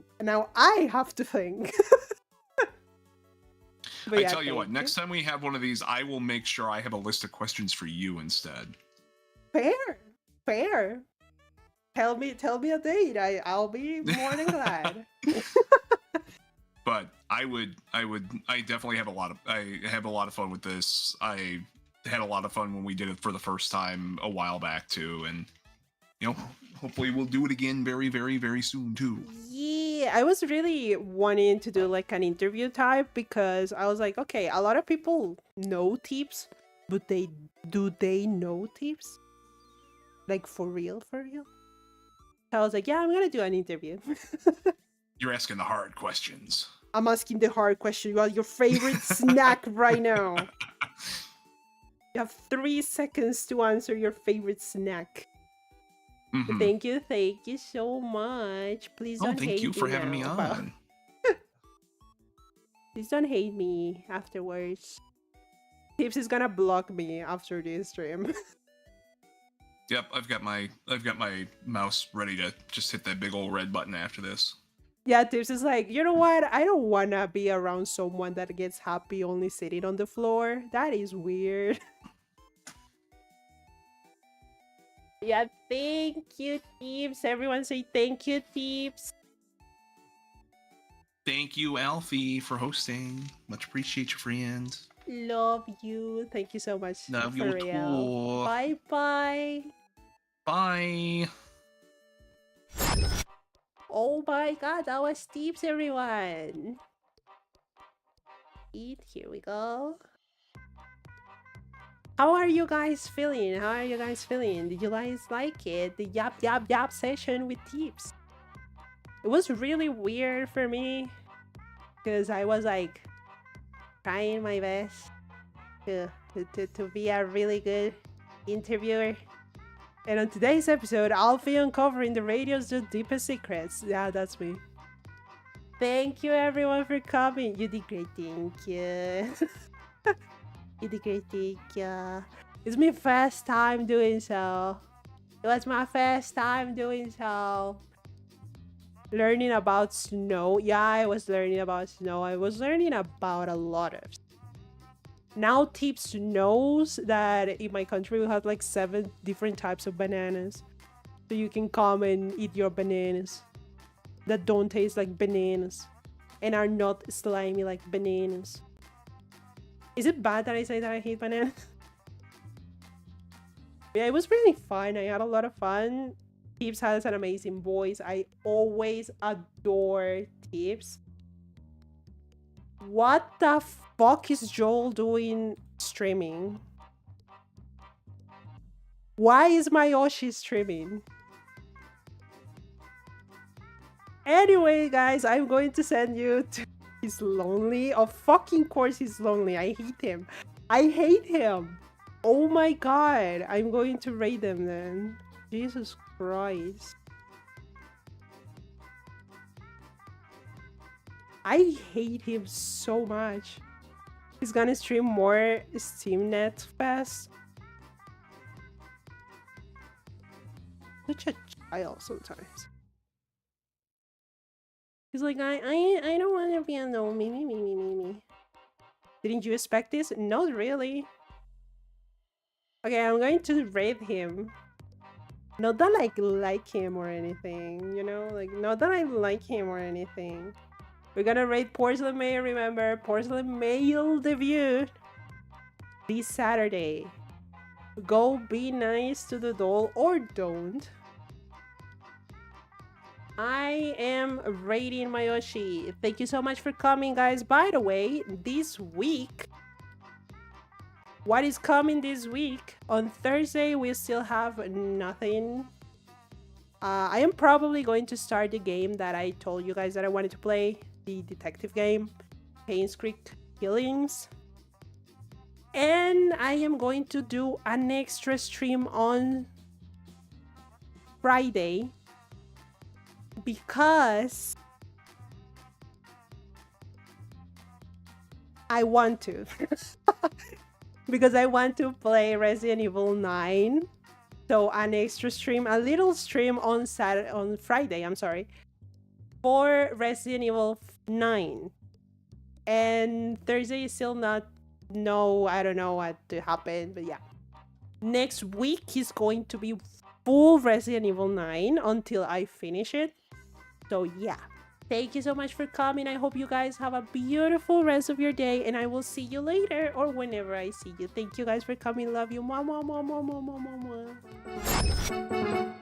think. But I tell you what, next time we have one of these, I will make sure I have a list of questions for you instead. Fair. Tell me a date. I'll be more than glad. But I definitely have a lot of fun with this. I had a lot of fun when we did it for the first time a while back too, and hopefully we'll do it again very, very, very soon too. Yeah, I was really wanting to do like an interview type because I was like, okay, a lot of people know Teebs, but do they know Teebs? Like for real? So I was like, yeah, I'm gonna do an interview. You're asking the hard questions. I'm asking the hard question. Well, your favorite snack right now. You have 3 seconds to answer your favorite snack. Thank you so much. Please don't hate me. Thank you for having me on. Please don't hate me afterwards. Teebs is gonna block me after this stream. Yep, I've got my mouse ready to just hit that big old red button after this. Yeah, Teebs is like, you know what? I don't wanna be around someone that gets happy only sitting on the floor. That is weird. Yeah, thank you, Teebs. Everyone say thank you, Teebs. Thank you, Alfie, for hosting. Much appreciate you, friend. Love you. Thank you so much. Love you too. Bye. Bye. Oh my god, that was Teebs, everyone. Here we go. How are you guys feeling? Did you guys like it? The yap session with Teebs. It was really weird for me because I was like trying my best to be a really good interviewer. And on today's episode, I'll be uncovering the radio's deepest secrets. Yeah, that's me. Thank you everyone for coming. You did great, thank you. You did great, thank you. It's my first time doing so. It was my first time doing so. Learning about snow. Yeah, I was learning about snow. I was learning about a lot of stuff. Now Teebs knows that in my country we have like 7 different types of bananas. So you can come and eat your bananas that don't taste like bananas and are not slimy like bananas. Is it bad that I say that I hate bananas? Yeah, it was really fun. I had a lot of fun. Teebs has an amazing voice. I always adore Teebs. What the fuck is Joel doing streaming? Why is my Yoshi streaming? Anyway, guys, I'm going to send you to... He's lonely. Of fucking course he's lonely. I hate him. I hate him. Oh my god. I'm going to raid him then. Jesus Christ. I hate him so much. He's gonna stream more SteamNet Fest. Such a child sometimes. He's like, I don't want to be alone. Me. Didn't you expect this? Not really. Okay, I'm going to raid him. Not that I like him or anything, you know? Like, not that I like him or anything. We're gonna raid Porcelain Mail, remember? Porcelain Mail debuted this Saturday. Go be nice to the doll or don't. I am raiding my Yoshi. Thank you so much for coming, guys. By the way, this week, what is coming this week? On Thursday, we still have nothing. I am probably going to start the game that I told you guys that I wanted to play. The detective game, Payne's Creek Killings. And I am going to do an extra stream on Friday because I want to. Because I want to play Resident Evil 9. So an extra stream, a little stream on Friday, I'm sorry, for Resident Evil 9. And Thursday is still not, no, I don't know what to happen, but yeah. Next week is going to be full Resident Evil 9 until I finish it. So yeah, thank you so much for coming. I hope you guys have a beautiful rest of your day, and I will see you later or whenever I see you. Thank you guys for coming. Love you. Mwah, mwah, mwah, mwah, mwah, mwah, mwah, mwah.